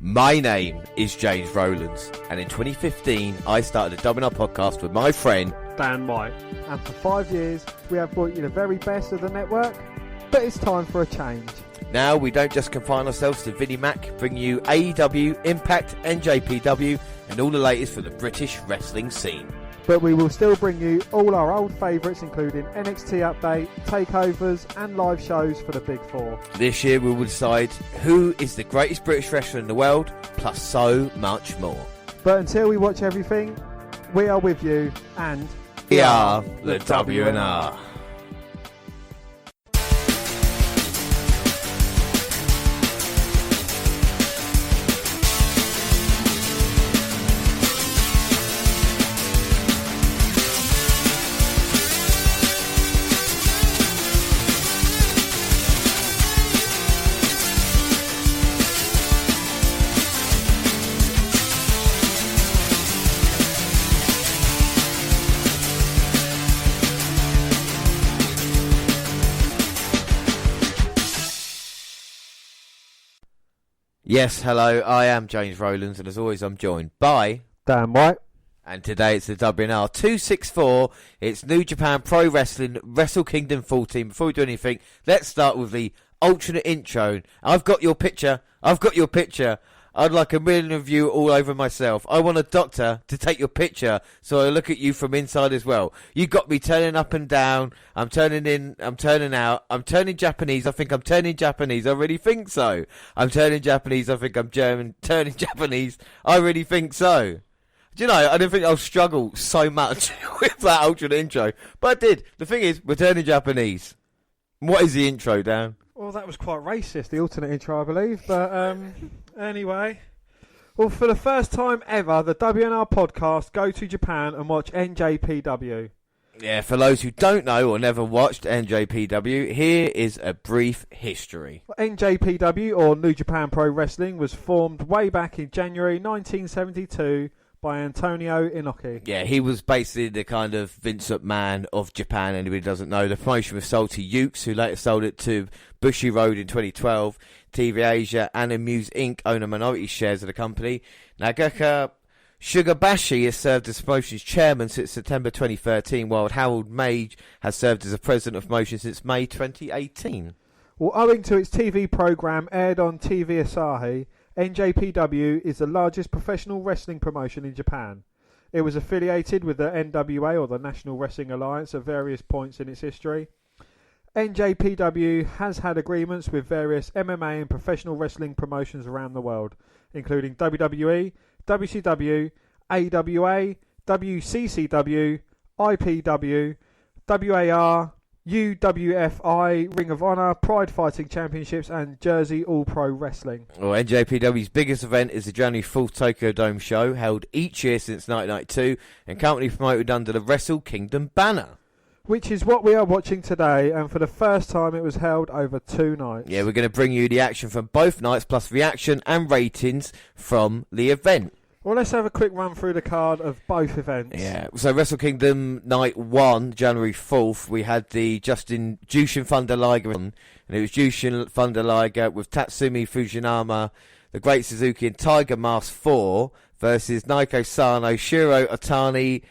My name is James Rowlands, and in 2015 I started a WNR podcast with my friend Dan White. And for 5 years we have brought you the very best of the network, but it's time for a change. Now we don't just confine ourselves to Vinnie Mac, bring you AEW, Impact, Njpw and all the latest from the British wrestling scene. But we will still bring you all our old favourites, including NXT Update, takeovers and live shows for the Big Four. This year we will decide who is the greatest British wrestler in the world, plus so much more. But until we watch everything, we are with you, and we are the WNR. Yes, hello, I am James Rowlands, and as always I'm joined by Dan White. And today it's the WNR264, it's New Japan Pro Wrestling Wrestle Kingdom 14. Before we do anything, let's start with the alternate intro. I've got your picture. I'd like a million of you all over myself. I want a doctor to take your picture so I look at you from inside as well. You got me turning up and down. I'm turning in. I'm turning out. I'm turning Japanese. I think I'm turning Japanese. I really think so. I'm turning Japanese. I think I'm German. Turning Japanese. I really think so. Do you know, I didn't think I'll struggle so much with that alternate intro. But I did. The thing is, we're turning Japanese. What is the intro, Dan? Well, that was quite racist, the alternate intro, I believe. But anyway, well, for the first time ever, the WNR podcast go to Japan and watch NJPW. Yeah, for those who don't know or never watched NJPW, here is a brief history. NJPW, or New Japan Pro Wrestling, was formed way back in January 1972 by Antonio Inoki. Yeah, he was basically the kind of Vince McMahon of Japan, anybody doesn't know. The promotion was sold to Ukes, who later sold it to Bushi Road in 2012. TV Asia and Amuse Inc. own a minority shares of the company. Nagaka Sugabashi has served as promotion's chairman since September 2013, while Harold Mage has served as a president of promotion since May 2018. Well, owing to its TV programme aired on TV Asahi, NJPW is the largest professional wrestling promotion in Japan. It was affiliated with the NWA, or the National Wrestling Alliance, at various points in its history. NJPW has had agreements with various MMA and professional wrestling promotions around the world, including WWE, WCW, AWA, WCCW, IPW, WAR, UWFI, Ring of Honor, Pride Fighting Championships and Jersey All Pro Wrestling. Well, NJPW's biggest event is the January 4th Tokyo Dome show, held each year since 1992 and currently promoted under the Wrestle Kingdom banner. Which is what we are watching today, and for the first time it was held over 2 nights. Yeah, we're going to bring you the action from both nights, plus reaction and ratings from the event. Well, let's have a quick run through the card of both events. Yeah, so Wrestle Kingdom Night 1, January 4th, we had the Jushin Thunder Liger, and it was Jushin Thunder Liger with Tatsumi Fujinama, the Great Suzuki and Tiger Mask 4 versus Naito Sano, Shiro Otani,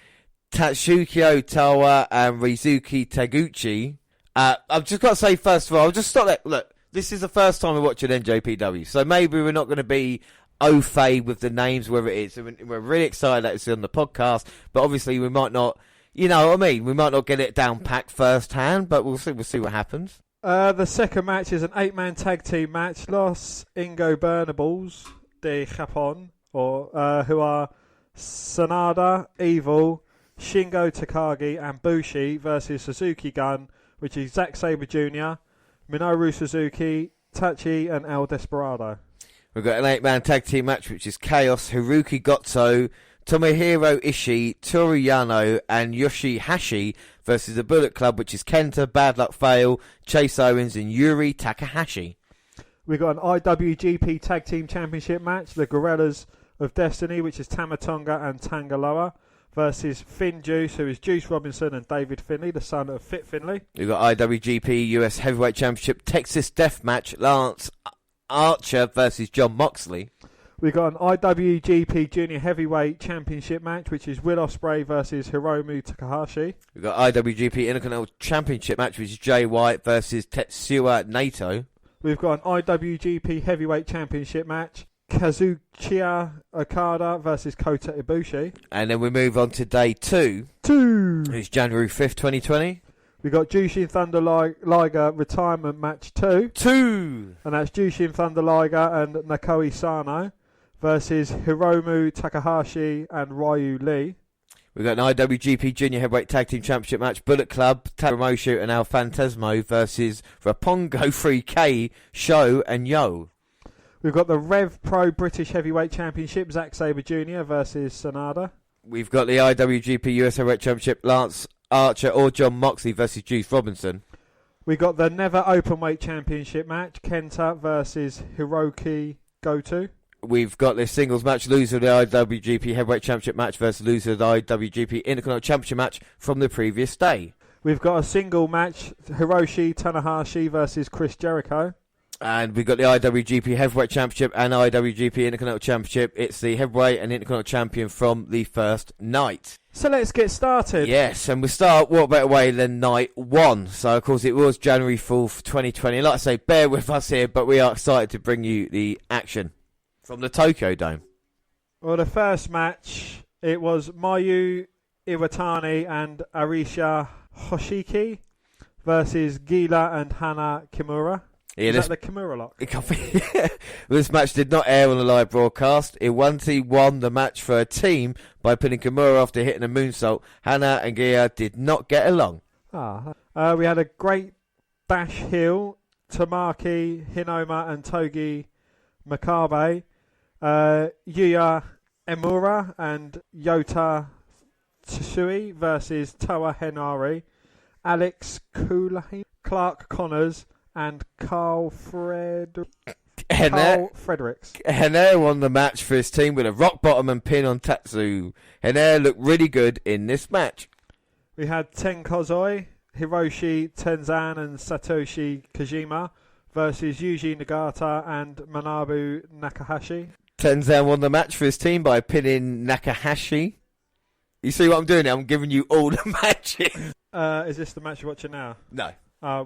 Tatsuki Otawa and Rizuki Taguchi. I've just got to say, first of all, I'll just stop there. Look, this is the first time we're watching NJPW, so maybe we're not going to be au fait with the names, whether it is. We're really excited that it's on the podcast, but obviously we might not, you know what I mean? We might not get it down packed first hand, but we'll see what happens. The second match is an 8-man tag team match. Los Ingobernables de Japón, or who are Sanada, Evil, Shingo Takagi and Bushi versus Suzuki Gun, which is Zack Sabre Jr., Minoru Suzuki, Tachi and El Desperado. We've got an 8-man tag team match, which is Chaos, Haruki Goto, Tomohiro Ishii, Toru Yano and Yoshihashi versus the Bullet Club, which is Kenta, Bad Luck Fale, Chase Owens and Yuri Takahashi. We've got an IWGP Tag Team Championship match, the Gorillas of Destiny, which is Tamatonga and Tangaloa, versus Finn Juice, who is Juice Robinson and David Finlay, the son of Fit Finlay. We've got IWGP US Heavyweight Championship Texas Death Match, Lance Archer versus John Moxley. We got an IWGP Junior Heavyweight Championship match, which is Will Ospreay versus Hiromu Takahashi. We've got IWGP Intercontinental Championship match, which is Jay White versus Tetsuya Naito. We've got an IWGP Heavyweight Championship match, Kazuchika Okada versus Kota Ibushi. And then we move on to day 2. It's January 5th, 2020. We got Jushin Thunder Liger Retirement Match 2. And that's Jushin Thunder Liger and Nakoe Sano versus Hiromu Takahashi and Ryu Lee. We've got an IWGP Junior Heavyweight Tag Team Championship match, Bullet Club, Takamoshu and Al Phantasmo versus Roppongo 3K, Sho and Yo. We've got the Rev Pro British Heavyweight Championship, Zack Sabre Jr. versus Sanada. We've got the IWGP US Heavyweight Championship, Lance Archer or John Moxley versus Juice Robinson. We got the Never Openweight Championship match, Kenta versus Hiroki Goto. We've got this singles match, loser of the IWGP Heavyweight Championship match versus loser of the IWGP Intercontinental Championship match from the previous day. We've got a single match, Hiroshi Tanahashi versus Chris Jericho. And we've got the IWGP Heavyweight Championship and IWGP Intercontinental Championship. It's the Heavyweight and Intercontinental Champion from the first night. So let's get started. Yes, and we start what better way than night 1. So, of course, it was January 4th, 2020. Like I say, bear with us here, but we are excited to bring you the action from the Tokyo Dome. Well, the first match, it was Mayu Iwatani and Arisha Hoshiki versus Gila and Hana Kimura. Yeah, Is that the Kimura lock? This match did not air on the live broadcast. Iwanti won the match for a team by pinning Kimura after hitting a moonsault. Hana and Gia did not get along. We had a great bash heel. Tamaki, Hinoma and Togi Makabe. Yuya Emura and Yota Tsusui versus Toa Henare. Alex Kulahi, Clark Connors and Carl Fredericks. Henare won the match for his team with a rock bottom and pin on Tatsu. Henare looked really good in this match. We had Tenkozoi, Hiroshi Tenzan and Satoshi Kojima versus Yuji Nagata and Manabu Nakahashi. Tenzan won the match for his team by pinning Nakahashi. You see what I'm doing now? I'm giving you all the matches. Is this the match you're watching now? No.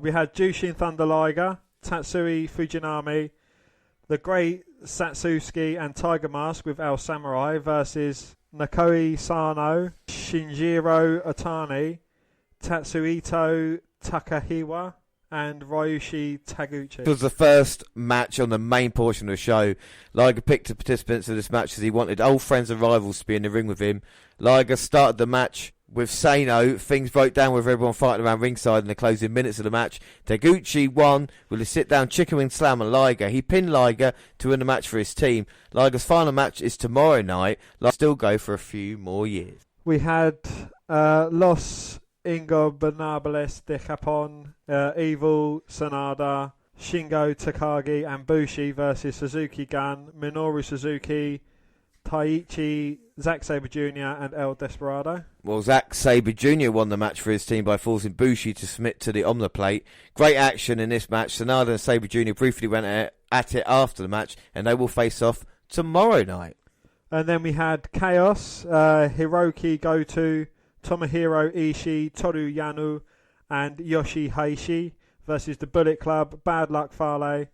We had Jushin Thunder Liger, Tatsui Fujinami, the Great Satsuki and Tiger Mask with El Samurai versus Nakoe Sano, Shinjiro Otani, Tatsuhito Takahiwa, and Ryushi Taguchi. It was the first match on the main portion of the show. Liger picked the participants of this match as he wanted old friends and rivals to be in the ring with him. Liger started the match with Sano. Things broke down with everyone fighting around ringside in the closing minutes of the match. Taguchi won with a sit-down chicken wing slam on Liger. He pinned Liger to win the match for his team. Liger's final match is tomorrow night. Liger still go for a few more years. We had Los Ingobernables de Japón, Evil, Sanada, Shingo Takagi and Bushi versus Suzuki Gun, Minoru Suzuki, Taichi, Zack Sabre Jr. and El Desperado. Well, Zack Sabre Jr. won the match for his team by forcing Bushi to submit to the Omniplate. Great action in this match. Sanada and Sabre Jr. briefly went at it after the match, and they will face off tomorrow night. And then we had Chaos, Hiroki Goto, Tomohiro Ishii, Toru Yano and Yoshi Heishi versus the Bullet Club, Bad Luck Fale,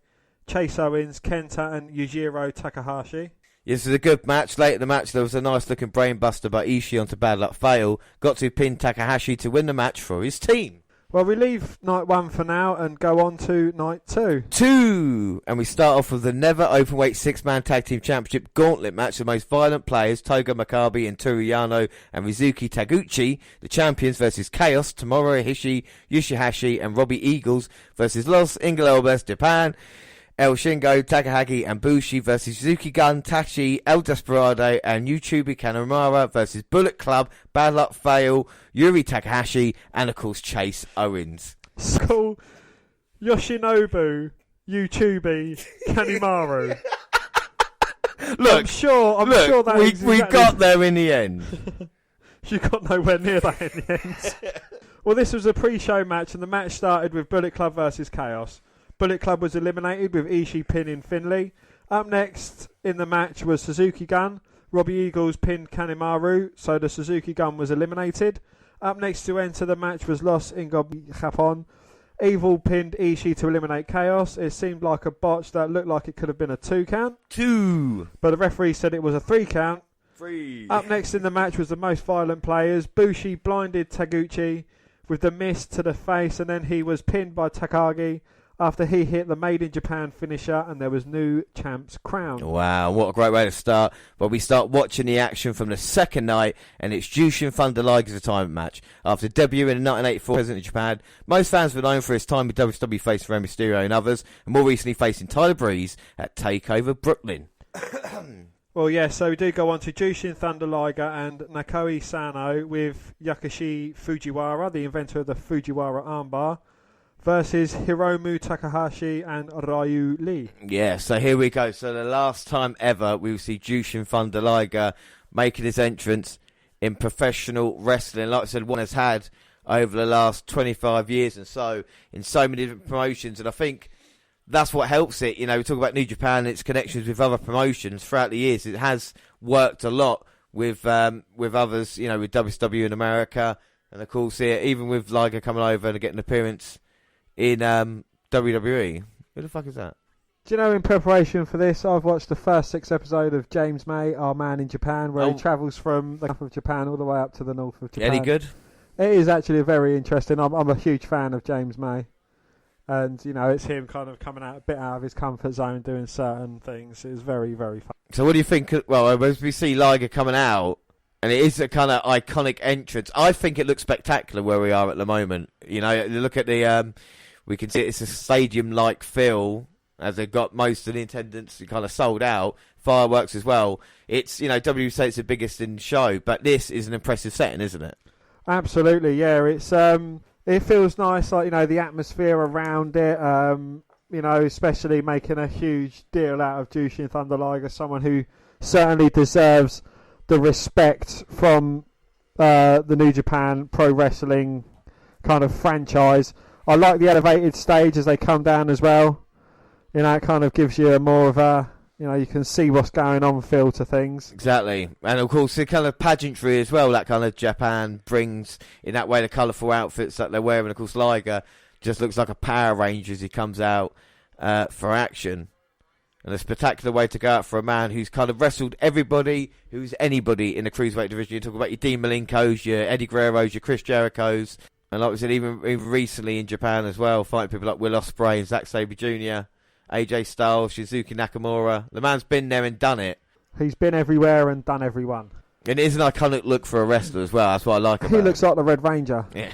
Chase Owens, Kenta and Yujiro Takahashi. This is a good match. Late in the match, there was a nice-looking brainbuster by Ishii onto Bad Luck Fale. Got to pin Takahashi to win the match for his team. Well, we leave night 1 for now and go on to night 2. And we start off with the Never Openweight 6-Man Tag Team Championship Gauntlet match. The most violent players, Toga Makabe and Toru Yano and Rizuki Taguchi, the champions versus Chaos, Tomohiro Ishii, Yoshihashi and Robbie Eagles versus Los Ingobernables Japan, El Shingo, Takahagi and Bushi versus Suzuki Gun, Tachi, El Desperado and Yuchubi Kanemaru versus Bullet Club, Bad Luck Fale, Yuri Takahashi and of course Chase Owens. School Yoshinobu, Yuchubi, Kanemaru. I'm sure that we got there in the end. You got nowhere near that in the end. Well, this was a pre-show match and the match started with Bullet Club versus Chaos. Bullet Club was eliminated with Ishii pinning Finlay. Up next in the match was Suzuki Gun. Robbie Eagles pinned Kanemaru, so the Suzuki Gun was eliminated. Up next to enter the match was Los Njpw. Evil pinned Ishii to eliminate Chaos. It seemed like a botch that looked like it could have been a 2 count. 2. But the referee said it was a 3 count. 3. Up next in the match was the most violent players. Bushi blinded Taguchi with the mist to the face, and then he was pinned by Takagi after he hit the Made in Japan finisher, and there was new champ's crown. Wow, what a great way to start. But we start watching the action from the second night, and it's Jushin Thunder Liger's retirement match. After debuting in 1984 President of Japan, most fans were known for his time with WWE facing Rey Mysterio and others, and more recently facing Tyler Breeze at TakeOver Brooklyn. Well, yeah, so we do go on to Jushin Thunder Liger and Nakoe Sano with Yakashi Fujiwara, the inventor of the Fujiwara armbar, versus Hiromu Takahashi and Ryu Lee. Yeah, so here we go. So the last time ever we will see Jushin Thunder Liger making his entrance in professional wrestling. Like I said, one has had over the last 25 years and so in so many different promotions. And I think that's what helps it. You know, we talk about New Japan and its connections with other promotions throughout the years. It has worked a lot with others, you know, with WCW in America. And of course, here, even with Liger coming over and getting an appearance in WWE. Who the fuck is that? Do you know, in preparation for this, I've watched the first 6 episodes of James May, Our Man in Japan, where he travels from the north of Japan all the way up to the north of Japan. Any good? It is actually very interesting. I'm a huge fan of James May. And, you know, it's him kind of coming out a bit out of his comfort zone, doing certain things. It's very, very fun. So what do you think? Well, as we see Liger coming out, and it is a kind of iconic entrance, I think it looks spectacular where we are at the moment. You know, you look at the... we can see it's a stadium-like feel, as they've got most of the attendance kind of sold out. Fireworks as well. It's, you know, WWE say it's the biggest in the show, but this is an impressive setting, isn't it? Absolutely, yeah. It's it feels nice, like, you know, the atmosphere around it. You know, especially making a huge deal out of Jushin Thunder Liger, someone who certainly deserves the respect from the New Japan Pro Wrestling kind of franchise. I like the elevated stage as they come down as well. You know, it kind of gives you a more of a, you know, you can see what's going on feel to things. Exactly. And of course, the kind of pageantry as well, that kind of Japan brings in that way, the colourful outfits that they're wearing. Of course, Liger just looks like a Power Ranger as he comes out for action. And a spectacular way to go out for a man who's kind of wrestled everybody, who's anybody in the cruiserweight division. You talk about your Dean Malenko's, your Eddie Guerrero's, your Chris Jericho's. And like we said, even recently in Japan as well, fighting people like Will Ospreay and Zack Sabre Jr., AJ Styles, Shizuki Nakamura. The man's been there and done it. He's been everywhere and done everyone. And it is an iconic look for a wrestler as well. That's what I like about He looks like the Red Ranger. Yeah.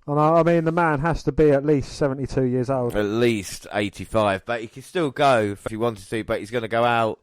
And I mean, the man has to be at least 72 years old. At least 85. But he can still go if he wanted to, but he's going to go out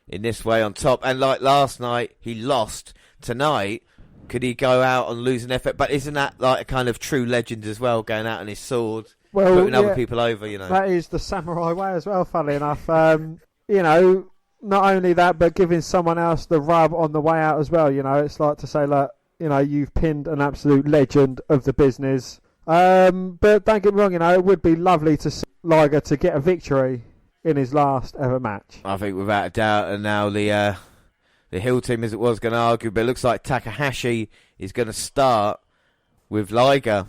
in this way on top. And like last night, he lost. Tonight, could he go out and lose an effort? But isn't that like a kind of true legend as well, going out on his sword, putting other people over, you know? That is the samurai way as well, funnily enough. You know, not only that, but giving someone else the rub on the way out as well. You know, it's like to say, look, you know, you've pinned an absolute legend of the business. But don't get me wrong, you know, it would be lovely to see Liger to get a victory in his last ever match. I think without a doubt, and now the heel team, as it was, going to argue, but it looks like Takahashi is going to start with Liger.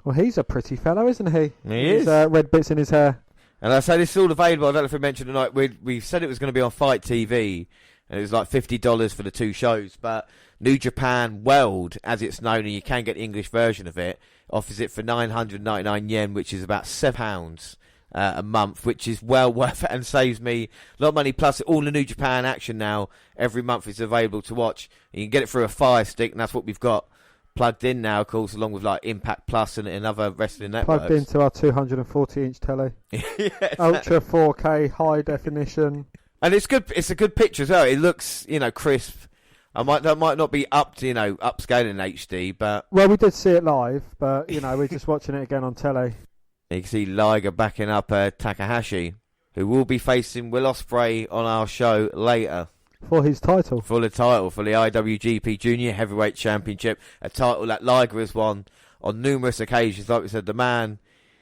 Well, he's a pretty fellow, isn't he? He is. Red bits in his hair. And I say this is all available. I don't know if we mentioned tonight. We said it was going to be on Fight TV, and it was like $50 for the 2 shows. But New Japan World, as it's known, and you can get the English version of it, offers it for 999 yen, which is about £7 a month, which is well worth it and saves me a lot of money. Plus, all the New Japan action now every month is available to watch. You can get it through a Fire Stick, and that's what we've got plugged in now, of course, along with like Impact Plus and other wrestling networks. Plugged into our 240-inch telly. Yes. Ultra 4K, high definition. And it's good. It's a good picture as well. It looks, you know, crisp. That might not be up to, you know, upscaling in HD, but... Well, we did see it live, but, you know, we're just watching it again on telly. You can see Liger backing up Takahashi, who will be facing Will Ospreay on our show later. For his title. For the title, for the IWGP Junior Heavyweight Championship, a title that Liger has won on numerous occasions. Like we said, the man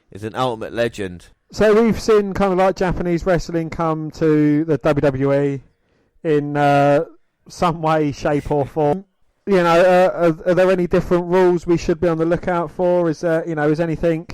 is an ultimate legend. So we've seen kind of like Japanese wrestling come to the WWE in some way, shape or form. Are there any different rules we should be on the lookout for? Is anything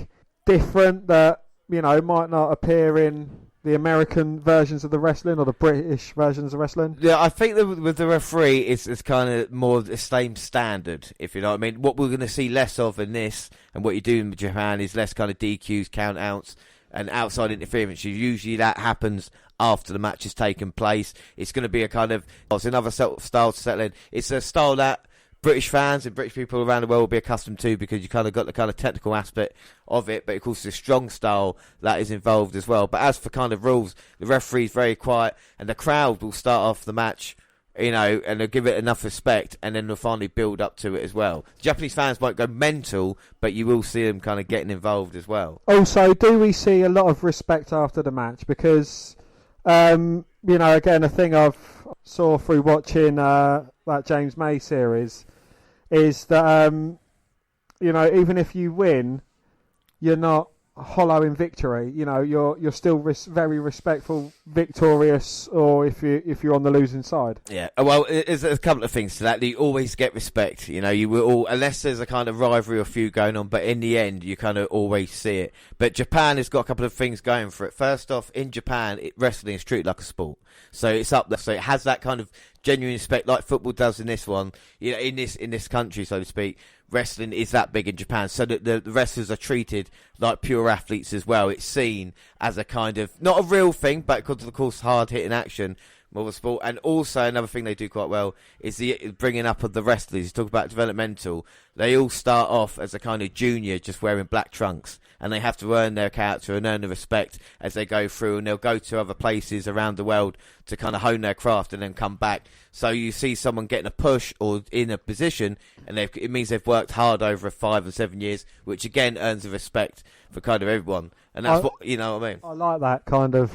different that, might not appear in the American versions of the wrestling or the British versions of wrestling? Yeah, I think that with the referee, it's kind of more the same standard, if you know what I mean. What we're going to see less of in this, and what you do in Japan, is less kind of DQs, count outs, and outside interference. Usually that happens after the match has taken place. It's going to be a kind of, it's another style to settle in. It's a style that British fans and British people around the world will be accustomed to, because you kind of got the kind of technical aspect of it, but of course the strong style that is involved as well. But as for kind of rules, the referee's very quiet, and the crowd will start off the match, and they'll give it enough respect, and then they'll finally build up to it as well. Japanese fans might go mental, but you will see them kind of getting involved as well. Also, do we see a lot of respect after the match? Because, again, a thing I've saw through watching that James May series is that, even if you win, you're not hollow in victory. You're still very respectful, victorious, or if you're on the losing side. Yeah, well, there's a couple of things to that. You always get respect. You will all, unless there's a kind of rivalry or feud going on. But in the end, you kind of always see it. But Japan has got a couple of things going for it. First off, in Japan, wrestling is treated like a sport, so it's up there. So it has that kind of genuine respect, like football does in this one. In this country, so to speak. Wrestling is that big in Japan, so that the wrestlers are treated like pure athletes as well. It's seen as a kind of, not a real thing, but because of course hard-hitting action, more of a sport. And also another thing they do quite well is the bringing up of the wrestlers. You talk about developmental. They all start off as a kind of junior, just wearing black trunks, and they have to earn their character and earn the respect as they go through, and they'll go to other places around the world to kind of hone their craft and then come back. So you see someone getting a push or in a position, and it means they've worked hard over 5 or 7 years, which again earns the respect for kind of everyone. And that's what I mean. I like that kind of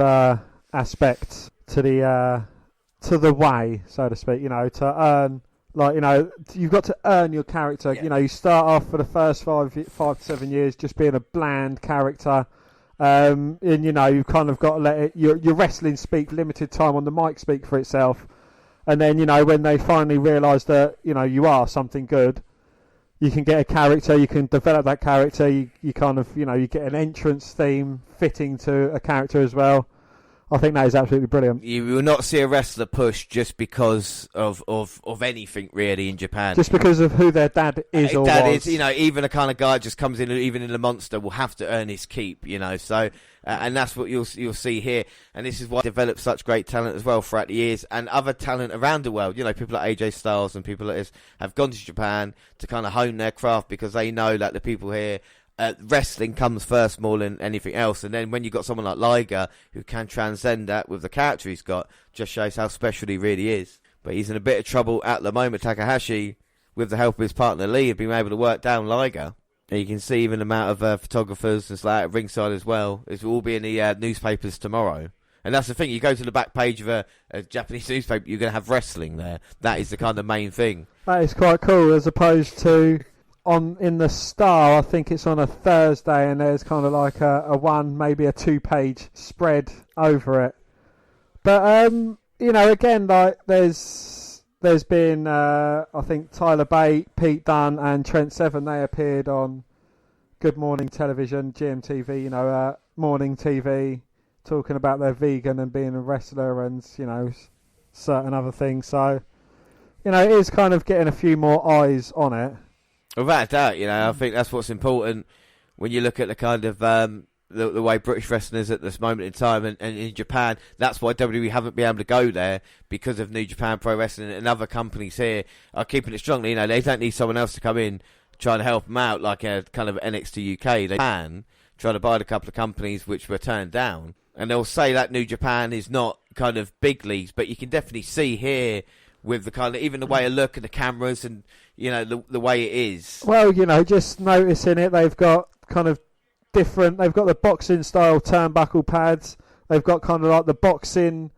aspect to the way, so to speak. To earn, you've got to earn your character. Yeah. You start off for the first 5 to 7 years just being a bland character. And you've kind of got to let your wrestling speak, limited time on the mic speak for itself. And then, when they finally realise that, you are something good, you can get a character, you can develop that character, you kind of, you get an entrance theme fitting to a character as well. I think that is absolutely brilliant. You will not see a wrestler push just because of anything really in Japan. Just because of who their dad is or was. Even a kind of guy just comes in, even in the monster, will have to earn his keep, So, and that's what you'll see here. And this is why developed such great talent as well throughout the years, and other talent around the world. People like AJ Styles and people like this have gone to Japan to kind of hone their craft, because they know that the people here, wrestling comes first more than anything else. And then when you've got someone like Liger who can transcend that with the character he's got, just shows how special he really is. But he's in a bit of trouble at the moment. Takahashi, with the help of his partner Lee, have been able to work down Liger. And you can see even the amount of photographers and like at ringside as well. It will all be in the newspapers tomorrow. And that's the thing, you go to the back page of a Japanese newspaper, you're going to have wrestling there. That is the kind of main thing. That is quite cool, as opposed to in the Star, I think it's on a Thursday, and there's kind of like a one, maybe a 2-page spread over it. But again, like there's been I think Tyler Bate, Pete Dunne, and Trent Seven. They appeared on Good Morning Television, GMTV, morning TV, talking about their vegan and being a wrestler and certain other things. So it is kind of getting a few more eyes on it. Without a doubt, I think that's what's important when you look at the kind of the way British wrestling is at this moment in time, and in Japan. That's why WWE haven't been able to go there, because of New Japan Pro Wrestling, and other companies here are keeping it strong. They don't need someone else to come in trying to help them out, like a kind of NXT UK. They can try to buy a couple of companies which were turned down, and they'll say that New Japan is not kind of big leagues, but you can definitely see here with the kind of, even the way of look and the cameras and the way it is. Well, just noticing it, they've got kind of different. They've got the boxing style turnbuckle pads. They've got kind of like the boxing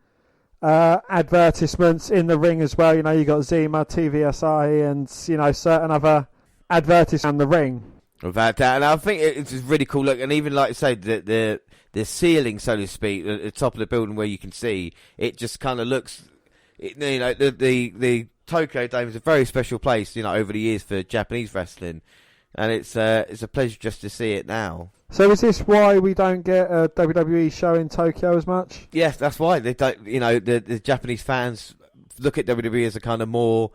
advertisements in the ring as well. You got Zima, TV Asahi, and certain other advertisements in the ring. Without that, and I think it's a really cool look. And even like you say, the the ceiling, so to speak, at the top of the building where you can see, it just kind of looks, the Tokyo Dome is a very special place, over the years for Japanese wrestling, and it's a pleasure just to see it now. So is this why we don't get a WWE show in Tokyo as much? Yes, that's why they don't. The Japanese fans look at WWE as a kind of more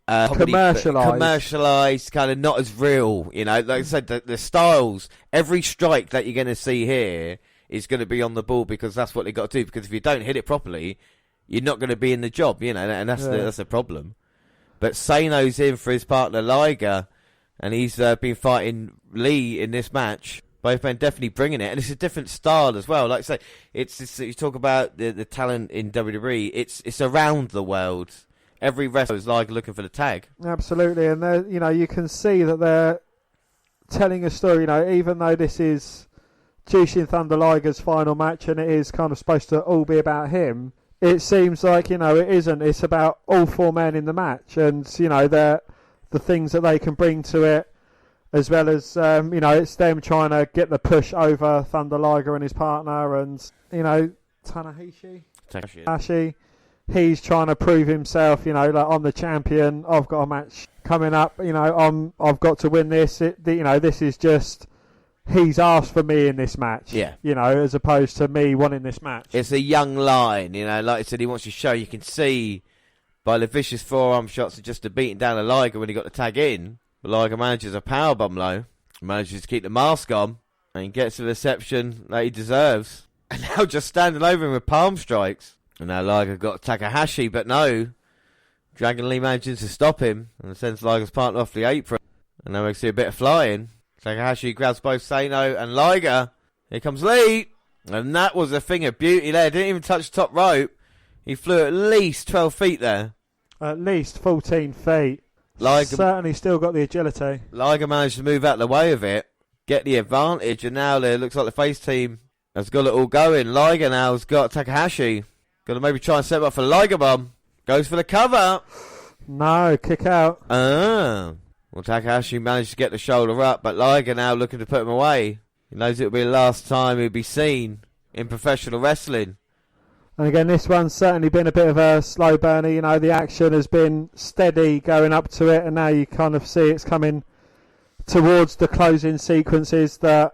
commercialized, kind of not as real. Like I said, the styles, every strike that you're going to see here is going to be on the ball because that's what they got to do. Because if you don't hit it properly, you're not going to be in the job. And that's the problem. But Sano's in for his partner Liger, and he's been fighting Lee in this match. Both men definitely bringing it, and it's a different style as well. Like I say, it's you talk about the talent in WWE. It's around the world. Every wrestler is like looking for the tag. Absolutely, and you can see that they're telling a story. Even though this is Jushin Thunder Liger's final match, and it is kind of supposed to all be about him, it seems like it isn't. It's about all four men in the match, and the things that they can bring to it. As well as, it's them trying to get the push over Thunder Liger and his partner, and, Tanahashi, he's trying to prove himself, like, I'm the champion, I've got a match coming up, I've got to win this, this is just, he's asked for me in this match, as opposed to me wanting this match. It's a young line, like I said, he wants to show, you can see by the vicious forearm shots of just the beating down of Liger when he got the tag in. Liger manages a powerbomb low, manages to keep the mask on, and gets the reception that he deserves. And now just standing over him with palm strikes. And now Liger got Takahashi, but no. Dragon Lee manages to stop him and sends Liger's partner off the apron. And now we see a bit of flying. Takahashi grabs both Sano and Liger. Here comes Lee. And that was a thing of beauty there. Didn't even touch the top rope. He flew at least 12 feet there. At least 14 feet. Liger certainly still got the agility. Liger managed to move out of the way of it, get the advantage, and now it looks like the face team has got it all going. Liger now has got Takahashi. Going to maybe try and set him up for the Liger bomb. Goes for the cover. No, kick out. Well, Takahashi managed to get the shoulder up, but Liger now looking to put him away. He knows it'll be the last time he'll be seen in professional wrestling. And again, this one's certainly been a bit of a slow burner. The action has been steady going up to it, and now you kind of see it's coming towards the closing sequences that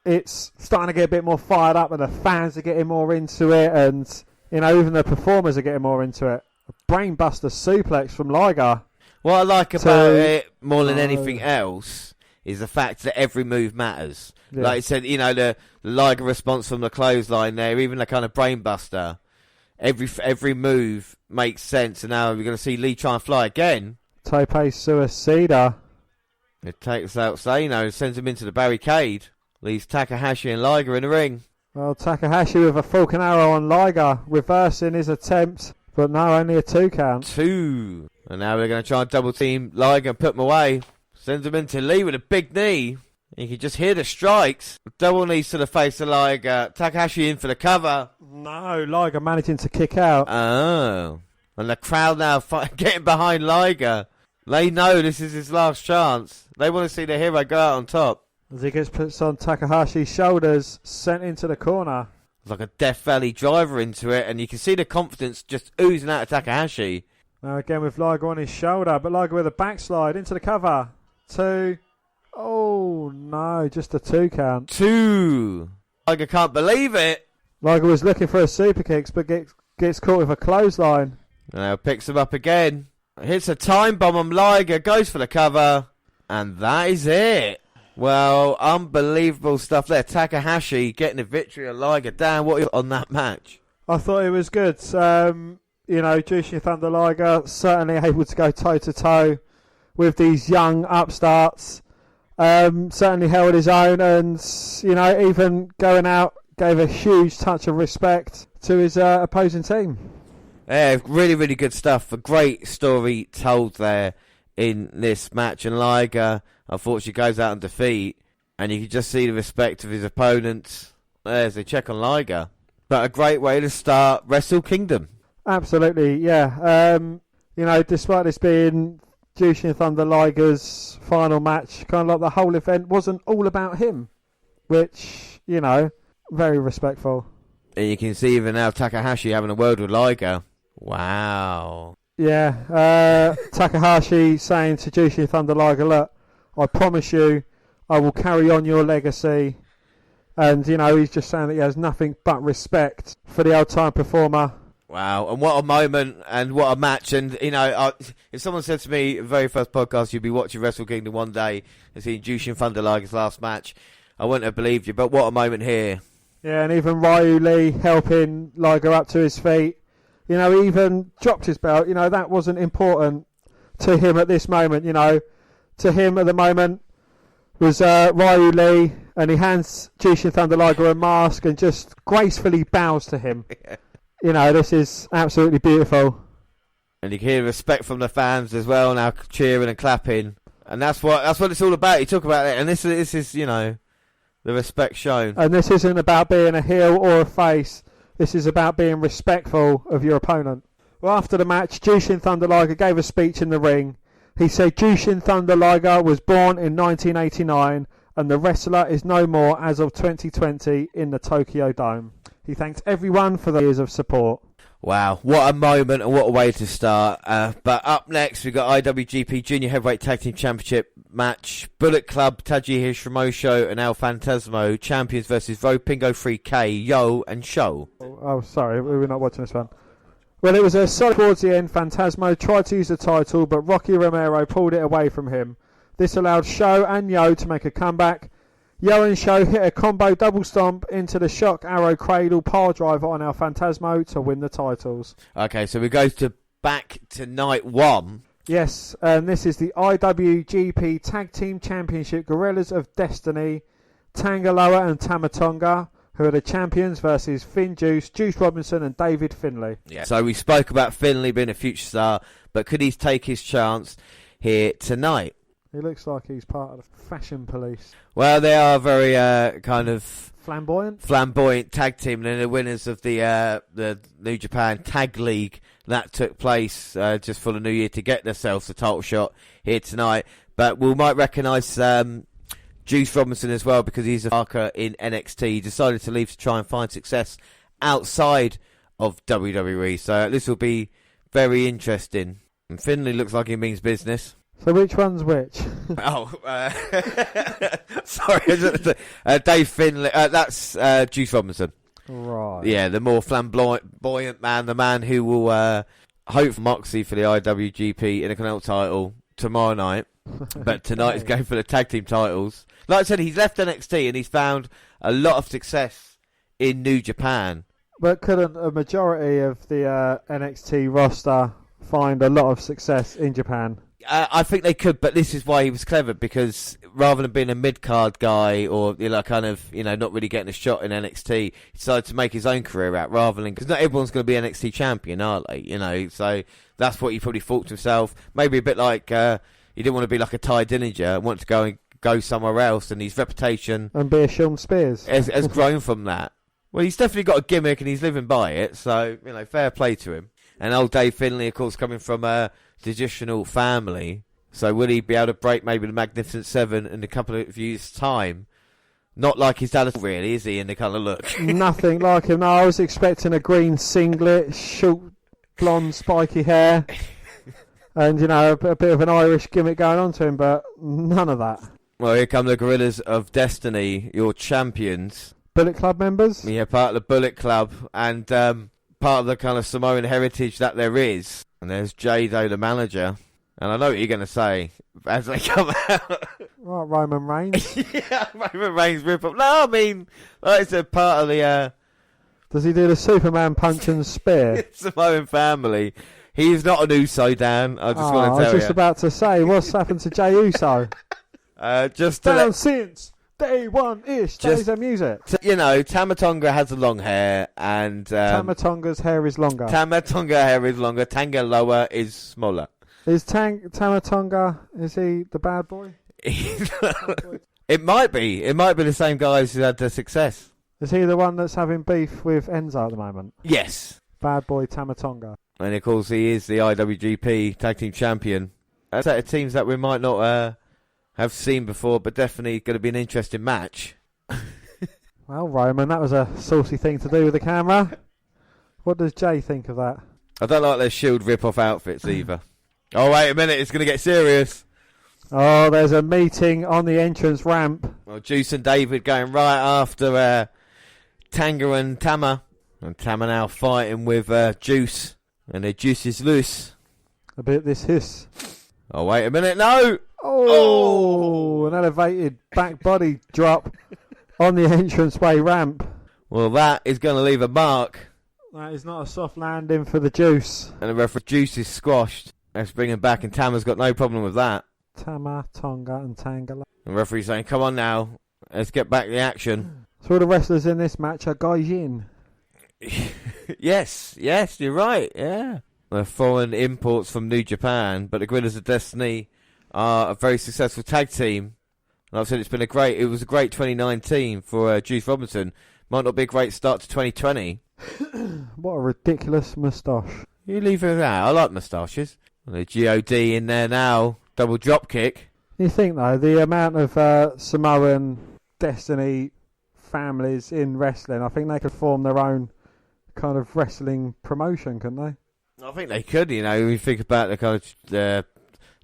it's starting to get a bit more fired up, and the fans are getting more into it, and even the performers are getting more into it. A brainbuster suplex from Liger. What I like about it more than anything else is the fact that every move matters. Yeah. Like I said, the Liger response from the clothesline there, even the kind of brainbuster, every move makes sense. And now we're going to see Lee try and fly again. Tope Suicida. It takes out Sano, sends him into the barricade. Leaves Takahashi and Liger in the ring. Well, Takahashi with a Falcon Arrow on Liger, reversing his attempt, but no, only a 2 count. 2. And now we're going to try and double team Liger and put him away. Sends him into Lee with a big knee. You can just hear the strikes. Double knees to the face of Liger. Takahashi in for the cover. No, Liger managing to kick out. Oh. And the crowd now getting behind Liger. They know this is his last chance. They want to see the hero go out on top. As he gets put on Takahashi's shoulders, sent into the corner. It's like a Death Valley driver into it, and you can see the confidence just oozing out of Takahashi. Now again with Liger on his shoulder, but Liger with a backslide into the cover. 2. Oh no, just a 2 count. 2. Liger can't believe it. Liger was looking for a super kicks, but gets caught with a clothesline. Now picks him up again. Hits a time bomb on Liger, goes for the cover, and that is it. Well, unbelievable stuff there. Takahashi getting the victory on Liger. Dan, what are you on that match? I thought it was good. Jushin Thunder Liger certainly able to go toe-to-toe with these young upstarts. Certainly held his own, and even going out gave a huge touch of respect to his opposing team. Yeah, really, really good stuff. A great story told there in this match, and Liger unfortunately goes out in defeat, and you can just see the respect of his opponents as they check on Liger. But a great way to start Wrestle Kingdom. Absolutely, yeah. Despite this being Jushin Thunder Liger's final match, kind of like the whole event wasn't all about him, which, Very respectful. And you can see even now Takahashi having a word with Liger. Wow. Yeah, Takahashi saying to Jushin Thunder Liger, look, I promise you I will carry on your legacy. And, you know, he's just saying that he has nothing but respect for the old-time performer. Wow, and what a moment and what a match. And, you know, if someone said to me, the very first podcast, you'd be watching Wrestle Kingdom one day and seeing Jushin Thunder Liger's last match, I wouldn't have believed you. But what a moment here. Yeah, and even Ryu Lee helping Liger up to his feet. You know, he even dropped his belt. You know, that wasn't important to him at this moment. You know, to him at the moment was Ryu Lee, and he hands Jushin Thunder Liger a mask and just gracefully bows to him. Yeah. You know, this is absolutely beautiful. And you can hear respect from the fans as well, now cheering and clapping. And that's what it's all about. You talk about it, and this is, you know, the respect shown. And this isn't about being a heel or a face. This is about being respectful of your opponent. Well, after the match, Jushin Thunder Liger gave a speech in the ring. He said Jushin Thunder Liger was born in 1989 and the wrestler is no more as of 2020 in the Tokyo Dome. He thanked everyone for the years of support. Wow, what a moment and what a way to start. But up next, we've got IWGP Junior Heavyweight Tag Team Championship match. Bullet Club, Taiji Shimosho and El Phantasmo, champions versus Ropingo 3K, Yo and Sho. Oh, sorry, we were not watching this one. Well, it was a solid towards the end. Phantasmo tried to use the title, but Rocky Romero pulled it away from him. This allowed Sho and Yo to make a comeback. Yo and Sho hit a combo double stomp into the Shock Arrow Cradle Power Driver on El Phantasmo to win the titles. Okay, so we go back to night one. Yes, and this is the IWGP Tag Team Championship. Gorillas of Destiny, Tangaloa and Tamatonga, who are the champions, versus Finn Juice, Juice Robinson and David Finlay. Yeah. So we spoke about Finlay being a future star, but could he take his chance here tonight? He looks like he's part of the Fashion Police. Well, they are very kind of flamboyant tag team, and they're the winners of the New Japan Tag League that took place just for the New Year to get themselves a title shot here tonight. But we might recognise Juice Robinson as well, because he's a marker in NXT. He decided to leave to try and find success outside of WWE, so this will be very interesting. And Finlay looks like he means business. So which one's which? Sorry, Dave Finlay. That's Juice Robinson. Right. Yeah, the more flamboyant man, the man who will hope for Moxley for the IWGP Intercontinental title tomorrow night. But tonight he's going for the tag team titles. Like I said, he's left NXT and he's found a lot of success in New Japan. But couldn't a majority of the NXT roster find a lot of success in Japan? I think they could, but this is why he was clever, because rather than being a mid-card guy or, you know, kind of, you know, not really getting a shot in NXT, he decided to make his own career out, rather than, because not everyone's going to be NXT champion, are they? You know, so that's what he probably thought to himself. Maybe a bit like he didn't want to be like a Ty Dillinger, wanted to go somewhere else, and his reputation and be a Sean Spears has grown from that. Well, he's definitely got a gimmick and he's living by it, so, you know, fair play to him. And old Dave Finlay, of course, coming from a traditional family, so will he be able to break maybe the Magnificent Seven in a couple of years' time? Not like his dad, really, is he, in the kind of look? Nothing like him. No, I was expecting a green singlet, short, blonde, spiky hair, and, you know, a bit of an Irish gimmick going on to him, but none of that. Well, here come the Gorillas of Destiny, your champions. Bullet Club members? Yeah, part of the Bullet Club, and part of the kind of Samoan heritage that there is. And there's Jado, the manager. And I know what you're going to say as they come out. Right, Roman Reigns. Yeah, Roman Reigns rip up. No, I mean, it's a part of the... Does he do the Superman punch and spear? Samoan family. He's not an Uso, Dan. I just want to tell you. I was just about to say, what's happened to Jey Uso? Just down since day one-ish. Days of music. You know, Tamatonga has the long hair, and Tamatonga's hair is longer. Tangaloa is smaller. Is Tamatonga? Is he the bad boy? It might be. It might be the same guys who had the success. Is he the one that's having beef with Enzo at the moment? Yes. Bad boy Tamatonga. And of course, he is the IWGP Tag Team Champion. A set of teams that we might not have seen before, but definitely going to be an interesting match. Well, Roman, that was a saucy thing to do with the camera. What does Jay think of that? I don't like their Shield rip-off outfits either. Oh, wait a minute, it's going to get serious. Oh, there's a meeting on the entrance ramp. Well, Juice and David going right after Tanga and Tama. And Tama now fighting with Juice. And the Juice is loose. A bit of this hiss. Oh, wait a minute, no! Oh! An elevated back body drop on the entranceway ramp. Well, that is going to leave a mark. That is not a soft landing for the Juice. And the referee Juice is squashed. Let's bring him back, and Tama's got no problem with that. Tama, Tonga, and Tangala. The referee's saying, come on now, let's get back the action. So all the wrestlers in this match are Gaijin. Yes, you're right, yeah. The foreign imports from New Japan, but the Guerrillas of Destiny are a very successful tag team. And I've said it was a great 2019 for Juice Robinson. Might not be a great start to 2020. What a ridiculous moustache. You leave it out. I like moustaches. The God in there now. Double drop kick. You think, though, the amount of Samoan Destiny families in wrestling, I think they could form their own kind of wrestling promotion, couldn't they? I think they could, you know, when you think about the kind of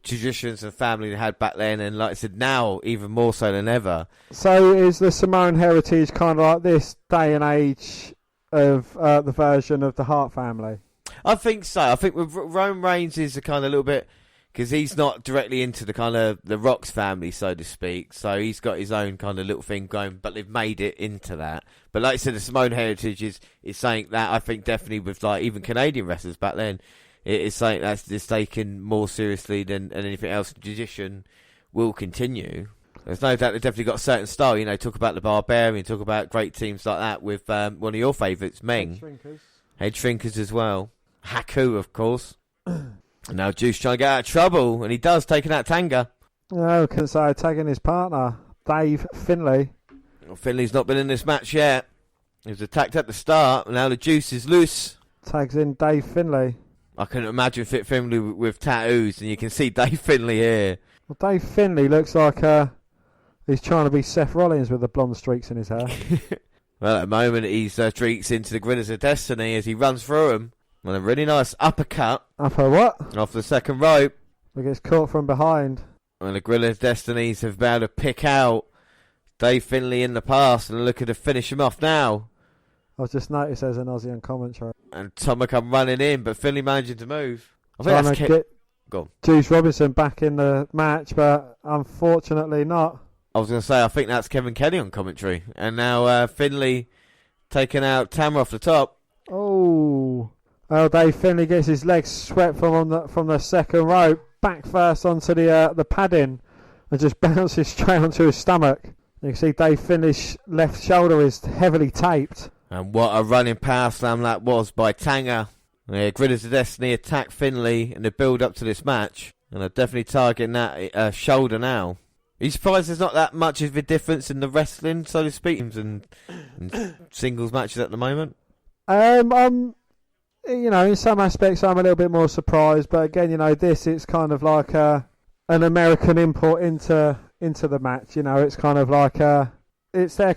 traditions and family they had back then, and like I said, now even more so than ever. So is the Samoan heritage kind of like this day and age of the version of the Hart family? I think so. I think with Roman Reigns is a kind of little bit, because he's not directly into the kind of the Rocks family, so to speak. So he's got his own kind of little thing going, but they've made it into that. But like I said, the Samoan heritage is something that I think definitely with like even Canadian wrestlers back then, it is something that's just taken more seriously than anything else. Tradition will continue. There's no doubt they've definitely got a certain style. You know, talk about the Barbarian, talk about great teams like that with one of your favourites, Meng. Head Shrinkers as well. Haku, of course. Now Juice trying to get out of trouble, and he does, taking out Tanga. No, Kansai tagging his partner, Dave Finlay. Well, Finlay's not been in this match yet. He was attacked at the start, and now the Juice is loose. Tags in Dave Finlay. I can imagine Fit Finlay with tattoos, and you can see Dave Finlay here. Well, Dave Finlay looks like he's trying to be Seth Rollins with the blonde streaks in his hair. Well, at the moment, he streaks into the Guerrillas of Destiny as he runs through him. And a really nice uppercut. Upper what? Off the second rope. He gets caught from behind. And the Guerrillas of Destinies have been able to pick out Dave Finlay in the past and looking to finish him off now. I've just noticed there's an Aussie on commentary. And Tomer come running in, but Finlay managing to move. I think Trying that's to get Go on. Juice Robinson back in the match, but unfortunately not. I was going to say, I think that's Kevin Kelly on commentary. And now Finlay taking out Tamer off the top. Oh, Dave Finlay gets his legs swept from the second rope, back first onto the padding, and just bounces straight onto his stomach. You can see Dave Finlay's left shoulder is heavily taped. And what a running power slam that was by Tanga. Yeah, Guerrillas of Destiny attack Finlay in the build up to this match. And they're definitely targeting that shoulder now. Are you surprised there's not that much of a difference in the wrestling, so to speak, and singles matches at the moment? In some aspects I'm a little bit more surprised, but again, it's kind of like an American import into the match. It's kind of like it's their,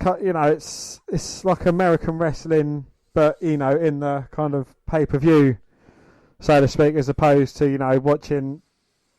it's like American wrestling, but in the kind of pay-per-view, so to speak, as opposed to watching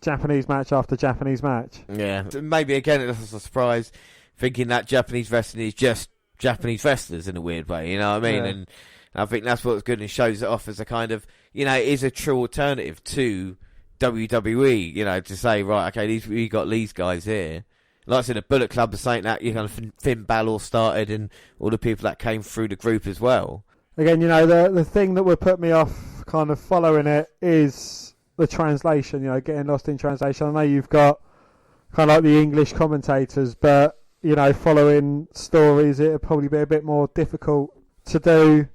Japanese match after Japanese match. Yeah, maybe again it's a surprise, thinking that Japanese wrestling is just Japanese wrestlers in a weird way. You know what I mean? Yeah. And I think that's what's good and shows it off as a kind of, it is a true alternative to WWE, to say, right, okay, we got these guys here. Like I said, the Bullet Club is saying that, kind of Finn Balor started and all the people that came through the group as well. Again, the thing that would put me off kind of following it is the translation, getting lost in translation. I know you've got kind of like the English commentators, but, following stories, it would probably be a bit more difficult to do,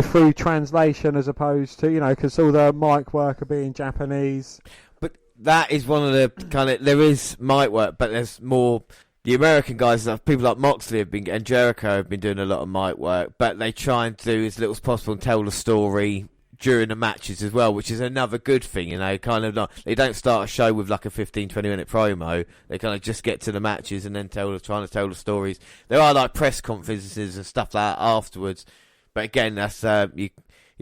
through translation as opposed to, because all the mic work will be in Japanese. But that is one of the kind of, there is mic work, but there's more, the American guys, people like Moxley and Jericho have been doing a lot of mic work, but they try and do as little as possible and tell the story during the matches as well, which is another good thing, you know, kind of not, they don't start a show with like a 15-20 minute promo. They kind of just get to the matches and then trying to tell the stories. There are like press conferences and stuff like that afterwards, but again, that's you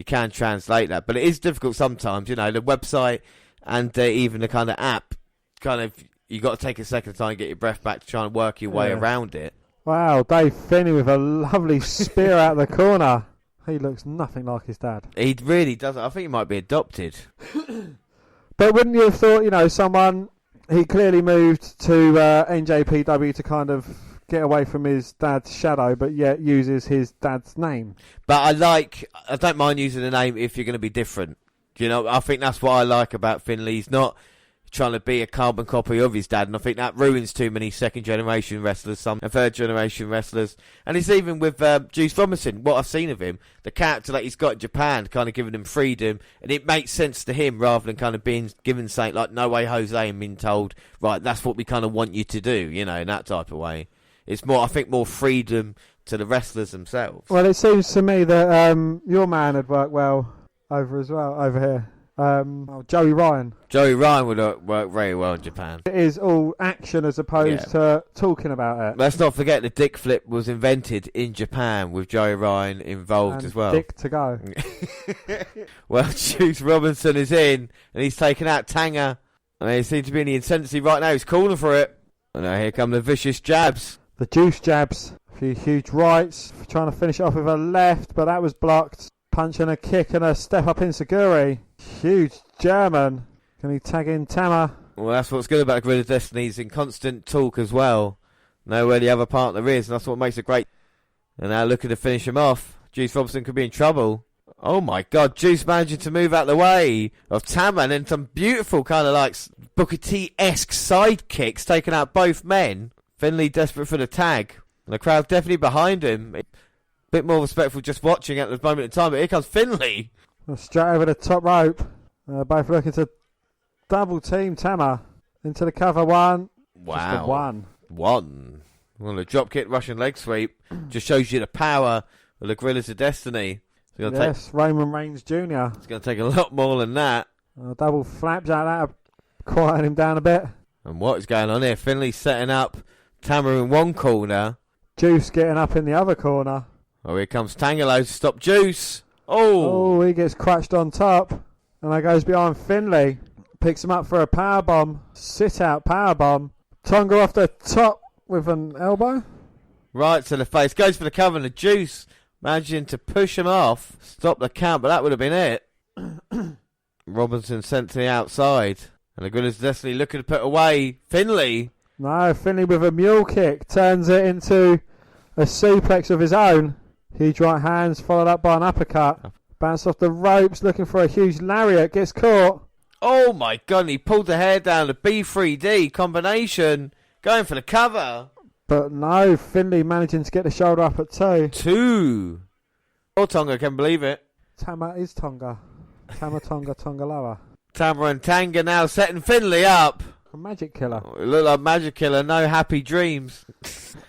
can translate that, but it is difficult sometimes, you know, the website and even the kind of app, kind of, you got to take a second time to get your breath back to try and work your way around it. Wow, Dave Finney with a lovely spear out of the corner. He looks nothing like his dad. He really doesn't. I think he might be adopted. But wouldn't you have thought, you know, someone, he clearly moved to NJPW to kind of get away from his dad's shadow, but yet uses his dad's name. But I don't mind using the name if you're going to be different. You know, I think that's what I like about Finlay. He's not trying to be a carbon copy of his dad, and I think that ruins too many second generation wrestlers, some third generation wrestlers. And it's even with Juice Robinson, what I've seen of him, the character that he's got in Japan, kind of giving him freedom, and it makes sense to him rather than kind of being given something like No Way Jose and being told, right, that's what we kind of want you to do, you know, in that type of way. It's more, I think, more freedom to the wrestlers themselves. Well, it seems to me that your man had worked well over here. Joey Ryan. Joey Ryan would work very well in Japan. It is all action as opposed to talking about it. Let's not forget the dick flip was invented in Japan with Joey Ryan involved and as well. Dick to go. Well, Juice Robinson is in and he's taken out Tanga. And they seem to be in the intensity right now. He's calling for it. And now here come the vicious jabs. The Juice jabs. A few huge rights. Trying to finish it off with a left, but that was blocked. Punch and a kick and a step up enziguri. Huge German. Can he tag in Tama? Well, that's what's good about Gorilla Destiny. He's in constant talk as well. Know where the other partner is, and that's what makes it great. And now looking to finish him off. Juice Robinson could be in trouble. Oh my God, Juice managing to move out the way of Tama, and then some beautiful kind of like Booker T-esque side kicks taking out both men. Finlay desperate for the tag. And the crowd definitely behind him. Bit more respectful just watching at the moment in time, but here comes Finlay. Straight over the top rope. Both looking to double team Tama into the cover. One. Wow. One. Well, the drop kick Russian leg sweep just shows you the power of the Gorillas of Destiny. Roman Reigns Jr. It's going to take a lot more than that. Double flapjack, that'll quieten him down a bit. And what is going on here? Finlay setting up Tama in one corner. Juice getting up in the other corner. Oh, here comes Tangelo to stop Juice. Oh, he gets crushed on top. And that goes behind Finlay. Picks him up for a powerbomb. Sit-out powerbomb. Tonga off the top with an elbow. Right to the face. Goes for the cover and the Juice managing to push him off. Stop the count, but that would have been it. Robinson sent to the outside. And the Gorillas Destiny looking to put away Finlay. No, Finlay with a mule kick. Turns it into a suplex of his own. Huge right hands followed up by an uppercut. Bounced off the ropes looking for a huge lariat. Gets caught. Oh my God, he pulled the hair down. The B3D combination. Going for the cover. But no, Finlay managing to get the shoulder up at two. Oh, Tonga can believe it. Tama is Tonga. Tonga lower. Tama and Tanga now setting Finlay up. A magic killer. Oh, it looked like magic killer. No happy dreams.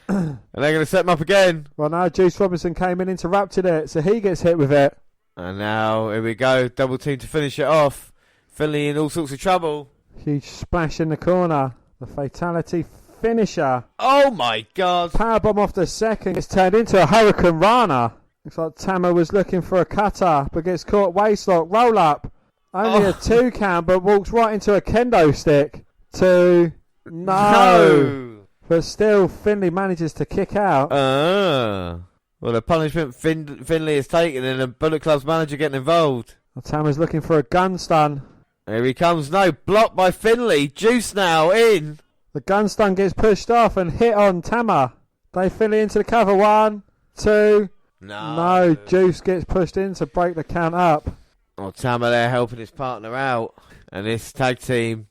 And they're going to set him up again. Well, now Juice Robinson came in, interrupted it, so he gets hit with it. And now, here we go. Double team to finish it off. Finlay in all sorts of trouble. Huge splash in the corner. The fatality finisher. Oh my God. Powerbomb off the second. It's turned into a Hurricane Rana. Looks like Tama was looking for a cutter, but gets caught waistlock. Roll up. Only a 2 count, but walks right into a kendo stick. 2. No. But still, Finlay manages to kick out. Well, the punishment Finlay has taken, and the Bullet Club's manager getting involved. Tama's looking for a gun stun. Here he comes. No, blocked by Finlay. Juice now in. The gun stun gets pushed off and hit on Tama. They Finlay into the cover. 1, 2. No, Juice gets pushed in to break the count up. Oh, Tama there helping his partner out. And this tag team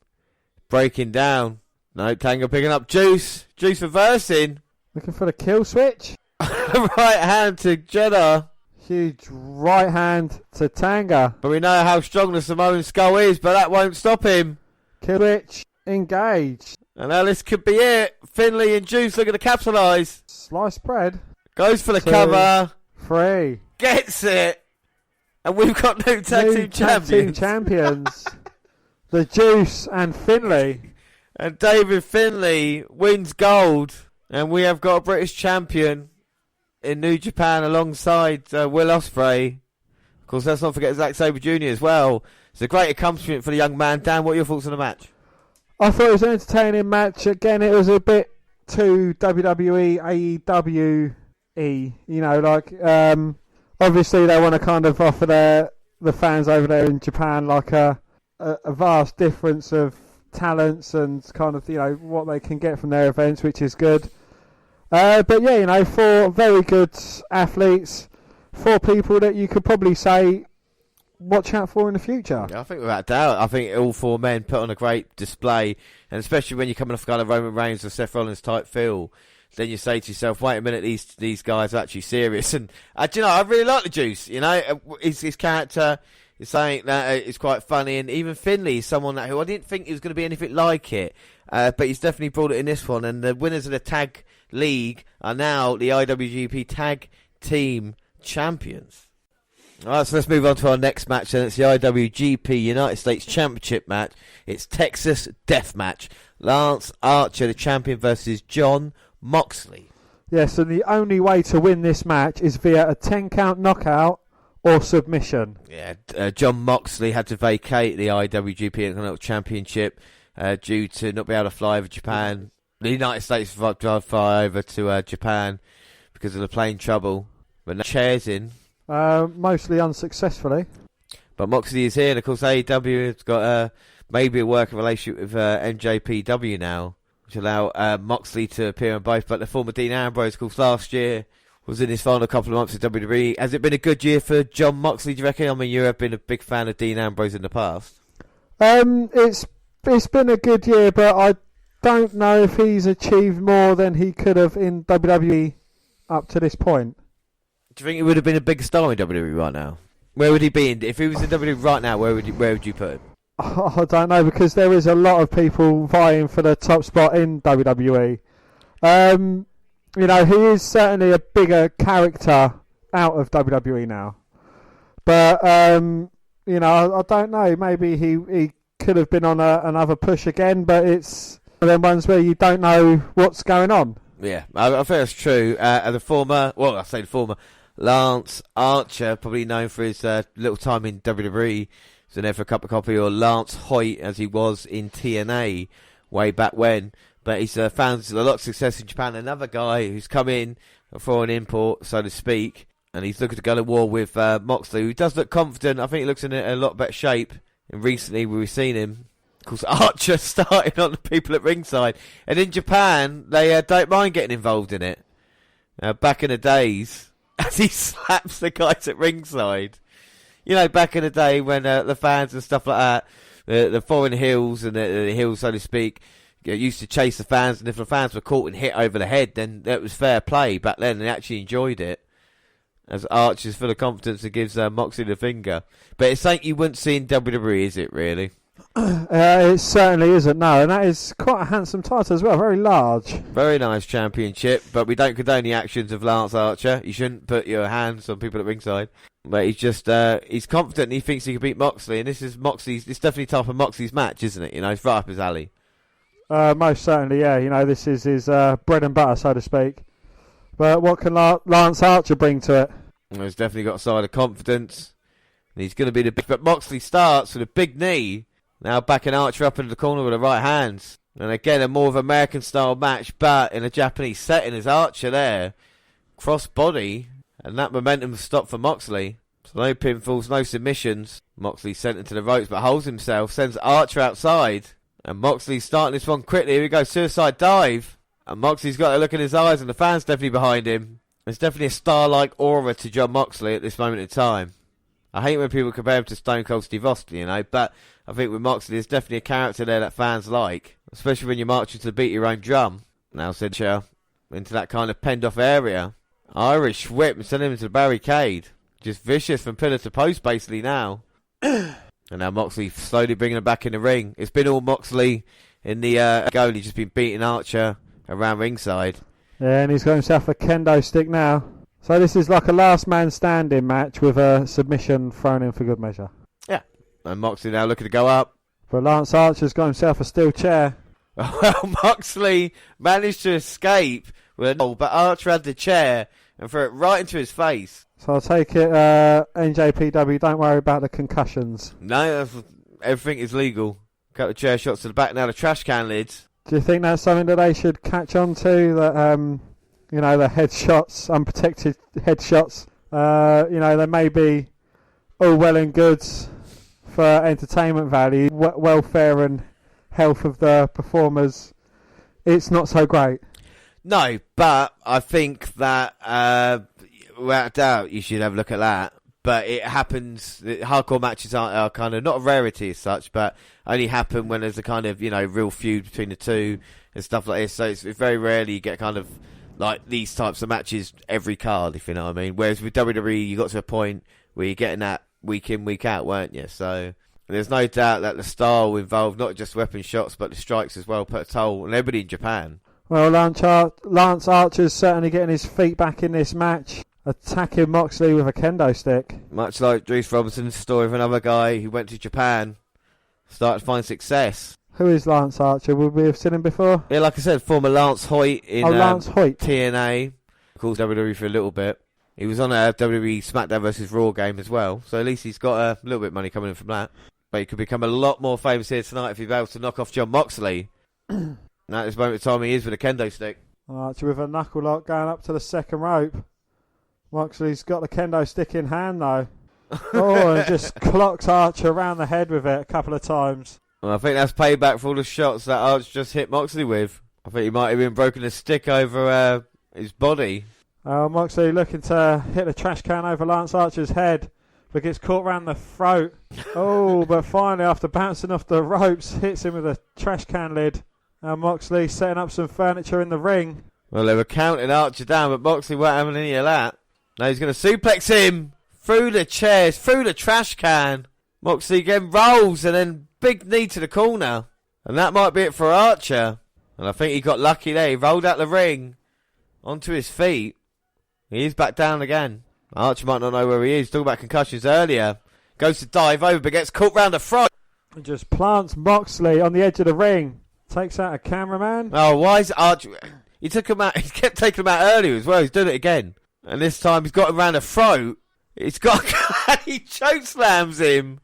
breaking down. No, Tanga picking up Juice. Juice reversing. Looking for the kill switch. Right hand to Jeddah. Huge right hand to Tanga. But we know how strong the Samoan skull is, but that won't stop him. Kill switch. Engage. And now this could be it. Finlay and Juice looking to capitalise. Sliced bread. Goes for the cover. 3. Gets it. And we've got new tag team champions. The Juice and Finlay. And David Finlay wins gold. And we have got a British champion in New Japan alongside Will Ospreay. Of course, let's not forget Zack Sabre Jr. as well. It's a great accomplishment for the young man. Dan, what are your thoughts on the match? I thought it was an entertaining match. Again, it was a bit too WWE, AEW-y. You know, like, obviously they want to kind of offer the fans over there in Japan like a vast difference of talents and kind of, you know, what they can get from their events, which is good. But yeah, you know, 4 very good athletes, 4 people that you could probably say watch out for in the future. Yeah, I think without doubt, I think all 4 men put on a great display, and especially when you're coming off kind of Roman Reigns or Seth Rollins type feel, then you say to yourself, wait a minute, these guys are actually serious. And do you know, I really like the Juice. You know, his character is something that is quite funny, and even Finlay is someone who I didn't think he was going to be anything like it, but he's definitely brought it in this one. And the winners of the tag league are now the IWGP Tag Team Champions. Alright, so let's move on to our next match, and it's the IWGP United States Championship match. It's Texas Death Match. Lance Archer, the champion, versus Jon Moxley. Yes, and the only way to win this match is via a 10-count knockout or submission. Yeah, Jon Moxley had to vacate the IWGP Intercontinental Championship due to not being able to fly over Japan. The United States tried to fly over to Japan because of the plane trouble, but no chairs in. Mostly unsuccessfully. But Moxley is here, and of course AEW has got maybe a working relationship with NJPW now, which allow Moxley to appear on both. But the former Dean Ambrose, of course, last year was in his final couple of months with WWE. Has it been a good year for Jon Moxley, do you reckon? I mean, you have been a big fan of Dean Ambrose in the past. It's been a good year, but I don't know if he's achieved more than he could have in WWE up to this point. Do you think he would have been a big star in WWE right now? Where would he be? If he was in WWE right now, where would you put him? I don't know, because there is a lot of people vying for the top spot in WWE. You know, he is certainly a bigger character out of WWE now. But, you know, I don't know. Maybe he could have been on another push again, but it's one of them ones where you don't know what's going on. Yeah, I think that's true. The former Lance Archer, probably known for his little time in WWE, so there for a cup of coffee, or Lance Hoyt, as he was in TNA way back when. But he's found a lot of success in Japan. Another guy who's come in for an import, so to speak, and he's looking to go to war with Moxley, who does look confident. I think he looks in a lot better shape. And recently we've seen him. Of course, Archer starting on the people at ringside. And in Japan, they don't mind getting involved in it. Back in the days, as he slaps the guys at ringside. You know, back in the day when the fans and stuff like that, the foreign heels and the heels, so to speak, used to chase the fans. And if the fans were caught and hit over the head, then that was fair play. Back then, they actually enjoyed it. As Archer's full of confidence and gives Moxley the finger. But it's something you wouldn't see in WWE, is it, really? It certainly isn't, no. And that is quite a handsome title as well, very large. Very nice championship, but we don't condone the actions of Lance Archer. You shouldn't put your hands on people at ringside. But he's just, he's confident and he thinks he can beat Moxley. And this is it's definitely type of Moxley's match, isn't it? You know, it's right up his alley. Most certainly, yeah. You know, this is his bread and butter, so to speak. But what can Lance Archer bring to it? Well, he's definitely got a side of confidence. And he's going to be the big... But Moxley starts with a big knee. Now backing Archer up into the corner with the right hands. And again, a more of American-style match, but in a Japanese setting as Archer there. Cross-body. And that momentum stopped for Moxley. So no pinfalls, no submissions. Moxley sent into the ropes, but holds himself. Sends Archer outside. And Moxley's starting this one quickly. Here we go, suicide dive. And Moxley's got a look in his eyes, and the fans definitely behind him. There's definitely a star-like aura to Jon Moxley at this moment in time. I hate when people compare him to Stone Cold Steve Austin, you know, but I think with Moxley, there's definitely a character there that fans like, especially when you're marching to the beat of your own drum. Now said Cher, into that kind of penned-off area. Irish whip and send him into the barricade. Just vicious from pillar to post, basically, now. And now Moxley slowly bringing him back in the ring. It's been all Moxley in the goal. He's just been beating Archer around ringside. Yeah, and he's got himself a kendo stick now. So this is like a last man standing match with a submission thrown in for good measure. Yeah. And Moxley now looking to go up. But Lance Archer's got himself a steel chair. Well, Moxley managed to escape with a no, but Archer had the chair and threw it right into his face. So I'll take it, NJPW, don't worry about the concussions. No, everything is legal. Couple of chair shots to the back, now the trash can lids. Do you think that's something that they should catch on to? That, the headshots, unprotected headshots, they may be all well and good for entertainment value, welfare and health of the performers. It's not so great. No, but I think that, without a doubt, you should have a look at that. But it happens, hardcore matches are kind of not a rarity as such, but only happen when there's a kind of, real feud between the two and stuff like this. So it's very rarely you get kind of like these types of matches every card, if you know what I mean. Whereas with WWE, you got to a point where you're getting that week in, week out, weren't you? So there's no doubt that the style involved, not just weapon shots, but the strikes as well, put a toll on everybody in Japan. Well, Lance Archer's certainly getting his feet back in this match, attacking Moxley with a kendo stick. Much like Drees Robinson's story of another guy who went to Japan, started to find success. Who is Lance Archer? Would we have seen him before? Yeah, like I said, former Lance Hoyt in Lance Hoyt. TNA. Of course, WWE for a little bit. He was on a WWE SmackDown vs. Raw game as well, so at least he's got a little bit of money coming in from that. But he could become a lot more famous here tonight if he's able to knock off John Moxley. And at this moment of time, he is with a kendo stick. Archer with a knuckle lock going up to the second rope. Moxley's got the kendo stick in hand though. And just clocks Archer around the head with it a couple of times. Well, I think that's payback for all the shots that Archer just hit Moxley with. I think he might have been broken a stick over his body. Moxley looking to hit the trash can over Lance Archer's head, but gets caught round the throat. But finally, after bouncing off the ropes, hits him with a trash can lid. Moxley setting up some furniture in the ring. Well, they were counting Archer down, but Moxley weren't having any of that. Now he's going to suplex him through the chairs, through the trash can. Moxley again rolls and then big knee to the corner. And that might be it for Archer. And I think he got lucky there. He rolled out the ring onto his feet. He is back down again. Archer might not know where he is. Talking about concussions earlier. Goes to dive over, but gets caught round the throat. And just plants Moxley on the edge of the ring. Takes out a cameraman. Oh, why is Archer... He took him out. He kept taking him out earlier as well. He's doing it again. And this time he's got him round the throat. He chokeslams him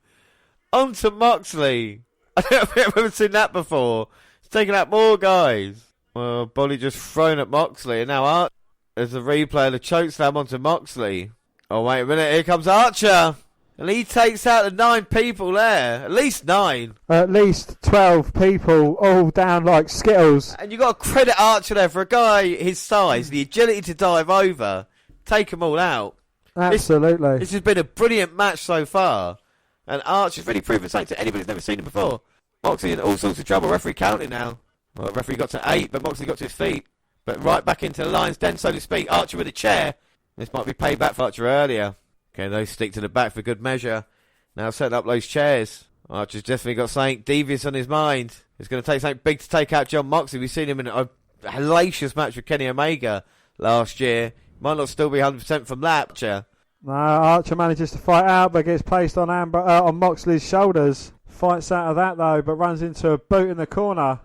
onto Moxley. I don't think I've ever seen that before. He's taking out more guys. Well, body just thrown at Moxley. And now Archer, there's a replay of the chokeslam onto Moxley. Oh, wait a minute. Here comes Archer. And he takes out the 9 people there. At least 9. At least 12 people, all down like Skittles. And you got to credit Archer there for a guy his size, the agility to dive over, take them all out. Absolutely. This has been a brilliant match so far. And Archer's really proven something to anybody who's never seen him before. Moxley in all sorts of trouble. Referee counting now. Well, the referee got to 8, but Moxley got to his feet. But right back into the lion's den, so to speak. Archer with a chair. This might be payback for Archer earlier. Okay, those stick to the back for good measure. Now setting up those chairs. Archer's definitely got something devious on his mind. It's going to take something big to take out John Moxley. We've seen him in a hellacious match with Kenny Omega last year. Might not still be 100% from that. Archer. No, Archer manages to fight out, but gets placed on Moxley's shoulders. Fights out of that though, but runs into a boot in the corner.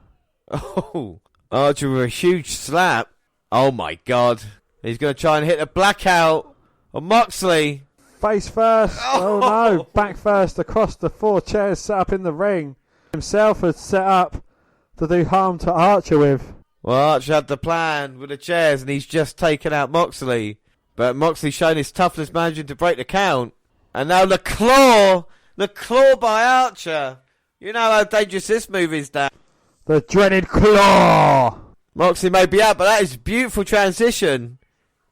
Oh, Archer with a huge slap. Oh my God. He's going to try and hit a blackout on Moxley. Face first. Oh no, back first across the 4 chairs set up in the ring. Himself had set up to do harm to Archer with. Well, Archer had the plan with the chairs and he's just taken out Moxley. But Moxley showing his toughness, managing to break the count. And now the claw by Archer. You know how dangerous this move is, Dan. The dreaded claw. Moxley may be out, but that is a beautiful transition.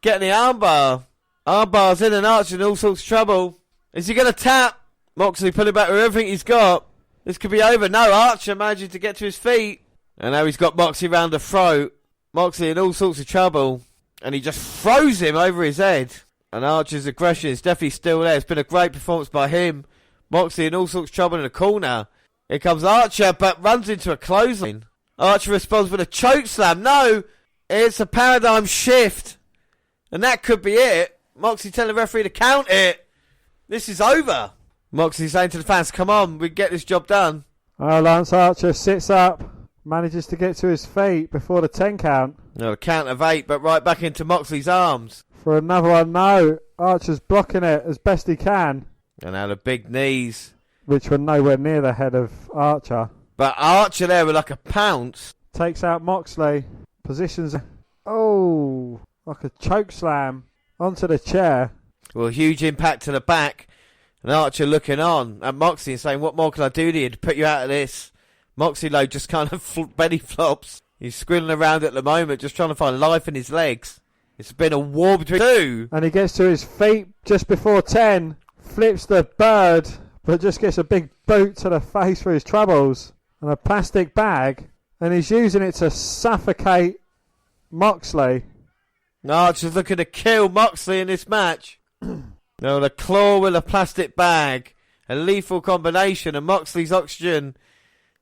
Getting the armbar. Armbar's in and Archer in all sorts of trouble. Is he going to tap? Moxley pulling back with everything he's got. This could be over. No, Archer managing to get to his feet. And now he's got Moxley round the throat. Moxley in all sorts of trouble. And he just throws him over his head. And Archer's aggression is definitely still there. It's been a great performance by him. Moxley in all sorts of trouble in the corner. Here comes Archer, but runs into a clothesline. Archer responds with a chokeslam. No, it's a paradigm shift. And that could be it. Moxley telling the referee to count it. This is over. Moxley saying to the fans, come on, we can get this job done. Oh, Lance Archer sits up, manages to get to his feet before the 10 count. No, a count of 8, but right back into Moxley's arms. For another one, no. Archer's blocking it as best he can. And now the big knees. Which were nowhere near the head of Archer. But Archer there with like a pounce. Takes out Moxley. Positions. Oh, like a choke slam onto the chair. Well, huge impact to the back. And Archer looking on at Moxley and saying, what more can I do to you to put you out of this? Moxley, though, just kind of belly flops. He's squiddling around at the moment, just trying to find life in his legs. It's been a war between two. And he gets to his feet just before 10. Flips the bird, but just gets a big boot to the face for his troubles. And a plastic bag. And he's using it to suffocate Moxley. Archer's looking to kill Moxley in this match. No, the claw with a plastic bag. A lethal combination. And Moxley's oxygen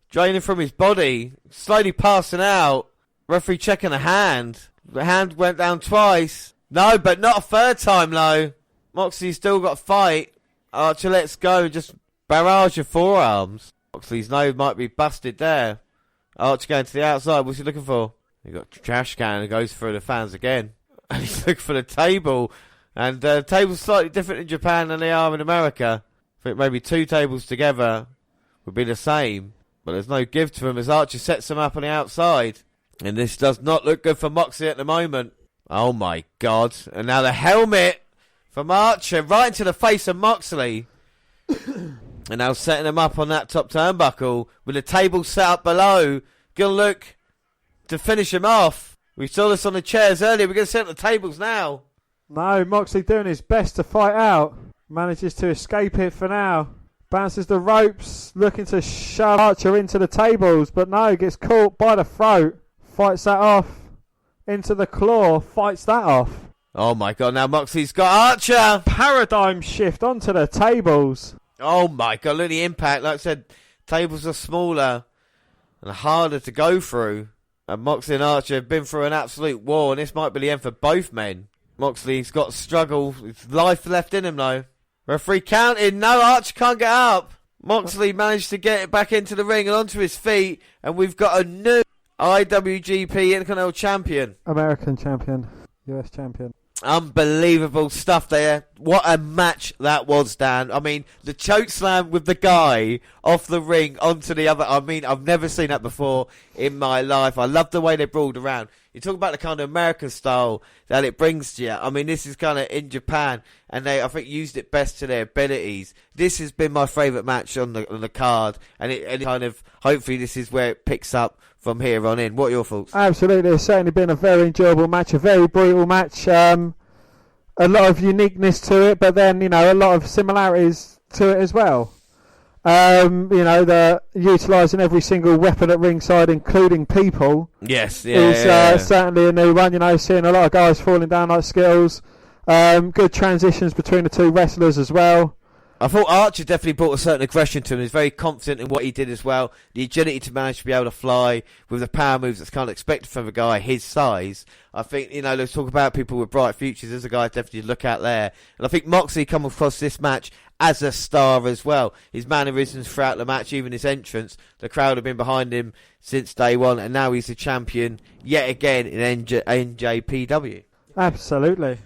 draining from his body. Slowly passing out. Referee checking the hand. The hand went down twice. No, but not a third time, though. Moxley's still got a fight. Archer lets go and just barrage of forearms. Moxley's nose might be busted there. Archer going to the outside. What's he looking for? He got a trash can and goes through the fans again. And he's looking for the table. And the table's slightly different in Japan than they are in America. I think maybe 2 tables together would be the same. But there's no give to him as Archer sets him up on the outside. And this does not look good for Moxley at the moment. Oh my God. And now the helmet from Archer right into the face of Moxley. And now setting him up on that top turnbuckle with the table set up below. Gonna look to finish him off. We saw this on the chairs earlier. We're going to set up the tables now. No, Moxley doing his best to fight out. Manages to escape it for now. Bounces the ropes, looking to shove Archer into the tables. But no, gets caught by the throat. Fights that off. Into the claw. Fights that off. Oh my God, now Moxley's got Archer. Paradigm shift onto the tables. Oh my God, look at the impact. Like I said, tables are smaller and harder to go through. And Moxley and Archer have been through an absolute war, and this might be the end for both men. Moxley's got struggle. It's life left in him, though. Referee counted. No, Archer can't get up. Moxley managed to get it back into the ring and onto his feet, and we've got a new IWGP Intercontinental Champion. American champion. US champion. Unbelievable stuff there. What a match that was, Dan. I mean, the choke slam with the guy off the ring onto the other. I mean, I've never seen that before in my life. I love the way they brawled around. You talk about the kind of American style that it brings to you. I mean, this is kind of in Japan, and they, I think, used it best to their abilities. This has been my favourite match on the card, and it kind of, hopefully this is where it picks up from here on in. What are your thoughts? Absolutely, it's certainly been a very enjoyable match, a very brutal match. A lot of uniqueness to it, but then, you know, a lot of similarities to it as well. You know, the utilising every single weapon at ringside, including people. Yes, is certainly a new one. You know, seeing a lot of guys falling down like Skittles. Good transitions between the two wrestlers as well. I thought Archer definitely brought a certain aggression to him. He's very confident in what he did as well. The agility to manage to be able to fly with the power moves that's kind of expected from a guy his size. I think, you know, let's talk about people with bright futures. There's a guy definitely to look out there. And I think Moxley come across this match as a star as well. His mannerisms throughout the match, even his entrance. The crowd have been behind him since day one. And now he's the champion yet again in NJPW. Absolutely.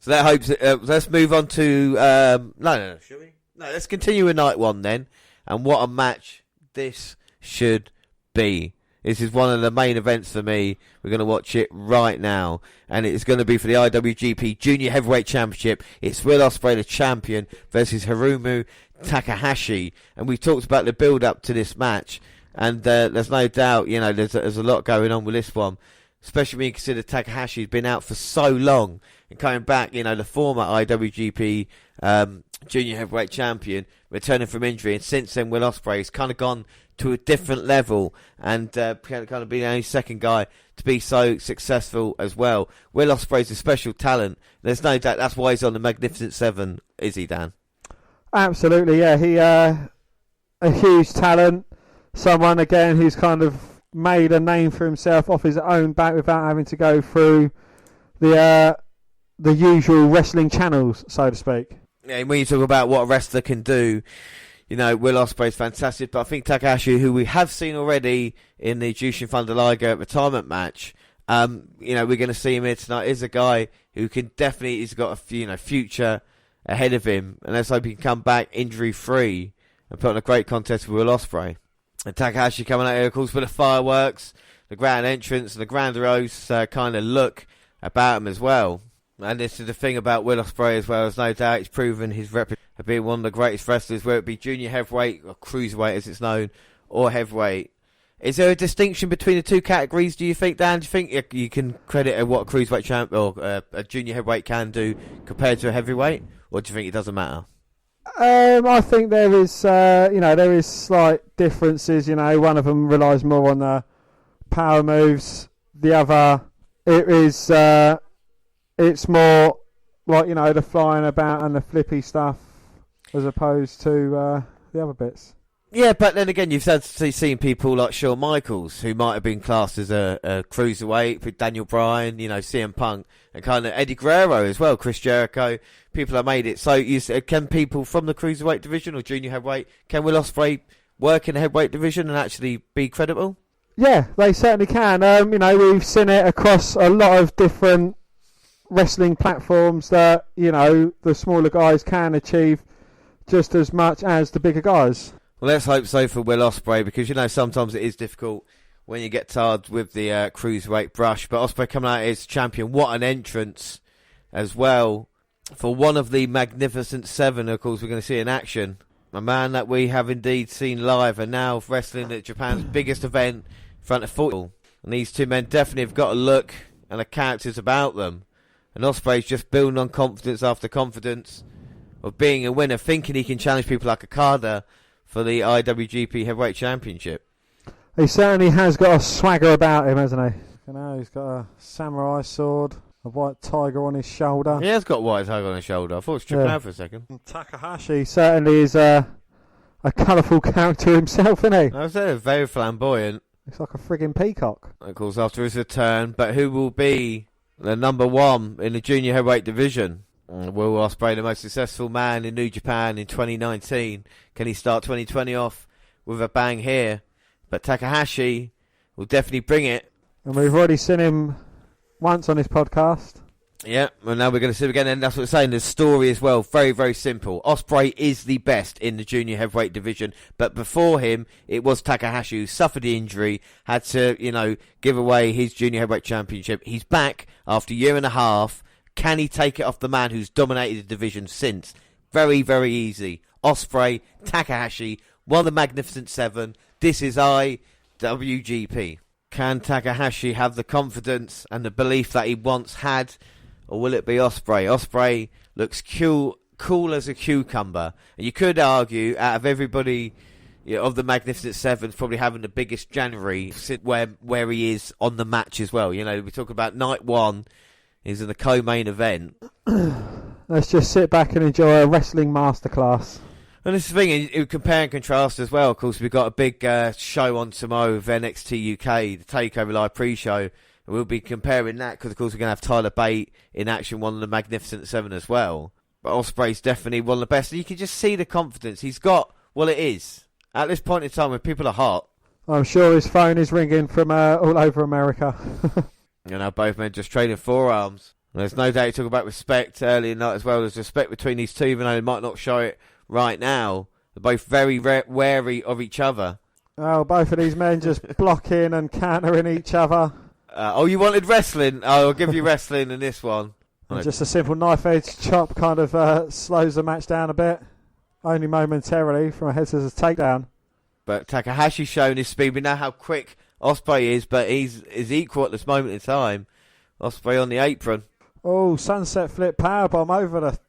So that hopes. Let's move on to no, shall we? No, let's continue with night one then. And what a match this should be. This is one of the main events for me. We're going to watch it right now, and it's going to be for the IWGP Junior Heavyweight Championship. It's Will Ospreay, the champion, versus Hiromu Takahashi. And we've talked about the build-up to this match, and there's no doubt, you know, there's a lot going on with this one. Especially when you consider Takahashi's been out for so long and coming back, you know, the former IWGP Junior Heavyweight Champion, returning from injury, and since then Will Ospreay's kind of gone to a different level and kind of been the only second guy to be so successful as well. Will Ospreay's a special talent. There's no doubt that's why he's on the Magnificent Seven, is he, Dan? Absolutely, yeah. He a huge talent. Someone, again, who's kind of made a name for himself off his own back without having to go through the the usual wrestling channels, so to speak. Yeah, and when you talk about what a wrestler can do, you know, Will Ospreay's fantastic, but I think Takahashi, who we have seen already in the Jushin Thunder Liger retirement match, you know, we're going to see him here tonight, is a guy who can definitely, he's got a future ahead of him, and let's hope he can come back injury-free and put on a great contest with Will Ospreay. And Takahashi coming out here, of course, with the fireworks, the grand entrance, and the grandiose kind of look about him as well. And this is the thing about Will Ospreay as well, as no doubt he's proven his reputation of being one of the greatest wrestlers, whether it be junior heavyweight or cruiserweight as it's known, or heavyweight. Is there a distinction between the two categories, do you think, Dan? Do you think you can credit what a cruiserweight champ or a junior heavyweight can do compared to a heavyweight, or do you think it doesn't matter? I think there is, there is slight differences. You know, one of them relies more on the power moves. The other, it's more like, you know, the flying about and the flippy stuff as opposed to the other bits. Yeah, but then again, you've seen people like Shawn Michaels, who might have been classed as a cruiserweight, with Daniel Bryan, you know, CM Punk, and kind of Eddie Guerrero as well, Chris Jericho. People have made it. So can people from the cruiserweight division or junior heavyweight, can Will Ospreay work in the heavyweight division and actually be credible? Yeah, they certainly can. We've seen it across a lot of different wrestling platforms that, you know, the smaller guys can achieve just as much as the bigger guys. Well, let's hope so for Will Ospreay, because, you know, sometimes it is difficult when you get tired with the cruiserweight brush. But Ospreay coming out as champion, what an entrance as well for one of the Magnificent Seven, of course, we're going to see in action. A man that we have indeed seen live and now wrestling at Japan's biggest event in front of 40. And these two men definitely have got a look and a characters about them. And Ospreay's just building on confidence after confidence of being a winner, thinking he can challenge people like Okada for the IWGP Heavyweight Championship. He certainly has got a swagger about him, hasn't he? You know, he's got a samurai sword, a white tiger on his shoulder. He has got a white tiger on his shoulder. I thought it was tripping out for a second. Takahashi certainly is a colourful character himself, isn't he? I was there, very flamboyant. Looks like a frigging peacock. Of course, after his return, but who will be the number one in the junior heavyweight division? Will Ospreay, the most successful man in New Japan in 2019. Can he start 2020 off with a bang here? But Takahashi will definitely bring it. And we've already seen him once on this podcast. Yeah, well, now we're going to see him again, and that's what we're saying. The story as well, very, very simple. Ospreay is the best in the junior heavyweight division, but before him, it was Takahashi who suffered the injury, had to, you know, give away his junior heavyweight championship. He's back after a year and a half. Can he take it off the man who's dominated the division since? Very, very easy. Ospreay, Takahashi, one of the Magnificent Seven. This is IWGP. Can Takahashi have the confidence and the belief that he once had, or will it be Ospreay? Ospreay looks cool as a cucumber. And you could argue, out of everybody, you know, of the Magnificent Seven, probably having the biggest January where he is on the match as well. You know, we talk about night one. He's in the co-main event. Let's just sit back and enjoy a wrestling masterclass. And this is the thing, you compare and contrast as well. Of course, we've got a big show on tomorrow with NXT UK, the TakeOver Live pre-show. And we'll be comparing that because, of course, we're going to have Tyler Bate in action, one of the Magnificent Seven as well. But Ospreay's definitely one of the best. And you can just see the confidence he's got. Well, it is. At this point in time when people are hot. I'm sure his phone is ringing from all over America. You know, both men just trading forearms. And there's no doubt you talk about respect early in the night as well. There's respect between these two, even though they might not show it right now. They're both very wary of each other. Oh, both of these men just blocking and countering each other. You wanted wrestling? I'll give you wrestling in this one. And just a simple knife-edge chop kind of slows the match down a bit. Only momentarily from a head scissors takedown. But Takahashi's shown his speed. We know how quick Ospreay is, but he's equal at this moment in time. Ospreay on the apron. Oh, sunset flip powerbomb over the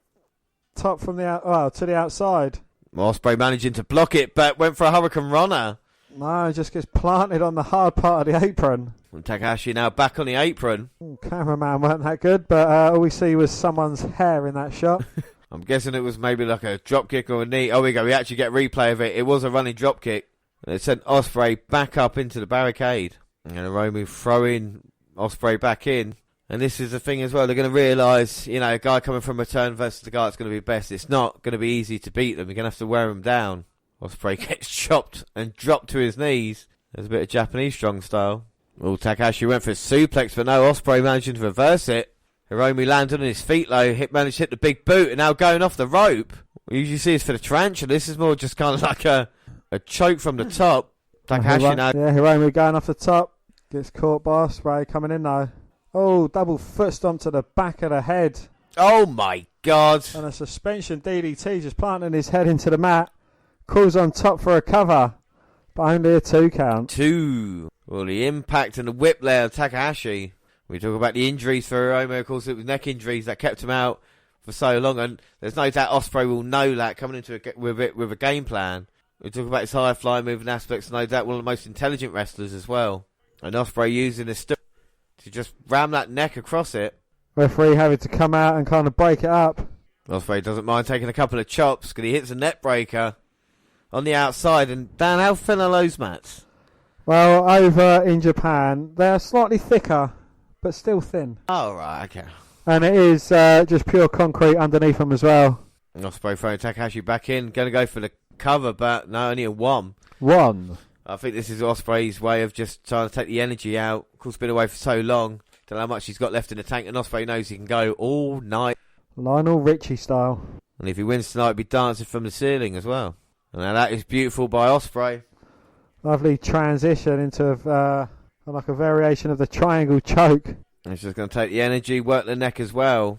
top from the to the outside. Ospreay managing to block it, but went for a Hurricane Runner. No, he just gets planted on the hard part of the apron. And Takahashi now back on the apron. Cameraman weren't that good, but all we see was someone's hair in that shot. I'm guessing it was maybe like a drop kick or a knee. Oh, we go. We actually get replay of it. It was a running drop kick. And it sent Ospreay back up into the barricade. And Hiromu throwing Ospreay back in. And this is the thing as well. They're going to realise, a guy coming from return versus the guy that's going to be best. It's not going to be easy to beat them. You're going to have to wear them down. Ospreay gets chopped and dropped to his knees. There's a bit of Japanese strong style. Takahashi went for a suplex, but no, Ospreay managing to reverse it. Hiromu landed on his feet low, managed to hit the big boot, and now going off the rope. We usually see this for the tarantula. This is more just kind of like a choke from the top. Takahashi now. Yeah, Hiromu going off the top. Gets caught by Ospreay coming in though. Oh, double foot stomp to the back of the head. Oh my God. And a suspension DDT just planting his head into the mat. Crawls on top for a cover. But only a 2 count. 2. Well, the impact and the whip there of Takahashi. We talk about the injuries for Hiromu. Of course, it was neck injuries that kept him out for so long. And there's no doubt Ospreay will know that coming into with a game plan. We talk about his high flying moving aspects. No doubt one of the most intelligent wrestlers as well. And Ospreay using his to just ram that neck across it. Referee having to come out and kind of break it up. Ospreay doesn't mind taking a couple of chops because he hits a net breaker on the outside. And Dan, how thin are those mats? Well, over in Japan, they're slightly thicker, but still thin. Oh, right, okay. And it is just pure concrete underneath them as well. Ospreay throwing Takahashi back in. Going to go for the cover, but no, only a 1. 1. I think this is Ospreay's way of just trying to take the energy out. Of course, been away for so long. Don't know how much he's got left in the tank, and Ospreay knows he can go all night. Lionel Richie style. And if he wins tonight, he'll be dancing from the ceiling as well. And now that is beautiful by Ospreay. Lovely transition into like a variation of the triangle choke. And he's just going to take the energy, work the neck as well.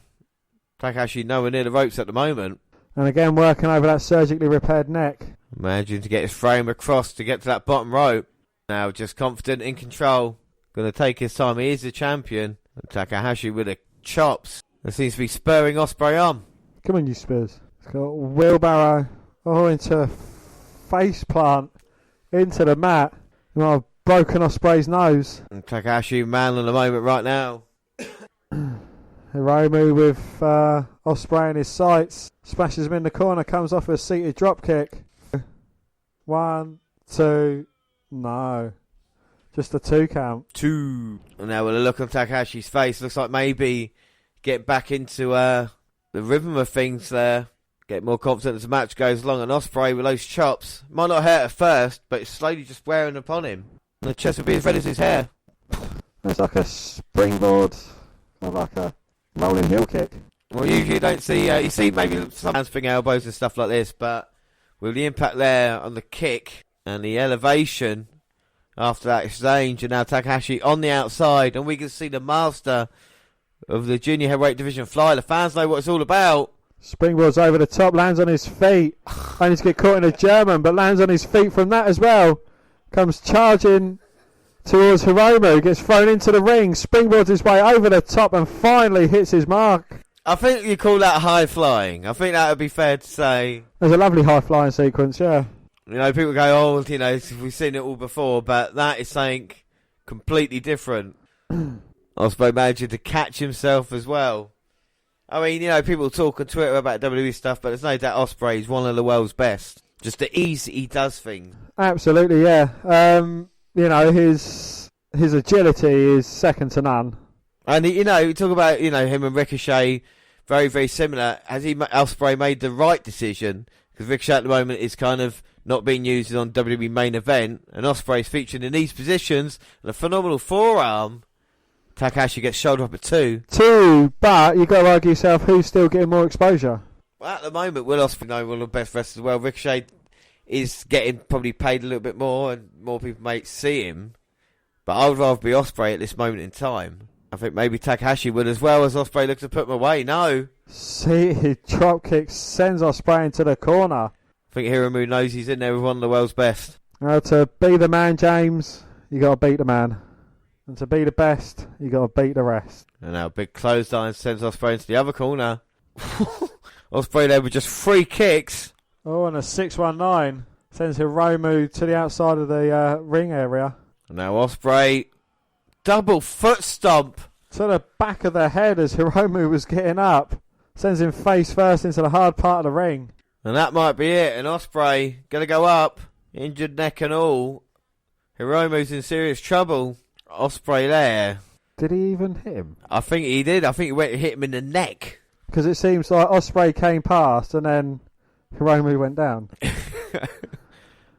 Takahashi nowhere near the ropes at the moment. And again, working over that surgically repaired neck. Managing to get his frame across to get to that bottom rope. Now just confident, in control. Going to take his time. He is the champion. And Takahashi with the chops. That seems to be spurring Ospreay on. Come on, you Spurs. It's got a wheelbarrow. Oh, into face plant. Into the mat. You might have broken Ospreay's nose. And Takahashi man on the moment right now. Hiromu with Ospreay in his sights. Smashes him in the corner. Comes off a seated drop kick. 1, 2, no. Just a 2 count. 2. And now with a look on Takahashi's face, looks like maybe get back into the rhythm of things there. Get more confident as the match goes along. And Ospreay with those chops. Might not hurt at first, but it's slowly just wearing upon him. And the chest will be as red as his hair. It's like a springboard. Or like a rolling heel kick. Well, usually you don't see... you see maybe some handspring elbows and stuff like this, but with the impact there on the kick and the elevation after that exchange, and now Takahashi on the outside, and we can see the master of the junior heavyweight division fly. The fans know what it's all about. Springboards over the top, lands on his feet. Only to get caught in a German, but lands on his feet from that as well. Comes charging towards Hiromu, gets thrown into the ring, springboards his way over the top, and finally hits his mark. I think you call that high flying. I think that would be fair to say. There's a lovely high flying sequence, yeah. People go, we've seen it all before, but that is something completely different. Ospreay managing to catch himself as well. I mean, people talk on Twitter about WWE stuff, but there's no doubt Ospreay is one of the world's best. Just the ease he does things. Absolutely, yeah. His agility is second to none. And, you talk about, him and Ricochet, very, very similar. Has Ospreay made the right decision? Because Ricochet at the moment is kind of not being used on WWE main event, and Ospreay's featured in these positions, and a phenomenal forearm. Takahashi gets shoulder up at 2. 2, but you've got to argue yourself who's still getting more exposure. Well, at the moment, Will Ospreay, one of the best wrestlers as well. Ricochet is getting probably paid a little bit more, and more people may see him. But I would rather be Ospreay at this moment in time. I think maybe Takahashi would as well, as Ospreay looks to put him away. No. See, drop kick sends Ospreay into the corner. I think Hiromu knows he's in there with one of the world's best. Now, to be the man, James, you got to beat the man. And to be the best, you got to beat the rest. And now a big clothesline sends Ospreay into the other corner. Ospreay there with just 3 kicks. Oh, and a 619 sends Hiromu to the outside of the ring area. And now Ospreay, double foot stomp to the back of the head as Hiromu was getting up. Sends him face first into the hard part of the ring. And that might be it. And Ospreay going to go up, injured neck and all. Hiromu's in serious trouble. Ospreay there. Did he even hit him? I think he did. I think he went and hit him in the neck. Because it seems like Ospreay came past and then Hiromu went down.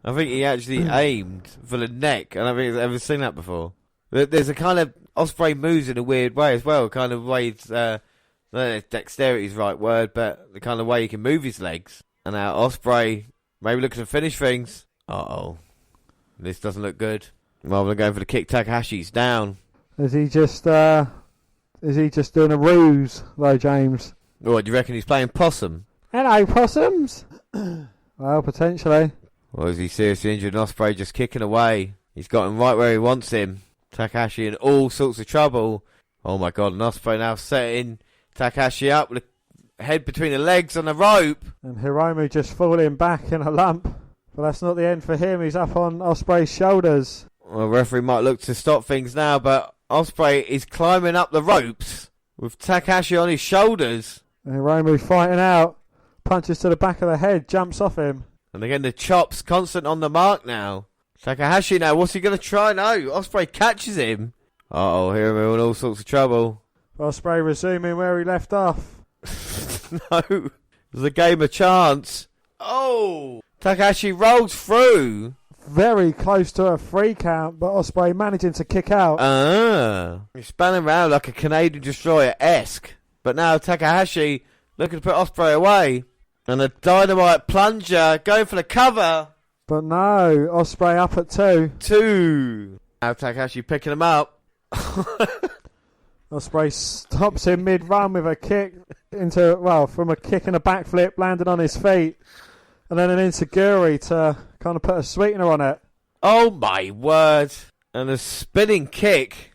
I think he actually aimed for the neck. I don't think I've ever seen that before. There's a kind of Ospreay moves in a weird way as well. Kind of way it's, I don't know if dexterity is the right word, but the kind of way he can move his legs. And now Ospreay maybe looking to finish things. Uh-oh. This doesn't look good. Rather than going for the kick, Takahashi's down. Is he just doing a ruse, though, James? What, do you reckon he's playing possum? Hello, possums. Well, potentially. Or is he seriously injured and Ospreay just kicking away? He's got him right where he wants him. Takahashi in all sorts of trouble. Oh my god, and Ospreay now setting Takahashi up with a head between the legs on the rope. And Hiromu just falling back in a lump. But that's not the end for him. He's up on Ospreay's shoulders. Well, the referee might look to stop things now, but Ospreay is climbing up the ropes with Takahashi on his shoulders. And Hiromu fighting out. Punches to the back of the head, jumps off him. And again, the chops constant on the mark now. Takahashi now, what's he going to try? No, Ospreay catches him. Uh-oh, Hiromu in all sorts of trouble. Ospreay resuming where he left off. No, there's a game of chance. Oh, Takahashi rolls through. Very close to a 3 count, but Ospreay managing to kick out. He's spanning around like a Canadian Destroyer-esque. But now Takahashi looking to put Ospreay away. And a dynamite plunger going for the cover. But no, Ospreay up at 2. 2. Now Takahashi picking him up. Ospreay stops him mid-run with a kick from a kick and a backflip, landing on his feet. And then an enziguri to kind of put a sweetener on it. Oh my word. And a spinning kick.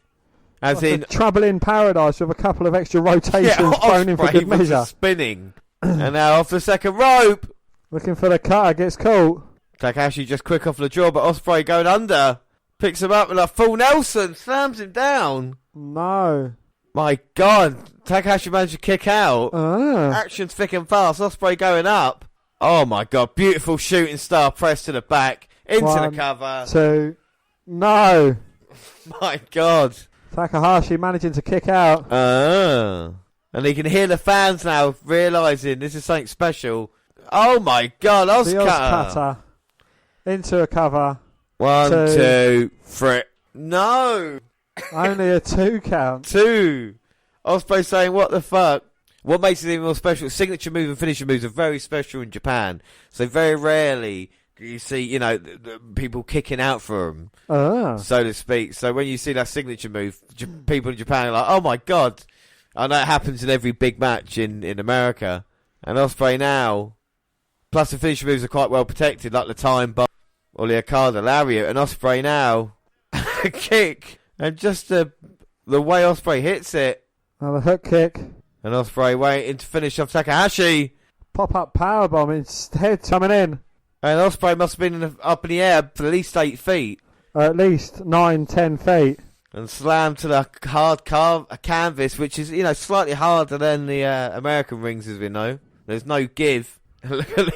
As like in Trouble in Paradise with a couple of extra rotations thrown in for good measure. Spinning. And now off the second rope. Looking for the cutter, gets caught. Takahashi just quick off the jaw, but Ospreay going under. Picks him up with a full Nelson. Slams him down. No. My God. Takahashi managed to kick out. Action's thick and fast. Ospreay going up. Oh my God. Beautiful shooting star press to the back. Into 1, the cover. 2. No. My God. Takahashi managing to kick out. And he can hear the fans now realising this is something special. Oh my God, Oz the Oz cutter. Into a cover. 1, 2, 3. No! Only a 2 count. 2. Ospreay saying, what the fuck? What makes it even more special? Signature move and finisher moves are very special in Japan. So very rarely you see, people kicking out for them, so to speak. So when you see that signature move, people in Japan are like, oh my God. I know it happens in every big match in America. And Ospreay now, plus the finisher moves are quite well protected, like the time bomb or the Okada lariat. And Ospreay now, a kick. And just the way Ospreay hits it. Another hook kick. And Ospreay waiting to finish off Takahashi. Pop-up powerbomb instead coming in. And Ospreay must have been up in the air for at least 8 feet. At least 9-10 feet. And slammed to the hard canvas, which is, slightly harder than the American rings, as we know. There's no give. Look at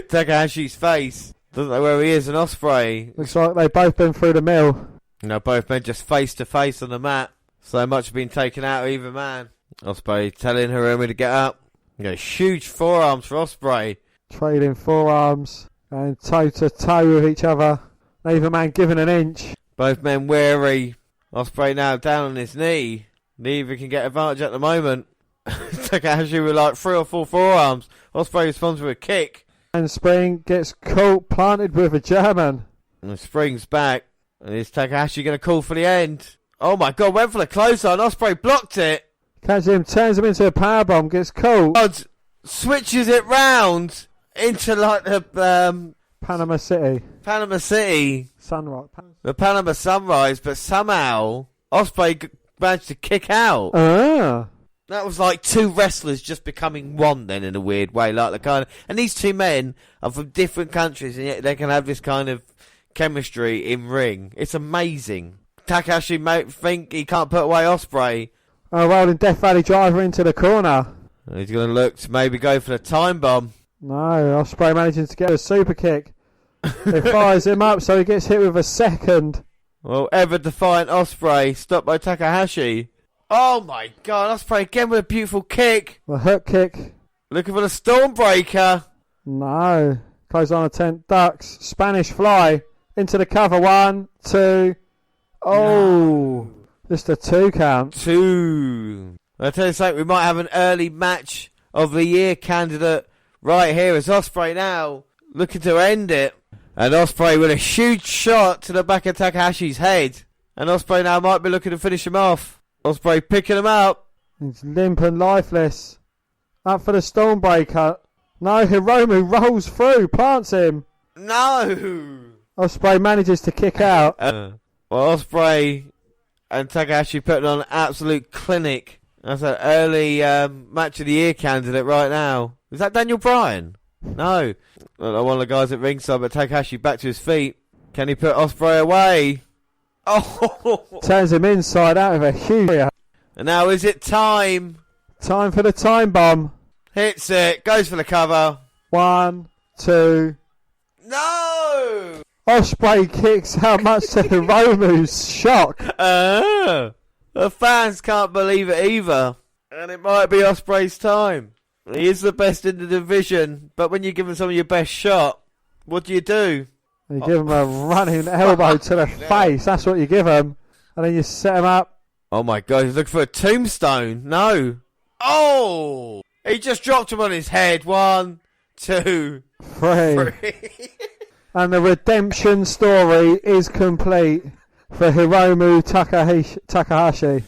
Takahashi's face. Doesn't know where he is, and Ospreay. Looks like they've both been through the mill. Both men just face to face on the mat. So much has been taken out of either man. Ospreay telling Hiromu to get up. Huge forearms for Ospreay. Trading forearms and toe to toe with each other. Neither man giving an inch. Both men weary. Ospreay now down on his knee. Neither can get advantage at the moment. Takahashi with like 3 or 4 forearms. Ospreay responds with a kick. And Spring gets caught, planted with a German. And Spring's back. And is Takahashi going to call for the end? Oh my God, went for the clothesline. Ospreay blocked it. Catches him, turns him into a powerbomb, gets caught. God, switches it round into like the Panama City Sunrise. The Panama Sunrise, but somehow Ospreay managed to kick out. That was like 2 wrestlers just becoming one then in a weird way. And these 2 men are from different countries and yet they can have this kind of chemistry in ring. It's amazing. Takahashi might think he can't put away Ospreay. Rolling Death Valley driver into the corner. And he's going to look to maybe go for the time bomb. No, Ospreay managing to get a super kick. It fires him up so he gets hit with a second. Well, ever-defiant Ospreay, stopped by Takahashi. Oh my God, Ospreay again with a beautiful kick. The hook kick. Looking for the Stormbreaker. No. Close on a 10. Ducks. Spanish fly. Into the cover. 1, 2. Oh. No. Just a 2 count. 2. I'll tell you something, we might have an early match of the year candidate right here as Ospreay now looking to end it. And Ospreay with a huge shot to the back of Takahashi's head. And Ospreay now might be looking to finish him off. Ospreay picking him up. He's limp and lifeless. Up for the Stormbreaker. No, Hiromu rolls through, plants him. No! Ospreay manages to kick out. Well, Ospreay and Takahashi putting on an absolute clinic. That's an early match of the year candidate right now. Is that Daniel Bryan? No. One of the guys at ringside, but Takahashi back to his feet. Can he put Ospreay away? Oh! Turns him inside out with a huge... And now is it time? Time for the time bomb. Hits it. Goes for the cover. 1, 2... No! Ospreay kicks out much to Hiromu's shock. The fans can't believe it either. And it might be Ospreay's time. He is the best in the division, but when you give him some of your best shot, what do? You give him a running elbow to the face. That's what you give him. And then you set him up. Oh my God, he's looking for a tombstone. No. Oh! He just dropped him on his head. 1, 2, 3. And the redemption story is complete for Hiromu Takahashi.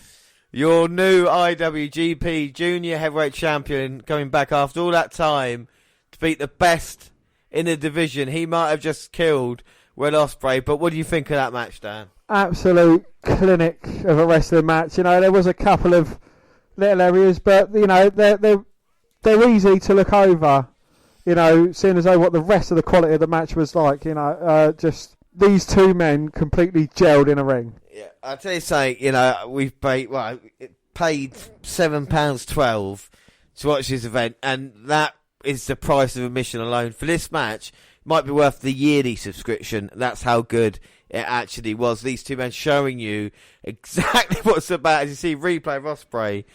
Your new IWGP Junior Heavyweight Champion coming back after all that time to beat the best in the division. He might have just killed Will Ospreay, but what do you think of that match, Dan? Absolute clinic of a wrestling match. You know, there was a couple of little areas, but, you know, they're easy to look over. You know, seeing as though what the rest of the quality of the match was like, you know, just these two men completely gelled in a ring. Yeah, I'll tell you something, you know, we've paid £7.12 to watch this event, and that is the price of admission alone. For this match, it might be worth the yearly subscription. That's how good it actually was. These two men showing you exactly what's about. As you see, replay of Ospreay.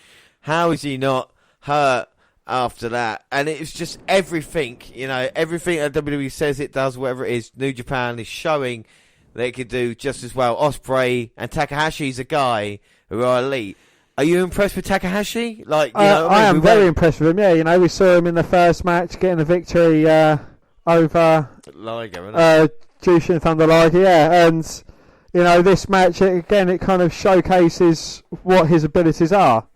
How is he not hurt after that? And it's just everything, you know, everything that WWE says it does, whatever it is, New Japan is showing they could do just as well. Ospreay and Takahashi's a guy who are elite. Are you impressed with Takahashi? Like, you know, I am very impressed with him. Yeah, you know, we saw him in the first match getting the victory over Liger, Jushin Thunder Liger. Yeah, and you know, this match again, it kind of showcases what his abilities are.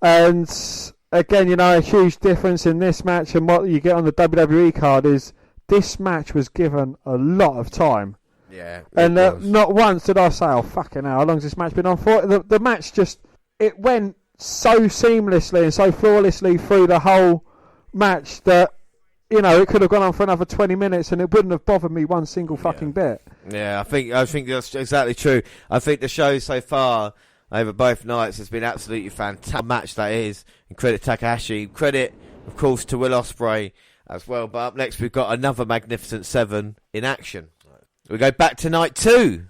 And again, you know, a huge difference in this match and what you get on the WWE card is this match was given a lot of time. Yeah, and not once did I say, "Oh fucking hell, how long's this match been on for?" The match just it went so seamlessly and so flawlessly through the whole match that you know it could have gone on for another 20 minutes and it wouldn't have bothered me one single fucking bit. Yeah, I think that's exactly true. I think the show so far over both nights has been absolutely fantastic match that is. And credit Takahashi, credit of course to Will Ospreay as well. But up next we've got another Magnificent 7 in action. We go back to night 2.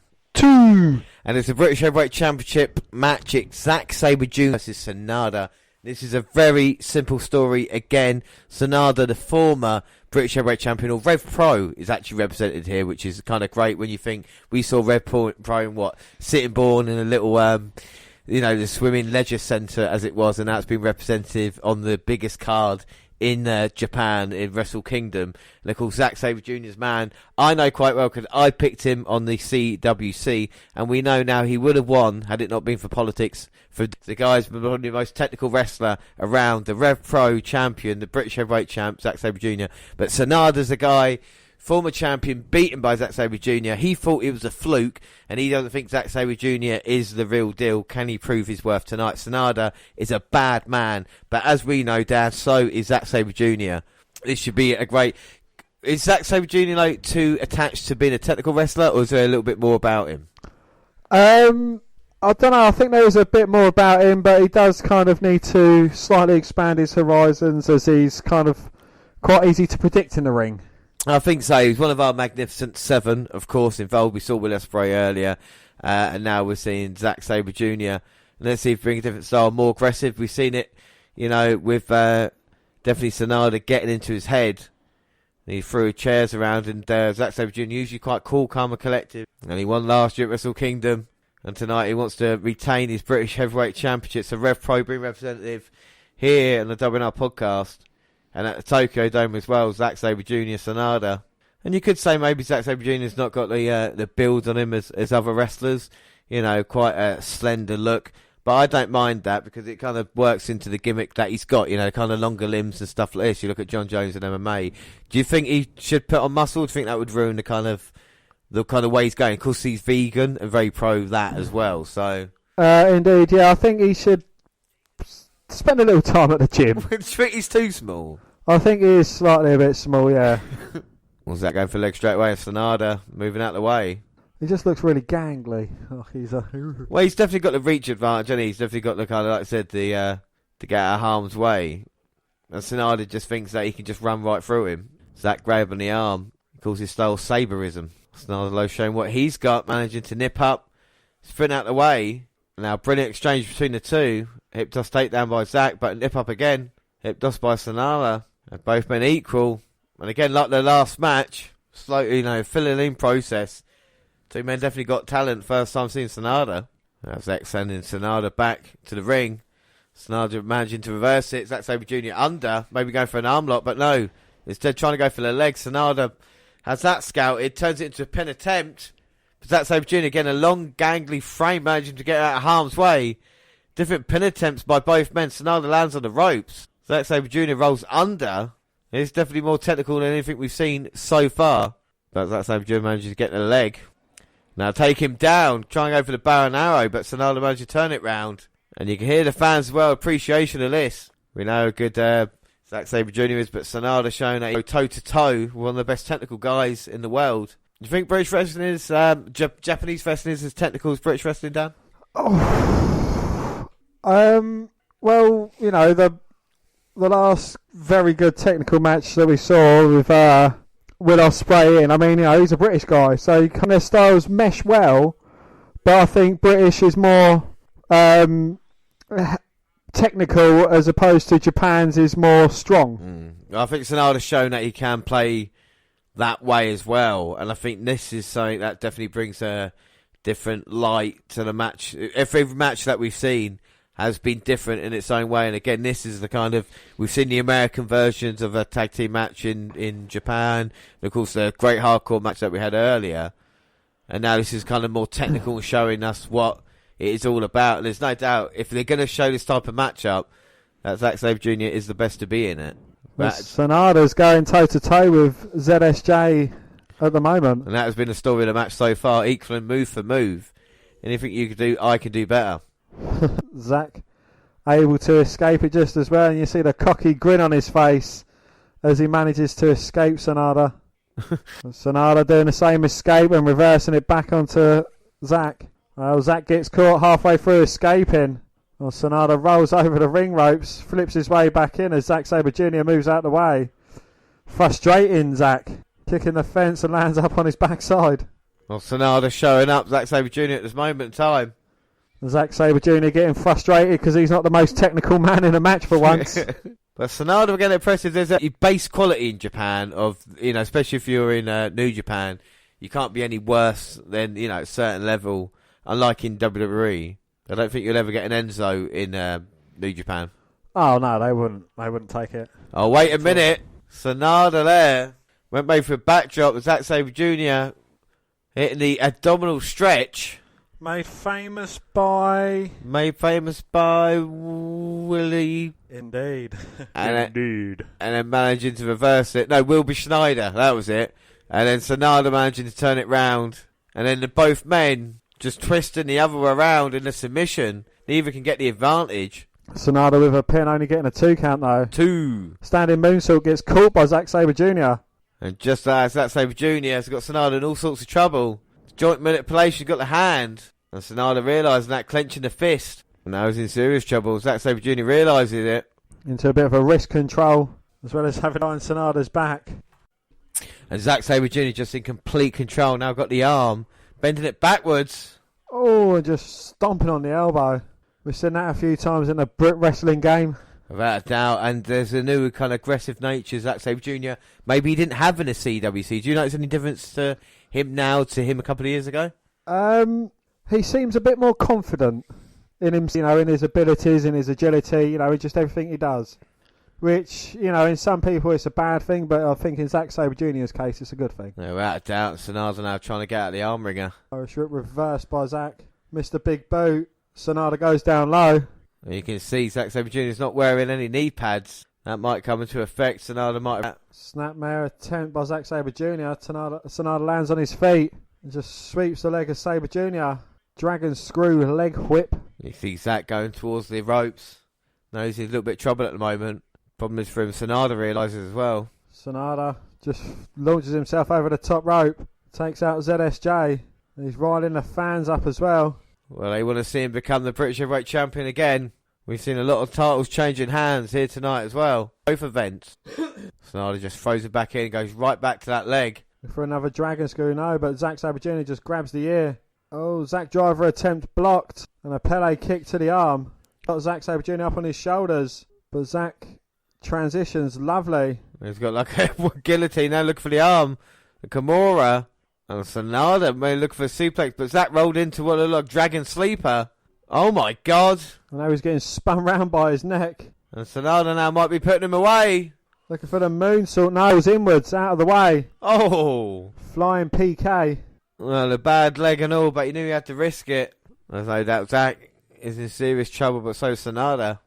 And it's a British Heavyweight Championship match. It's Zack Sabre Jr. versus Sanada. This is a very simple story. Again, Sanada, the former British Heavyweight Champion, or Rev Pro, is actually represented here, which is kind of great when you think we saw Rev Pro in Sittingbourne in a little, the swimming leisure centre as it was, and that's been representative on the biggest card in Japan in Wrestle Kingdom. And of course, Zack Sabre Jr.'s man, I know quite well because I picked him on the CWC, and we know now he would have won had it not been for politics. For the guy's probably the most technical wrestler around, the Rev Pro champion, the British Heavyweight champ, Zack Sabre Jr. But Sanada's a guy, former champion, beaten by Zack Sabre Jr. He thought it was a fluke, and he doesn't think Zack Sabre Jr. is the real deal. Can he prove his worth tonight? Sanada is a bad man, but as we know, Dan, so is Zack Sabre Jr. This should be a great... Is Zack Sabre Jr. too attached to being a technical wrestler, or is there a little bit more about him? I don't know. I think there is a bit more about him, but he does kind of need to slightly expand his horizons as he's kind of quite easy to predict in the ring. I think so. He's one of our Magnificent Seven, of course, involved. We saw Will Ospreay earlier, and now we're seeing Zack Sabre Jr. And let's see if he brings a different style, more aggressive. We've seen it, with definitely Sanada getting into his head. He threw chairs around, and Zack Sabre Jr. usually quite cool, calm and collective. And he won last year at Wrestle Kingdom. And tonight he wants to retain his British Heavyweight Championship. So Rev Pro being representative here on the WNR podcast. And at the Tokyo Dome as well, Zack Sabre Jr. Sanada. And you could say maybe Zack Sabre Jr.'s not got the build on him as other wrestlers. Quite a slender look. But I don't mind that because it kind of works into the gimmick that he's got, kind of longer limbs and stuff like this. You look at John Jones in MMA. Do you think he should put on muscle? Do you think that would ruin the kind of way he's going? Of course, he's vegan and very pro that as well. So, indeed, yeah, I think he should spend a little time at the gym. Do you think he's too small? I think he is slightly a bit small, yeah. Was that going for leg straight away? Sanada moving out of the way. He just looks really gangly. Well, he's definitely got the reach advantage, and he's definitely got the kind of, like I said, to get out of harm's way. And Sanada just thinks that he can just run right through him. Zack grabbing the arm. He calls his style Saberism. Sanada low showing what he's got, managing to nip up, sprint out the way. Now, brilliant exchange between the two. Hip toss takedown by Zack, but nip up again. Hip toss by Sanada. And both men equal. And again, like the last match, slowly, filling in process. Two men definitely got talent. First time seeing Sanada. Now Zack sending Sanada back to the ring. Sanada managing to reverse it. Zack Sabre Jr. under. Maybe going for an arm lock, but no. Instead trying to go for the leg. Sanada has that scouted. Turns it into a pin attempt. But Zack Sabre Jr. again, a long gangly frame managing to get out of harm's way. Different pin attempts by both men. Sanada lands on the ropes. Zack Sabre Jr. rolls under. It's definitely more technical than anything we've seen so far. But Zack Sabre Jr. manages to get the leg. Now take him down, try and go for the bow and arrow, but Sanada managed to turn it round. And you can hear the fans as well, appreciation of this. We know how good Zack Sabre Jr. is, but Sanada showing that he goes toe-to-toe, one of the best technical guys in the world. Do you think British wrestling is, Japanese wrestling is as technical as British wrestling, Dan? Oh. Well, the last very good technical match that we saw with Will Ospreay in. I mean, he's a British guy, so kind of styles mesh well, but I think British is more technical as opposed to Japan's is more strong. I think Sanada's shown that he can play that way as well, and I think this is something that definitely brings a different light to the match. Every match that we've seen has been different in its own way, and again, this is the kind of, we've seen the American versions of a tag team match in Japan, and of course the great hardcore match that we had earlier, and now this is kind of more technical and showing us what it is all about. And there's no doubt, if they're going to show this type of matchup, that Zack Sabre Jr. is the best to be in it. But Sanada's going toe-to-toe with ZSJ at the moment. And that has been the story of the match so far, equaling move for move. Anything you can do, I can do better. Zack able to escape it just as well, and you see the cocky grin on his face as he manages to escape Sanada. Sanada doing the same escape and reversing it back onto Zack. Well, Zack gets caught halfway through escaping. Well, Sanada rolls over the ring ropes, flips his way back in as Zack Sabre Jr. moves out the way. Frustrating Zack, kicking the fence and lands up on his backside. Well, Sanada showing up, Zack Sabre Jr. at this moment in time. Zack Sabre Jr. getting frustrated because he's not the most technical man in a match for once. But Sanada again impressive. There's a base quality in Japan of, especially if you're in New Japan, you can't be any worse than, a certain level. Unlike in WWE, I don't think you'll ever get an Enzo in New Japan. Oh no, they wouldn't take it. Oh wait a minute, Sanada there went made for a backdrop. Zack Sabre Jr. hitting the abdominal stretch. Made famous by Willie. Indeed. And then managing to reverse it. No, Wilby Schneider. That was it. And then Sanada managing to turn it round. And then both men just twisting the other way around in a submission. Neither can get the advantage. Sanada with a pin, only getting a 2 count though. 2. Standing moonsault gets caught by Zack Sabre Jr. And just as Zack Sabre Jr. has got Sanada in all sorts of trouble. Joint manipulation, got the hand. And Sanada realising that, clenching the fist. And now he's in serious trouble. Zack Sabre Jr. realises it. Into a bit of a wrist control, as well as having on Sanada's back. And Zack Sabre Jr. just in complete control. Now got the arm, bending it backwards. Oh, and just stomping on the elbow. We've seen that a few times in the Brit wrestling game. Without a doubt. And there's a new kind of aggressive nature, Zack Sabre Jr. Maybe he didn't have in a CWC. Do you notice any difference to him now to him a couple of years ago? He seems a bit more confident in him, in his abilities, in his agility, in just everything he does. Which, in some people it's a bad thing, but I think in Zack Sabre Jr.'s case it's a good thing. No, without a doubt. Sonata now trying to get out of the arm ringer. Irish whip reversed by Zack. Mr. Big Boot. Sonata goes down low. You can see Zack Sabre Jr. is not wearing any knee pads. That might come into effect. Sonata might have... Snapmare attempt by Zack Sabre Jr. Sonata lands on his feet and just sweeps the leg of Sabre Jr. Dragon screw leg whip. You see Zack going towards the ropes. Knows he's a little bit of trouble at the moment. Problem is for him, Sonata realises as well. Sonata just launches himself over the top rope. Takes out ZSJ. He's riling the fans up as well. Well, they want to see him become the British Heavyweight Champion again. We've seen a lot of titles changing hands here tonight as well. Both events. Sonata just throws it back in and goes right back to that leg. For another dragon screw, no, but Zack Sabre Jr. just grabs the ear. Oh, Zack driver attempt blocked. And a Pele kick to the arm. Got Zack Sabre Jr. up on his shoulders. But Zack transitions lovely. He's got like a guillotine now, look for the arm. The Kimura. And Sonata may look for a suplex, but Zack rolled into what looked like Dragon Sleeper. Oh my god. And now he's getting spun round by his neck. And Sonata now might be putting him away. Looking for the moonsault, nose inwards, out of the way. Oh. Flying PK. Well, a bad leg and all, but he knew he had to risk it. There's no doubt Zack is in serious trouble, but so is Sonata.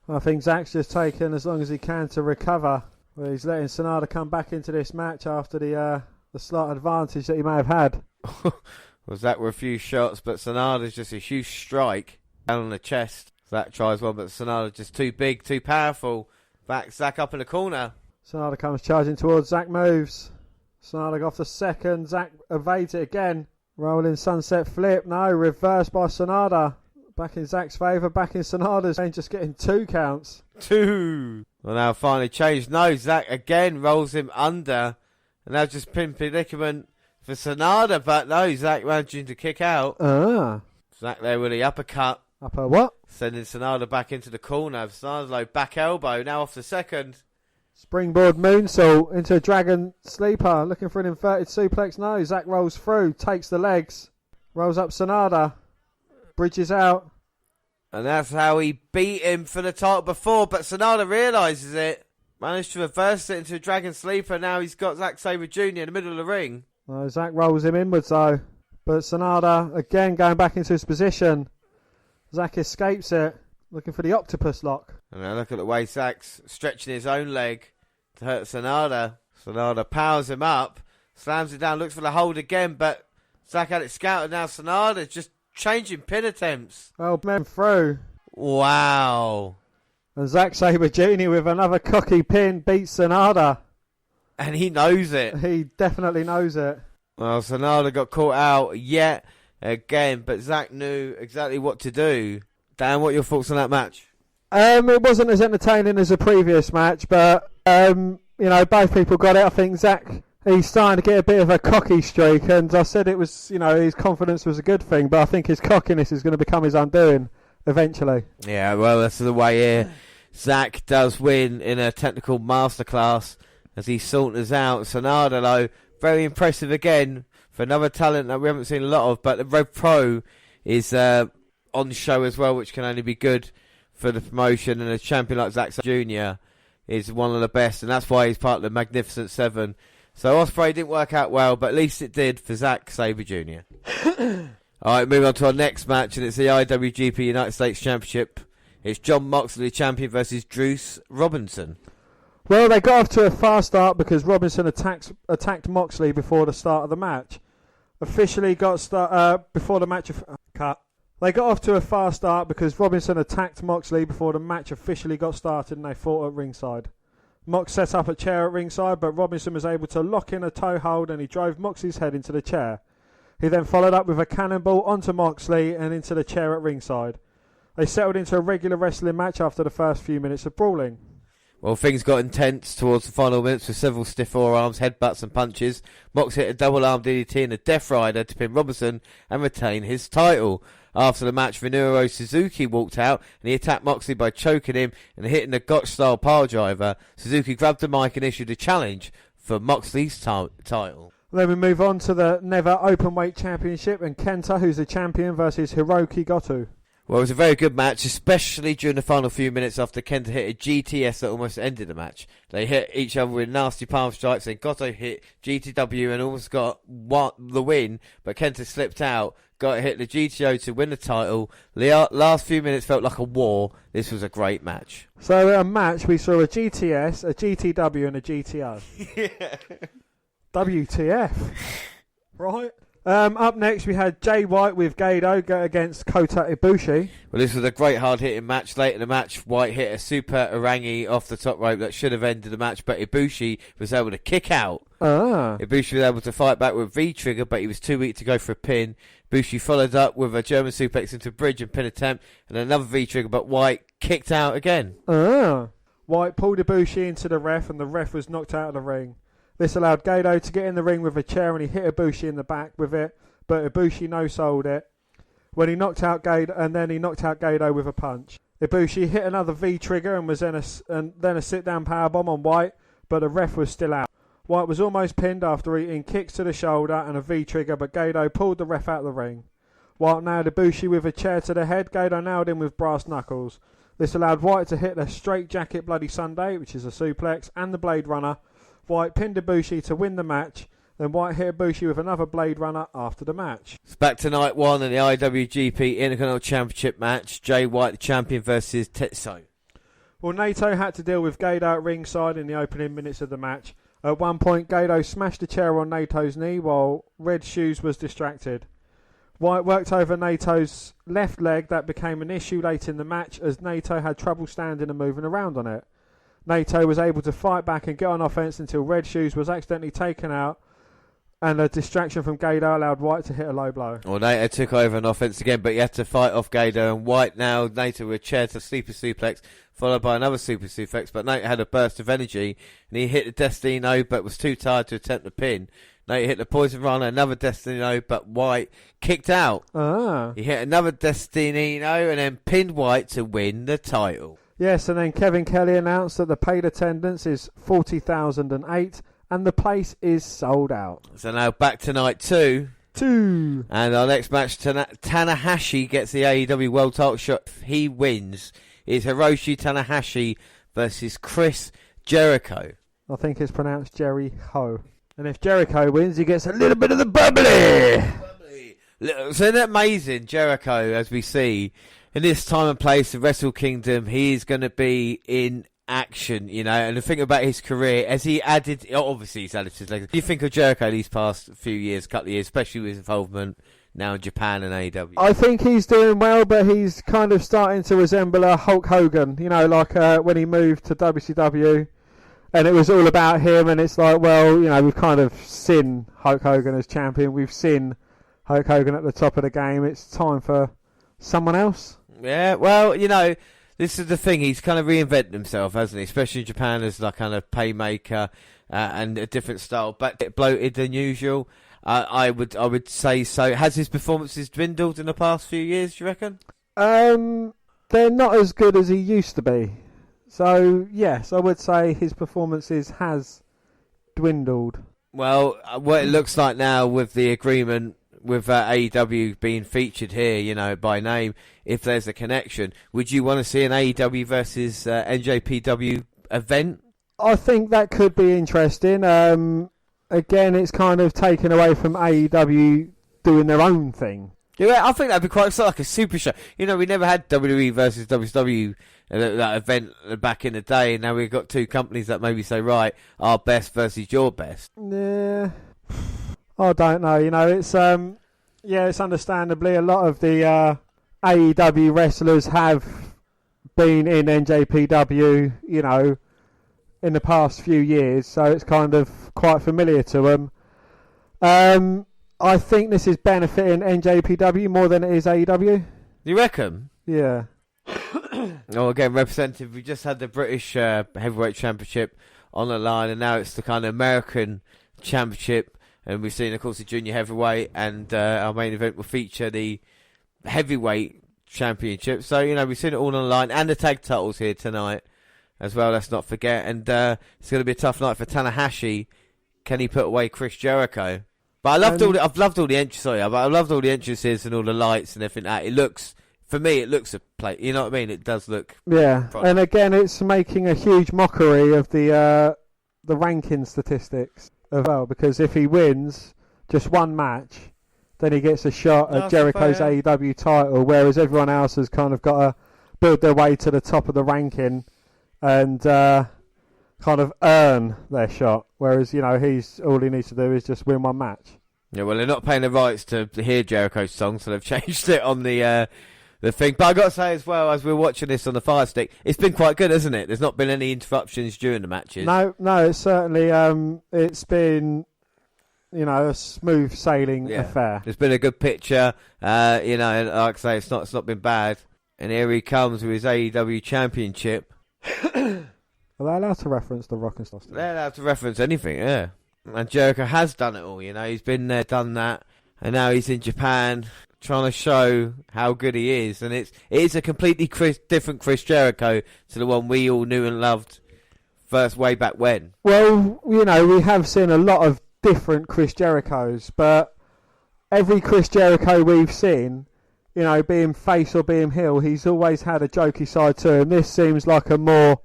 I think Zack's just taken as long as he can to recover. Well, he's letting Sonata come back into this match after the slight advantage that he may have had. Well, Zack with a few shots, but Sonata's just a huge strike down on the chest. Zack tries one, but Sonata's just too big, too powerful. Back Zack up in the corner. Sonata comes charging towards Zack, moves. Sonata off the second. Zack evades it again. Rolling sunset flip. No, reversed by Sonata. Back in Zack's favour, back in Sonata's. And just getting 2 counts. 2. Well, now finally changed. No, Zack again rolls him under. And now just pin predicament for Sonata. But no, Zack managing to kick out. Zack there with the uppercut. Upper what? Sending Sonata back into the corner. Sonata's low back elbow. Now off the second. Springboard moonsault into a dragon sleeper. Looking for an inverted suplex. No, Zack rolls through. Takes the legs. Rolls up Sonata. Bridges out. And that's how he beat him for the title before. But Sonata realises it. Managed to reverse it into a dragon sleeper. Now he's got Zack Sabre Jr. in the middle of the ring. No, Zack rolls him inwards though. But Sonata again going back into his position. Zack escapes it. Looking for the octopus lock. And now look at the way Zack's stretching his own leg to hurt Sonata. Sonata powers him up. Slams it down. Looks for the hold again. But Zack had it scouted. Now Sonata just changing pin attempts. Oh, man through. Wow. And Zack Sabre Jr. with another cocky pin beats Sonata. And he knows it. He definitely knows it. Well, Sonata got caught out yet again, but Zack knew exactly what to do. Dan, what are your thoughts on that match? It wasn't as entertaining as the previous match, but both people got it. I think Zack, he's starting to get a bit of a cocky streak, and I said it was, his confidence was a good thing, but I think his cockiness is going to become his undoing eventually. Yeah, well, that's the way here. Zack does win in a technical masterclass as he saunters out. Sonata, though, very impressive again for another talent that we haven't seen a lot of, but the Rev Pro is on the show as well, which can only be good for the promotion, and a champion like Zack Jr. is one of the best, and that's why he's part of the Magnificent Seven. So Ospreay didn't work out well, but at least it did for Zack Sabre Jr. Alright, moving on to our next match, and it's the IWGP United States Championship. It's John Moxley, champion, versus Bruce Robinson. Well, they got off to a fast start because Robinson attacked Moxley before the start of the match. Officially got before the match. They got off to a fast start because Robinson attacked Moxley before the match officially got started, and they fought at ringside. Mox set up a chair at ringside, but Robinson was able to lock in a toe hold, and he drove Moxley's head into the chair. He then followed up with a cannonball onto Moxley and into the chair at ringside. They settled into a regular wrestling match after the first few minutes of brawling. Well, things got intense towards the final minutes with several stiff forearms, headbutts and punches. Mox hit a double arm DDT and a Death Rider to pin Robertson and retain his title. After the match, Minoru Suzuki walked out and he attacked Moxley by choking him and hitting a Gotch-style pile driver. Suzuki grabbed the mic and issued a challenge for Moxley's title. Then we move on to the Never Openweight Championship and Kenta, who's the champion, versus Hiroki Goto. Well, it was a very good match, especially during the final few minutes after Kenta hit a GTS that almost ended the match. They hit each other with nasty palm strikes, and Goto hit GTW and almost got the win, but Kenta slipped out, hit the GTO to win the title. The last few minutes felt like a war. This was a great match. So a match, we saw a GTS, a GTW and a GTO. Yeah. WTF. Right. Up next, we had Jay White with Gedo go against Kota Ibushi. Well, this was a great hard-hitting match. Late in the match, White hit a super Orangi off the top rope that should have ended the match, but Ibushi was able to kick out. Ibushi was able to fight back with V-trigger, but he was too weak to go for a pin. Ibushi followed up with a German suplex into bridge and pin attempt, and another V-trigger, but White kicked out again. White pulled Ibushi into the ref, and the ref was knocked out of the ring. This allowed Gedo to get in the ring with a chair, and he hit Ibushi in the back with it, but Ibushi no-sold it. When he knocked out Gedo, and then he knocked out Gedo with a punch. Ibushi hit another V-trigger and was then a sit-down powerbomb on White, but the ref was still out. White was almost pinned after eating kicks to the shoulder and a V-trigger, but Gedo pulled the ref out of the ring. White nailed Ibushi with a chair to the head. Gedo nailed him with brass knuckles. This allowed White to hit the straight jacket Bloody Sunday, which is a suplex, and the Blade Runner. White pinned Ibushi to win the match. Then White hit Ibushi with another Blade Runner after the match. It's back to night one in the IWGP Intercontinental Championship match. Jay White, the champion, versus Tetsuo. Well, Naito had to deal with Gedo at ringside in the opening minutes of the match. At one point, Gedo smashed a chair on Nato's knee while Red Shoes was distracted. White worked over Nato's left leg. That became an issue late in the match as Naito had trouble standing and moving around on it. Naito was able to fight back and get on offense until Red Shoes was accidentally taken out, and a distraction from Gedo allowed White to hit a low blow. Well, Naito took over on offense again, but he had to fight off Gedo, and White nailed Naito with a chair to sleeper suplex, followed by another super suplex, but Naito had a burst of energy, and he hit the Destino, but was too tired to attempt the pin. Naito hit the Poison Rana, another Destino, but White kicked out. He hit another Destino, and then pinned White to win the title. Yes, and then Kevin Kelly announced that the paid attendance is 40,008 and the place is sold out. So now back to night two. And our next match, Tanahashi gets the AEW World Title shot. If he wins, is Hiroshi Tanahashi versus Chris Jericho. I think it's pronounced Jerry-Ho. And if Jericho wins, he gets a little bit of the bubbly. So isn't that amazing? Jericho, as we see, in this time and place of Wrestle Kingdom, he is going to be in action, you know. And the thing about his career, as he added, obviously he's added to his legacy. You think of Jericho these past few years, couple of years, especially with his involvement now in Japan and AEW. I think he's doing well, but he's kind of starting to resemble a Hulk Hogan, you know, like when he moved to WCW. And it was all about him, and it's like, well, you know, we've kind of seen Hulk Hogan as champion. We've seen Hulk Hogan at the top of the game. It's time for someone else. Yeah, well, you know, this is the thing. He's kind of reinvented himself, hasn't he? Especially in Japan as like kind of paymaker and a different style. But a bit bloated than usual. I would say so. Has his performances dwindled in the past few years, do you reckon? They're not as good as he used to be. So, yes, I would say his performances has dwindled. Well, what it looks like now with the agreement with AEW being featured here, you know, by name, if there's a connection, would you want to see an AEW versus NJPW event? I think that could be interesting. Again, it's kind of taken away from AEW doing their own thing. Yeah, I think that'd be quite like a super show. You know, we never had WWE versus WCW that event back in the day, and now we've got two companies that maybe say, right, our best versus your best. Yeah, I don't know. You know, it's it's understandably a lot of the AEW wrestlers have been in NJPW, you know, in the past few years, so it's kind of quite familiar to them. I think this is benefiting NJPW more than it is AEW. You reckon? Yeah. Oh, again, representative. We just had the British Heavyweight Championship on the line, and now it's the kind of American Championship. And we've seen, of course, the Junior Heavyweight, and our main event will feature the Heavyweight Championship. So, we've seen it all on the line, and the tag titles here tonight as well, let's not forget. And it's going to be a tough night for Tanahashi. Can he put away Chris Jericho? But I've loved all the entrances. I loved all the entrances and all the lights and everything. It looks, for me, it looks a play. You know what I mean? It does look. Yeah, and again, it's making a huge mockery of the ranking statistics as well. Because if he wins just one match, then he gets a shot at Jericho's AEW title, whereas everyone else has kind of got to build their way to the top of the ranking and kind of earn their shot, whereas all he needs to do is just win one match. Yeah, well, they're not paying the rights to hear Jericho's song, so they've changed it on the thing. But I got to say as well, as we're watching this on the Fire Stick, it's been quite good, hasn't it? There's not been any interruptions during the matches. No, it's certainly it's been a smooth sailing affair. It's been a good picture, and like I say, it's not been bad. And here he comes with his AEW Championship. Are they allowed to reference the Rock and Stuff? They're allowed to reference anything, yeah. And Jericho has done it all, he's been there, done that, and now he's in Japan trying to show how good he is. And it is a completely different Chris Jericho to the one we all knew and loved first way back when. Well, we have seen a lot of different Chris Jerichos, but every Chris Jericho we've seen, being face or being heel, he's always had a jokey side to him. This seems like a more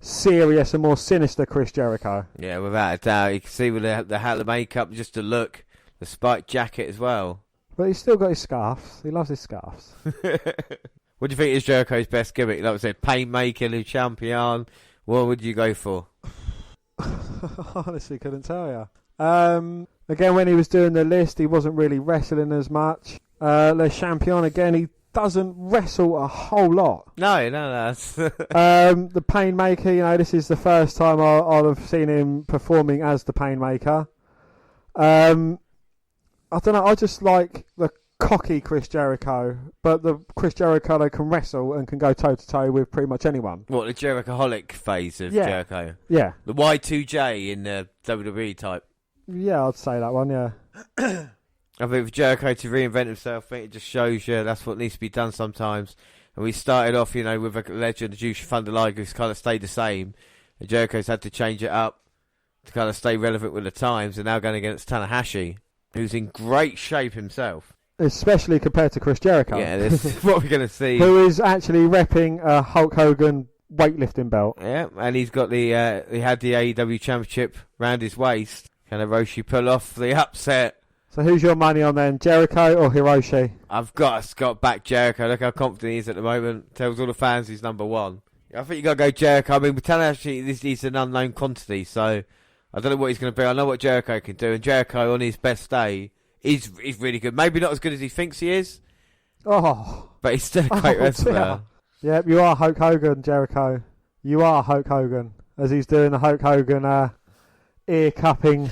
serious and more sinister Chris Jericho. Yeah, without a doubt. You can see with the hat, the makeup, just the look, the spiked jacket as well. But he's still got his scarves. He loves his scarves. What do you think is Jericho's best gimmick? Like I said, Painmaker, Le Champion. What would you go for? Honestly, couldn't tell you. Again, when he was doing the list, he wasn't really wrestling as much. Le Champion, again, he doesn't wrestle a whole lot. No. The Painmaker, this is the first time I'll have seen him performing as the Painmaker. I don't know, I just like the cocky Chris Jericho, but the Chris Jericho that can wrestle and can go toe-to-toe with pretty much anyone. What, the Jerichoholic phase of Jericho? Yeah. The Y2J in the WWE type? Yeah, I'd say that one, yeah. I think for Jericho to reinvent himself, I think it just shows you that's what needs to be done sometimes. And we started off, with a legend, the Juice Thunder Liger, who's kind of stayed the same. And Jericho's had to change it up to kind of stay relevant with the times. And now going against Tanahashi, who's in great shape himself. Especially compared to Chris Jericho. Yeah, this is what we're going to see. Who is actually repping a Hulk Hogan weightlifting belt. Yeah, and he's got the, he had the AEW Championship round his waist. Can Hiroshi pull off the upset? So who's your money on then, Jericho or Hiroshi? I've got to back Jericho. Look how confident he is at the moment. Tells all the fans he's number one. I think you got to go Jericho. I mean, with Tanahashi, he's an unknown quantity, so I don't know what he's going to be. I know what Jericho can do, and Jericho on his best day is really good. Maybe not as good as he thinks he is. Oh, but he's still a great wrestler. Yep, you are Hulk Hogan, Jericho. You are Hulk Hogan, as he's doing the Hulk Hogan ear cupping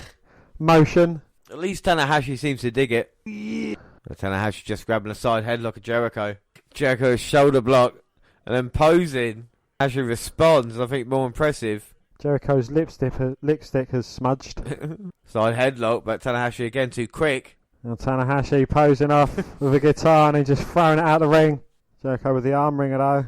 motion. At least Tanahashi seems to dig it. Yeah. Tanahashi just grabbing a side headlock of Jericho. Jericho's shoulder block and then posing. Tanahashi responds, I think more impressive. Jericho's lipstick has smudged. Side headlock, but Tanahashi again too quick. Now Tanahashi posing off with a guitar and he's just throwing it out the ring. Jericho with the arm ringer though.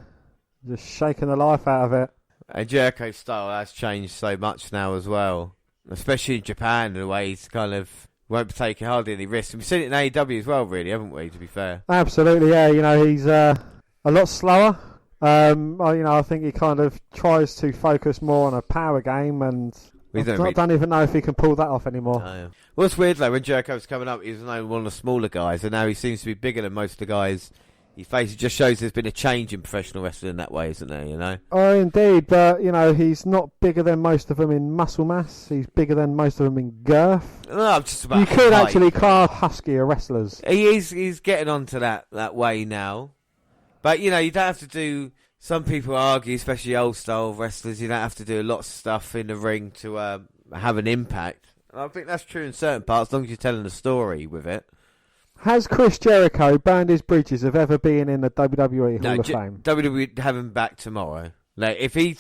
Just shaking the life out of it. And Jericho's style has changed so much now as well. Especially in Japan, the way he's kind of won't take hardly any risks. We've seen it in AEW as well, really, haven't we, to be fair? Absolutely, yeah. He's a lot slower. I think he kind of tries to focus more on a power game, and I don't even know if he can pull that off anymore. Oh, yeah. Well, it's weird, though, when Jericho was coming up, he was one of the smaller guys, and now he seems to be bigger than most of the guys he faces. It just shows there's been a change in professional wrestling that way, isn't there, Oh, indeed, but, he's not bigger than most of them in muscle mass. He's bigger than most of them in girth. No, I'm just about You could actually call huskier wrestlers. He's getting onto that way now. But, you don't have to do... Some people argue, especially old-style wrestlers, you don't have to do a lot of stuff in the ring to have an impact. And I think that's true in certain parts, as long as you're telling a story with it. Has Chris Jericho burned his bridges of ever being in the WWE Hall of Fame? WWE have him back tomorrow. Like, if he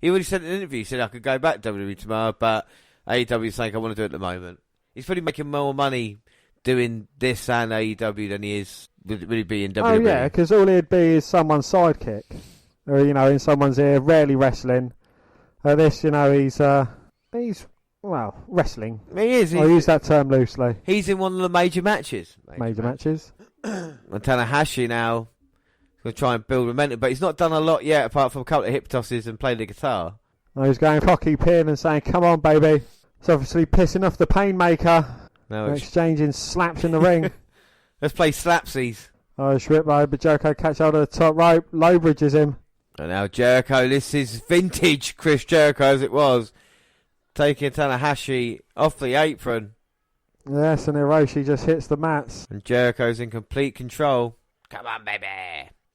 already said in an interview, he said I could go back to WWE tomorrow, but AEW is saying I want to do it at the moment. He's probably making more money doing this and AEW than he is would he be in WWE. Oh yeah, because all he'd be is someone's sidekick, or in someone's ear, rarely wrestling. This, he's wrestling. He is. I use that term loosely. He's in one of the major matches. Major matches. And Tanahashi now is going to try and build momentum, but he's not done a lot yet, apart from a couple of hip tosses and playing the guitar. He's going cocky pin and saying, "Come on, baby." It's obviously pissing off the Painmaker. No, exchanging slaps in the ring. Let's play slapsies. It's ripped by, but Jericho catch hold of the top rope, low bridges him. And now Jericho, this is vintage Chris Jericho as it was, taking Tanahashi off the apron. Yes, and Hiroshi just hits the mats. And Jericho's in complete control. Come on, baby.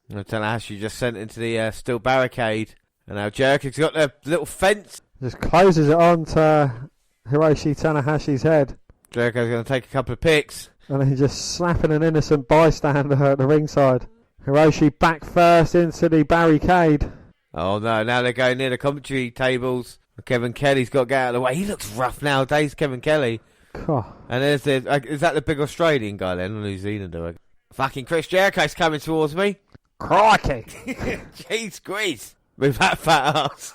And Tanahashi just sent into the steel barricade. And now Jericho's got the little fence. Just closes it on to Hiroshi Tanahashi's head. Jericho's going to take a couple of picks. And then he's just slapping an innocent bystander at the ringside. Hiroshi back first into the barricade. Oh no, now they're going near the commentary tables. Kevin Kelly's got to get out of the way. He looks rough nowadays, Kevin Kelly. God. And there's is that the big Australian guy then, or New Zealander? Fucking Chris Jericho's coming towards me. Crikey. Jeez, squeeze. With that fat ass.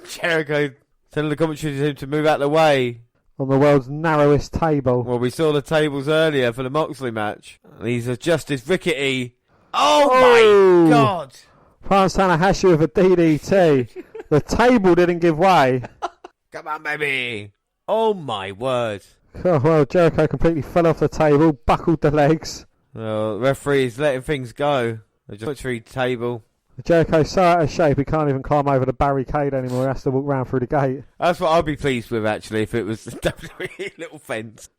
Jericho telling the commentary team to move out of the way. On the world's narrowest table. Well, we saw the tables earlier for the Moxley match. And he's adjusted rickety. Oh my God. France Tanahashi with a DDT. The table didn't give way. Come on, baby. Oh my word. Oh, well, Jericho completely fell off the table, buckled the legs. Well, the referee's letting things go. The commentary table. Jericho's so out of shape he can't even climb over the barricade anymore. He has to walk round through the gate. That's what I'd be pleased with, actually, if it was the WWE little fence.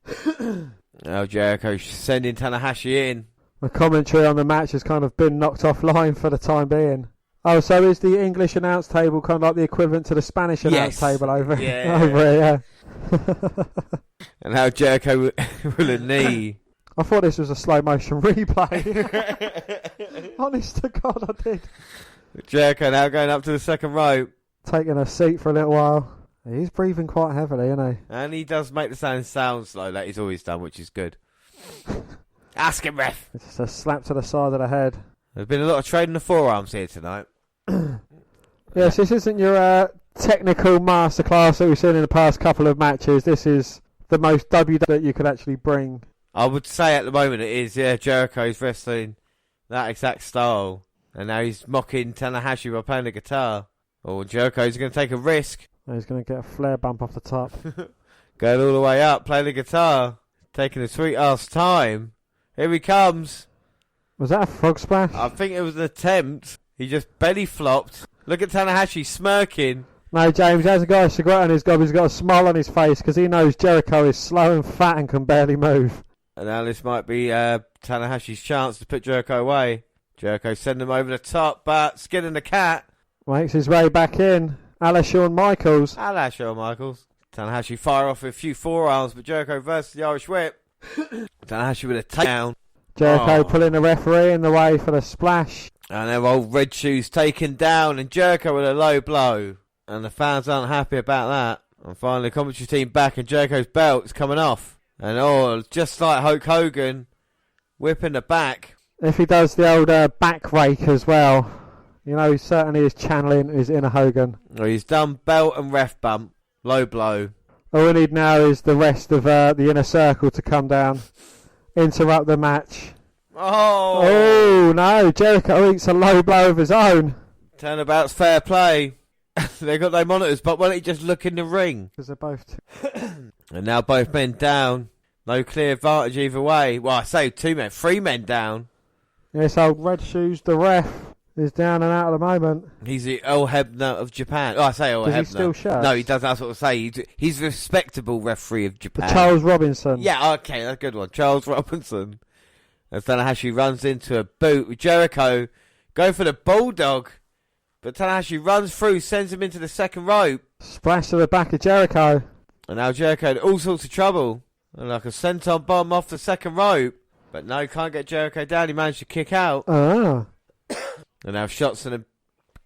Now Jericho sending Tanahashi in. The commentary on the match has kind of been knocked offline for the time being. Oh, so is the English announce table kind of like the equivalent to the Spanish announce table over here? Yeah. And now Jericho with a knee. I thought this was a slow motion replay. Honest to God, I did. Jericho now going up to the second rope. Taking a seat for a little while. He's breathing quite heavily, isn't he? And he does make the sound slow, like he's always done, which is good. Ask him, ref. It's just a slap to the side of the head. There's been a lot of trading the forearms here tonight. Yes, this isn't your technical masterclass that we've seen in the past couple of matches. This is the most W that you could actually bring. I would say at the moment it is, yeah, Jericho's wrestling that exact style. And now he's mocking Tanahashi by playing the guitar. Oh, Jericho's going to take a risk. He's going to get a flare bump off the top. Going all the way up, playing the guitar. Taking a sweet ass time. Here he comes. Was that a frog splash? I think it was an attempt. He just belly flopped. Look at Tanahashi smirking. No, James, he hasn't got a cigarette on his gob. He's got a smile on his face because he knows Jericho is slow and fat and can barely move. And now this might be Tanahashi's chance to put Jericho away. Jericho sending him over the top, but skinning the cat. Makes his way back in. A la Shawn Michaels. A la Shawn Michaels. Tanahashi fire off with a few forearms, but Jericho versus the Irish Whip. Tanahashi with a takedown. Jericho pulling the referee in the way for the splash. And their old red shoes taken down, and Jericho with a low blow. And the fans aren't happy about that. And finally, the commentary team back, and Jericho's belt is coming off. And just like Hulk Hogan, whipping the back. If he does the old back rake as well, he certainly is channeling his inner Hogan. Well, he's done belt and ref bump, low blow. All we need now is the rest of the inner circle to come down, interrupt the match. Oh no, Jericho eats a low blow of his own. Turnabout's fair play. They got their monitors, but why don't you just look in the ring? Because they're both And now both men down. No clear advantage either way. Well, I say 3 men down. Yes, old Red Shoes, the ref, is down and out at the moment. He's the El Hebner of Japan. Oh, I say El Hebner. Does he still shout? No, he doesn't. That's what I say. He's the respectable referee of Japan. Charles Robinson. Yeah, okay, that's a good one. Charles Robinson. As Tanahashi runs into a boot with Jericho. Go for the bulldog. But Tanahashi runs through, sends him into the second rope. Splash to the back of Jericho. And now Jericho in all sorts of trouble. And like a senton bomb off the second rope. But no, can't get Jericho down. He managed to kick out. Ah. And now shots in the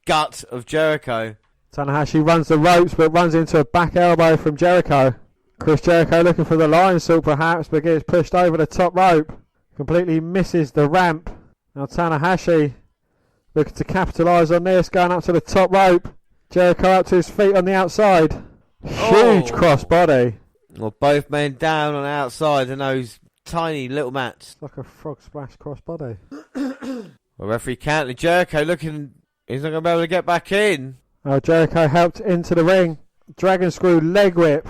gut of Jericho. Tanahashi runs the ropes, but runs into a back elbow from Jericho. Chris Jericho looking for the lion salt perhaps, but gets pushed over the top rope. Completely misses the ramp. Now Tanahashi looking to capitalise on this, going up to the top rope. Jericho up to his feet on the outside. Huge crossbody. Well, both men down on the outside in those tiny little mats. Like a frog splash crossbody. Well, referee counted. Jericho looking, he's not going to be able to get back in. Oh, Jericho helped into the ring. Dragon screw leg whip.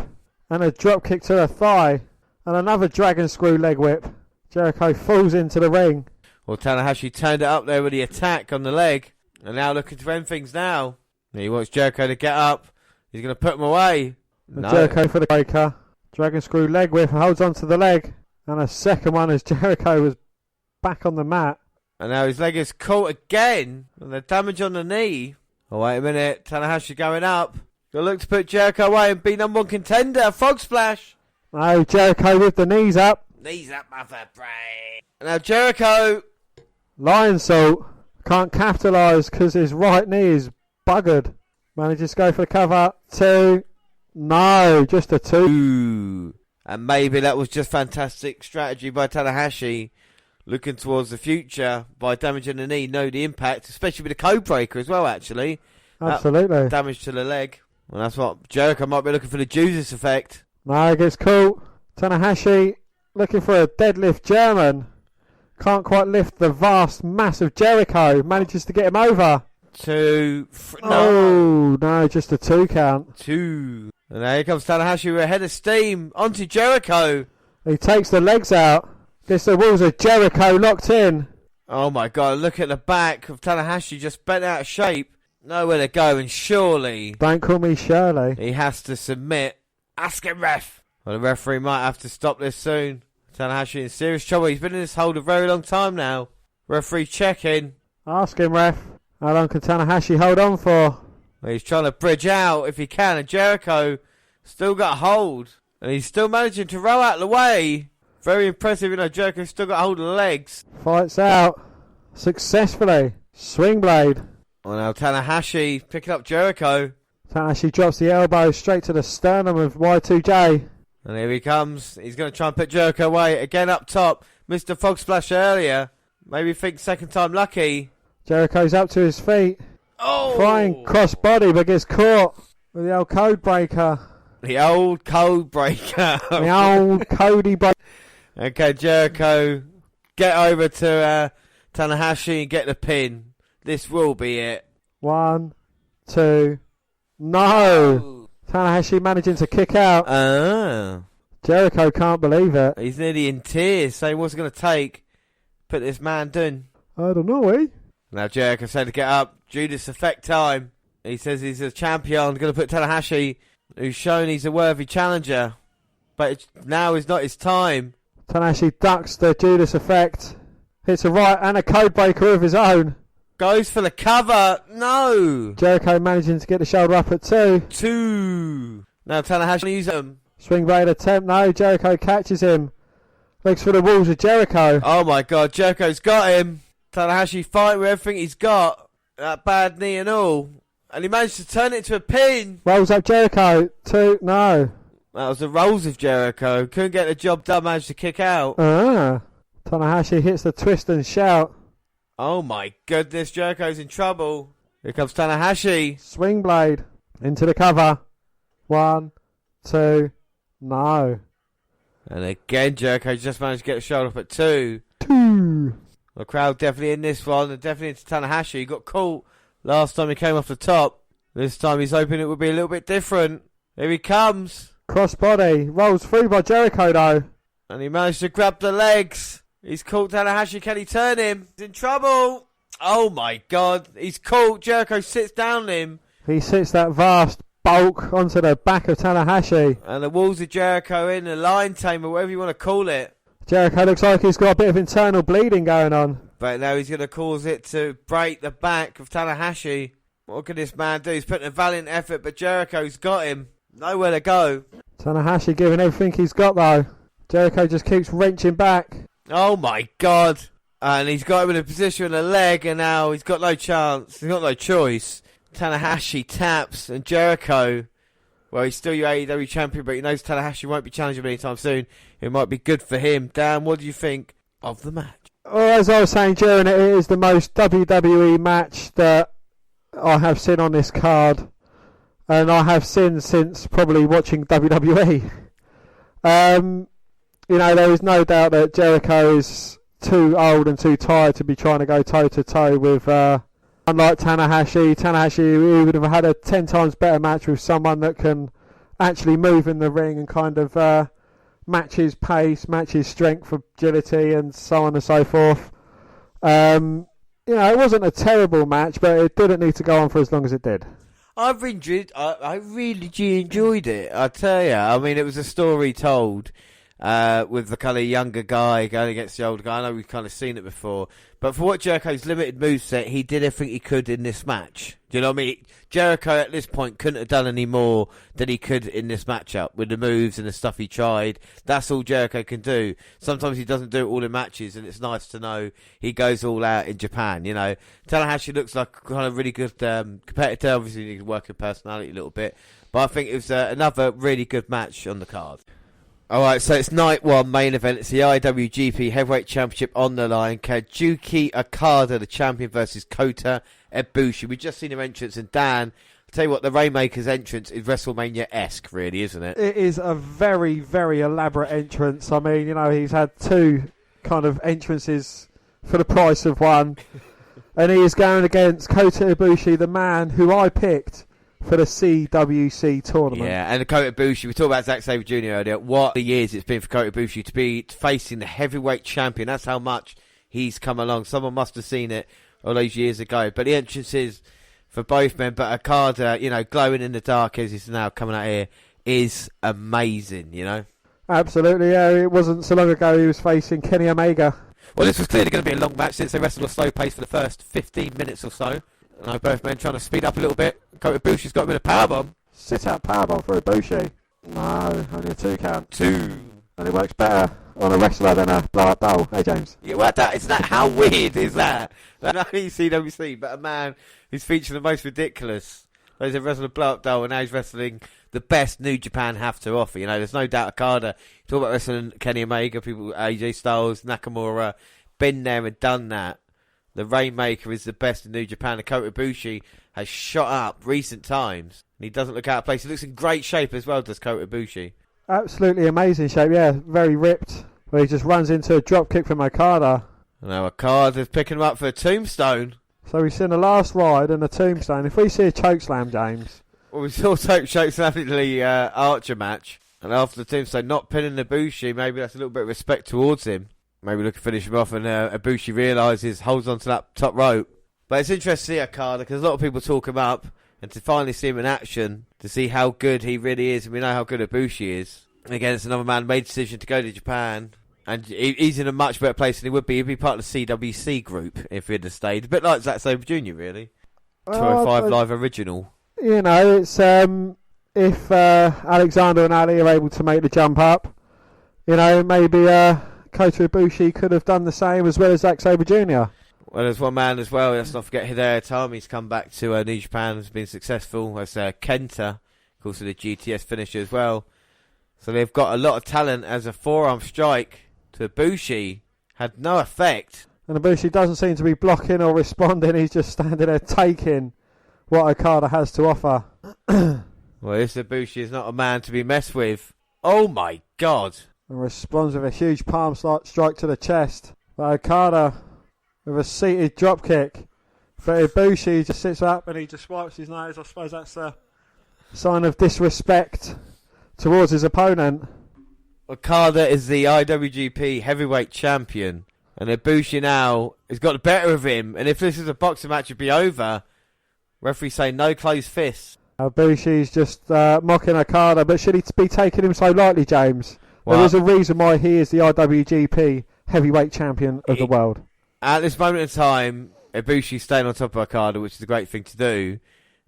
And a drop kick to the thigh. And another dragon screw leg whip. Jericho falls into the ring. Well, Tanahashi turned it up there with the attack on the leg. And now looking to end things now. He wants Jericho to get up. He's going to put him away. No. Jericho for the breaker. Dragon screw leg whip and holds on to the leg. And a second one as Jericho was back on the mat. And now his leg is caught again. And the damage on the knee. Oh, wait a minute. Tanahashi going up. Gonna look to put Jericho away and be number one contender. Frog splash. Oh, Jericho with the knees up. Knees up, mother brain. And now Jericho. Lion salt. Can't capitalise because his right knee is buggered. Manages to go for the cover. 2. No, just a 2. Ooh. And maybe that was just fantastic strategy by Tanahashi. Looking towards the future by damaging the knee. No, the impact, especially with the code breaker as well, actually. Absolutely. Damage to the leg. Well, that's what Jericho might be looking for, the Judas effect. No, it gets caught. Tanahashi looking for a deadlift German. Can't quite lift the vast mass of Jericho. Manages to get him over. 2. No. Oh, no, just a 2 count. 2. And now here comes Tanahashi with a head of steam onto Jericho. He takes the legs out. Gets the walls of Jericho locked in. Oh my god, look at the back of Tanahashi just bent out of shape. Nowhere to go, and surely... Don't call me Shirley. He has to submit. Ask him, ref. Well, the referee might have to stop this soon. Tanahashi in serious trouble. He's been in this hold a very long time now. Referee checking. Ask him, ref. How long can Tanahashi hold on for? Well, he's trying to bridge out if he can, and Jericho still got a hold. And he's still managing to roll out of the way. Very impressive, you know, Jericho's still got a hold of the legs. Fights out. Successfully. Swing blade. Well, now Tanahashi picking up Jericho. Tanahashi drops the elbow straight to the sternum of Y2J. And here he comes. He's going to try and put Jericho away. Again up top. Missed the frog splash earlier. Maybe think second time lucky. Jericho's up to his feet. Oh! Trying cross body but gets caught with the old code breaker. The old code breaker. The old Cody breaker. Okay, Jericho. Get over to Tanahashi and get the pin. This will be it. 1, 2. No! Tanahashi managing to kick out. Jericho can't believe it. He's nearly in tears, saying what's it going to take. Put this man down. I don't know, eh? Now Jericho said to get up. Judas effect time. He says he's a champion. Going to put Tanahashi, who's shown he's a worthy challenger. But now is not his time. Tanahashi ducks the Judas effect. Hits a right and a code breaker of his own. Goes for the cover. No. Jericho managing to get the shoulder up at 2. 2. Now Tanahashi uses them. Swing blade attempt. No, Jericho catches him. Looks for the walls of Jericho. Oh my god, Jericho's got him. Tanahashi fighting with everything he's got. That bad knee and all. And he managed to turn it into a pin. Rolls up Jericho. 2. No. That was the rolls of Jericho. Couldn't get the job done, managed to kick out. Tanahashi hits the twist and shout. Oh my goodness, Jericho's in trouble. Here comes Tanahashi. Swing blade into the cover. 1, 2, no. And again, Jericho just managed to get the shoulder up at 2. 2. The crowd definitely in this one, and definitely into Tanahashi. He got caught last time he came off the top. This time he's hoping it would be a little bit different. Here he comes. Crossbody. Rolls through by Jericho though. And he managed to grab the legs. He's caught Tanahashi. Can he turn him? He's in trouble. Oh my god. He's caught. Jericho sits down on him. He sits that vast bulk onto the back of Tanahashi. And the walls of Jericho in, the line tamer, whatever you want to call it. Jericho looks like he's got a bit of internal bleeding going on. But now he's going to cause it to break the back of Tanahashi. What can this man do? He's putting a valiant effort, but Jericho's got him. Nowhere to go. Tanahashi giving everything he's got though. Jericho just keeps wrenching back. Oh my God. And he's got him in a position on the leg, and now he's got no chance. He's got no choice. Tanahashi taps, and Jericho, well, he's still your AEW champion, but he knows Tanahashi won't be challenging him anytime soon. It might be good for him. Dan, what do you think of the match? Well, as I was saying during it, it is the most WWE match that I have seen on this card, and I have seen since probably watching WWE. There is no doubt that Jericho is too old and too tired to be trying to go toe-to-toe with, unlike Tanahashi. Tanahashi would have had a 10 times better match with someone that can actually move in the ring and kind of match his pace, match his strength, agility, and so on and so forth. It wasn't a terrible match, but it didn't need to go on for as long as it did. I really enjoyed it, I tell you. I mean, it was a story told with the kind of younger guy going against the older guy. I know we've kind of seen it before, but for what Jericho's limited moveset, he did everything he could in this match. Do you know what I mean? Jericho at this point couldn't have done any more than he could in this matchup with the moves and the stuff he tried. That's all Jericho can do. Sometimes he doesn't do it all in matches, and it's nice to know he goes all out in Japan. Tanahashi looks like a kind of really good competitor. Obviously, he can work with personality a little bit, but I think it was another really good match on the card. Alright, so it's night one, main event. It's the IWGP Heavyweight Championship on the line. Kazuchika Okada, the champion, versus Kota Ibushi. We've just seen their entrance, and Dan, I'll tell you what, the Rainmaker's entrance is WrestleMania-esque, really, isn't it? It is a very, very elaborate entrance. I mean, he's had two kind of entrances for the price of one. And he is going against Kota Ibushi, the man who I picked for the CWC tournament. Yeah, and the Kota Ibushi, we talked about Zack Sabre Jr. earlier. What the years it's been for Kota Ibushi to be facing the heavyweight champion. That's how much he's come along. Someone must have seen it all those years ago. But the entrances for both men, but Okada, glowing in the dark as he's now coming out here, is amazing, Absolutely, yeah. It wasn't so long ago he was facing Kenny Omega. Well, this was clearly going to be a long match since they wrestled a slow pace for the first 15 minutes or so. Both men trying to speed up a little bit. Kota Ibushi's got him in a powerbomb. Sit-out powerbomb for Ibushi. No, only a 2 count. 2. And it works better on a wrestler than a blow-up doll. Hey, James. Yeah, well, how weird is that? Not only CWC, but a man who's featured the most ridiculous. He's a wrestler blow-up doll, and now he's wrestling the best New Japan have to offer. There's no doubt Okada. You talk about wrestling Kenny Omega, people, AJ Styles, Nakamura, been there and done that. The Rainmaker is the best in New Japan. And Kota Ibushi has shot up recent times. And he doesn't look out of place. He looks in great shape as well, does Kota Ibushi. Absolutely amazing shape, yeah. Very ripped. Where he just runs into a drop kick from Okada. Now Okada's picking him up for a tombstone. So we've seen the last ride and a tombstone. If we see a chokeslam, James. Well, we saw chokeslam in the Archer match. And after the tombstone, not pinning Ibushi, maybe that's a little bit of respect towards him. Maybe look to finish him off, and Ibushi realises, holds on to that top rope. But it's interesting to see Okada, because a lot of people talk him up, and to finally see him in action, to see how good he really is, and we know how good Ibushi is. And again, it's another man made a decision to go to Japan, and he's in a much better place than he would be. He'd be part of the CWC group if he'd have stayed. A bit like Zack Sabre Jr., really. 205 Live original. It's if Alexander and Ali are able to make the jump up, maybe Kota Ibushi could have done the same as well as Zack Sabre Jr. Well, there's one man as well. Let's not forget Hideo Itami's come back to New Japan, has been successful. There's Kenta, of course, with the GTS finisher as well. So they've got a lot of talent. As a forearm strike to Ibushi had no effect. And Ibushi doesn't seem to be blocking or responding. He's just standing there taking what Okada has to offer. Well, this Ibushi is not a man to be messed with. Oh my God. And responds with a huge palm strike to the chest. But Okada with a seated dropkick. But Ibushi just sits up and he just wipes his nose. I suppose that's a sign of disrespect towards his opponent. Okada is the IWGP Heavyweight Champion. And Ibushi now has got the better of him. And if this is a boxing match, it'd be over. Referee saying no closed fists. Ibushi's just mocking Okada. But should he be taking him so lightly, James? Well, there is a reason why he is the IWGP Heavyweight Champion of the world. At this moment in time, Ibushi's staying on top of Okada, which is a great thing to do.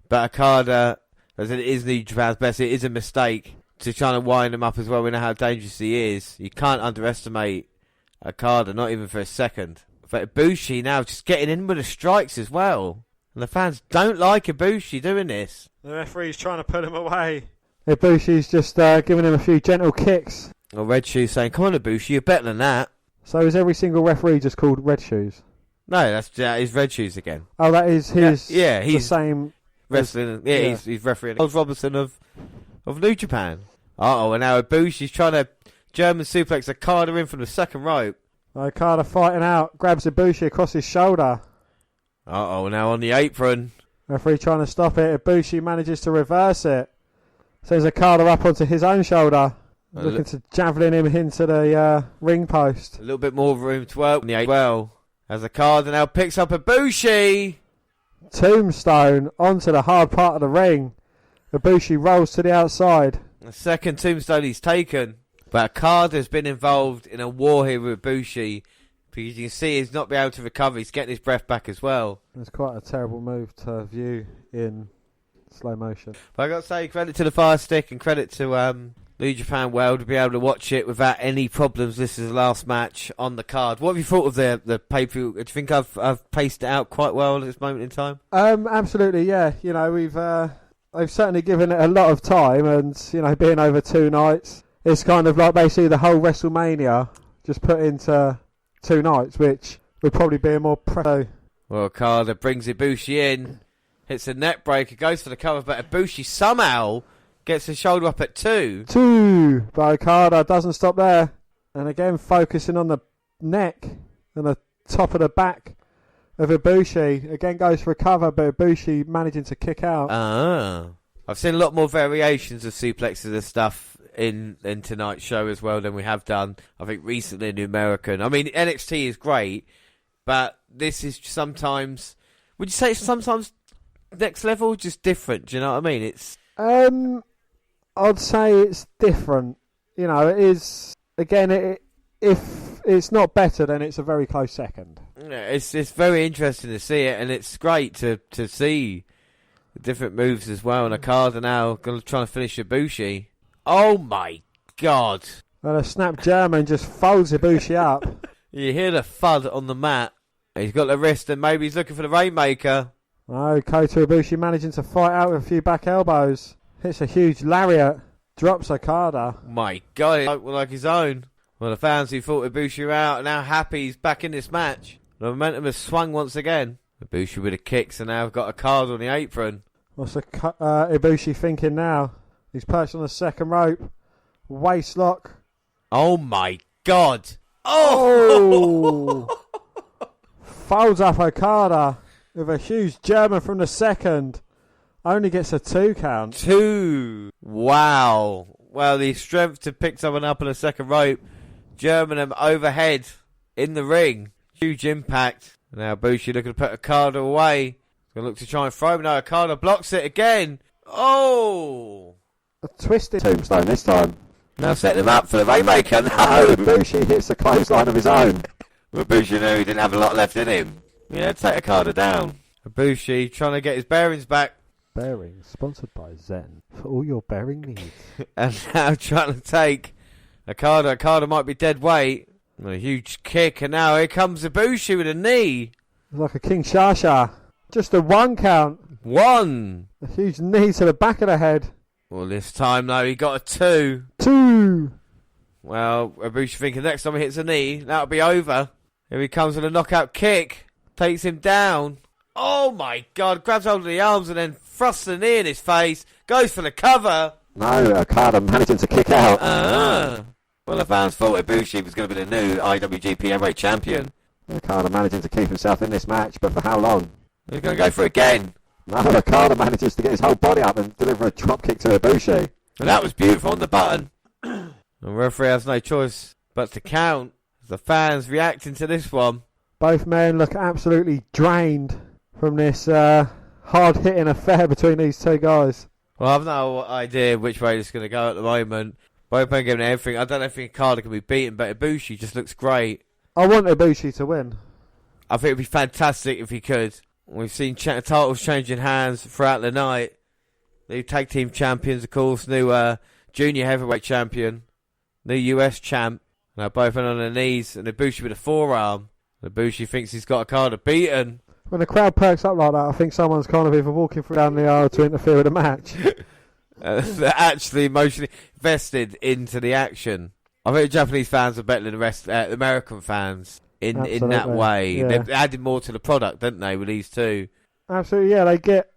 But Okada, as it is New Japan's best, it is a mistake to trying to wind him up as well. We know how dangerous he is. You can't underestimate Okada, not even for a second. But Ibushi now just getting in with the strikes as well. And the fans don't like Ibushi doing this. The referee's trying to pull him away. Ibushi's just giving him a few gentle kicks. Well, Red Shoes saying, come on Ibushi, you're better than that. So is every single referee just called Red Shoes? No, that is Red Shoes again. Oh, that is his. Yeah, he's the same wrestling. He's refereeing. Charles Robinson of New Japan. And now Ibushi's trying to German suplex Okada in from the second rope. Okada fighting out, grabs Ibushi across his shoulder. Now on the apron. Referee trying to stop it. Ibushi manages to reverse it. Sends Okada up onto his own shoulder. Looking to javelin him into the ring post. A little bit more room to work on the well. As Okada now picks up Ibushi. Tombstone onto the hard part of the ring. Ibushi rolls to the outside. The second tombstone he's taken. But Okada's been involved in a war here with Ibushi. Because you can see he's not been able to recover. He's getting his breath back as well. It's quite a terrible move to view in slow motion. But I've got to say, credit to the Fire Stick and credit to New Japan World to be able to watch it without any problems. This is the last match on the card. What have you thought of the pay-per-view? Do you think I've paced it out quite well at this moment in time? Absolutely, yeah. You know, I've certainly given it a lot of time, and you know, being over 2 nights, it's kind of like basically the whole WrestleMania just put into 2 nights, which would probably be a more presto. Well, Okada brings Ibushi in, hits a neck breaker, goes for the cover, but Ibushi somehow gets his shoulder up at 2. 2, but Okada doesn't stop there. And again, focusing on the neck and the top of the back of Ibushi. Again, goes for a cover, but Ibushi managing to kick out. I've seen a lot more variations of suplexes and stuff in tonight's show as well than we have done, I think, recently in the American. I mean, NXT is great, but this is sometimes... Would you say it's sometimes next level, just different? Do you know what I mean? It's... I'd say it's different. You know, it is... Again, if it's not better, then it's a very close second. Yeah, it's very interesting to see it, and it's great to see different moves as well. And Okada now going to try and finish Ibushi. Oh my God! And a snap German just folds Ibushi up. You hear the thud on the mat. He's got the wrist, and maybe he's looking for the Rainmaker. Oh, Kota Ibushi managing to fight out with a few back elbows. Hits a huge lariat. Drops Okada. My God, it like his own. Well, the fans who thought Ibushi were out are now happy he's back in this match. The momentum has swung once again. Ibushi with a kick, so now I've got Okada on the apron. What's Ibushi thinking now? He's perched on the second rope. Waist lock. Oh my God. Oh! Folds up Okada with a huge German from the second. Only gets a 2 count. 2. Wow. Well, the strength to pick someone up on the second rope. German him overhead in the ring. Huge impact. Now Ibushi looking to put Okada away. He's going to look to try and throw him. Now Okada blocks it again. Oh! A twisted tombstone this time. Now setting him up for the Rainmaker. No! Ibushi hits the clothesline of his own. Ibushi knew he didn't have a lot left in him. Yeah, take Okada down. Ibushi trying to get his bearings back. Bearings, sponsored by Zen, for all your bearing needs. And now trying to take Okada. Okada might be dead weight. A huge kick, and now here comes Ibushi with a knee. Like a King Shasha. Just a 1 count. 1. A huge knee to the back of the head. Well, this time, though, he got a 2. 2. Well, Ibushi thinking next time he hits a knee, that'll be over. Here he comes with a knockout kick. Takes him down. Oh, my God. Grabs hold of the arms and then thrusts the knee in his face. Goes for the cover. No, Okada managing to kick out. Well, the fans thought Ibushi was going to be the new IWGP Heavyweight Champion. Okada managing to keep himself in this match, but for how long? He's going to go for it again. No, Okada manages to get his whole body up and deliver a drop kick to Ibushi. And that was beautiful on the button. The referee has no choice but to count. The fans reacting to this one. Both men look absolutely drained from this hard-hitting affair between these 2 guys. Well, I've no idea which way it's going to go at the moment. Both men giving everything. I don't know if Okada can be beaten, but Ibushi just looks great. I want Ibushi to win. I think it would be fantastic if he could. We've seen titles changing hands throughout the night. New tag team champions, of course. New junior heavyweight champion, the US champ. Now both on their knees, and Ibushi with a forearm. Ibushi thinks he's got Okada beaten. When the crowd perks up like that, I think someone's kind of either walking down the aisle to interfere with the match. They're actually emotionally invested into the action. I think Japanese fans are better than the rest American fans in that way. Yeah. They've added more to the product, didn't they, with these two? Absolutely, yeah. They get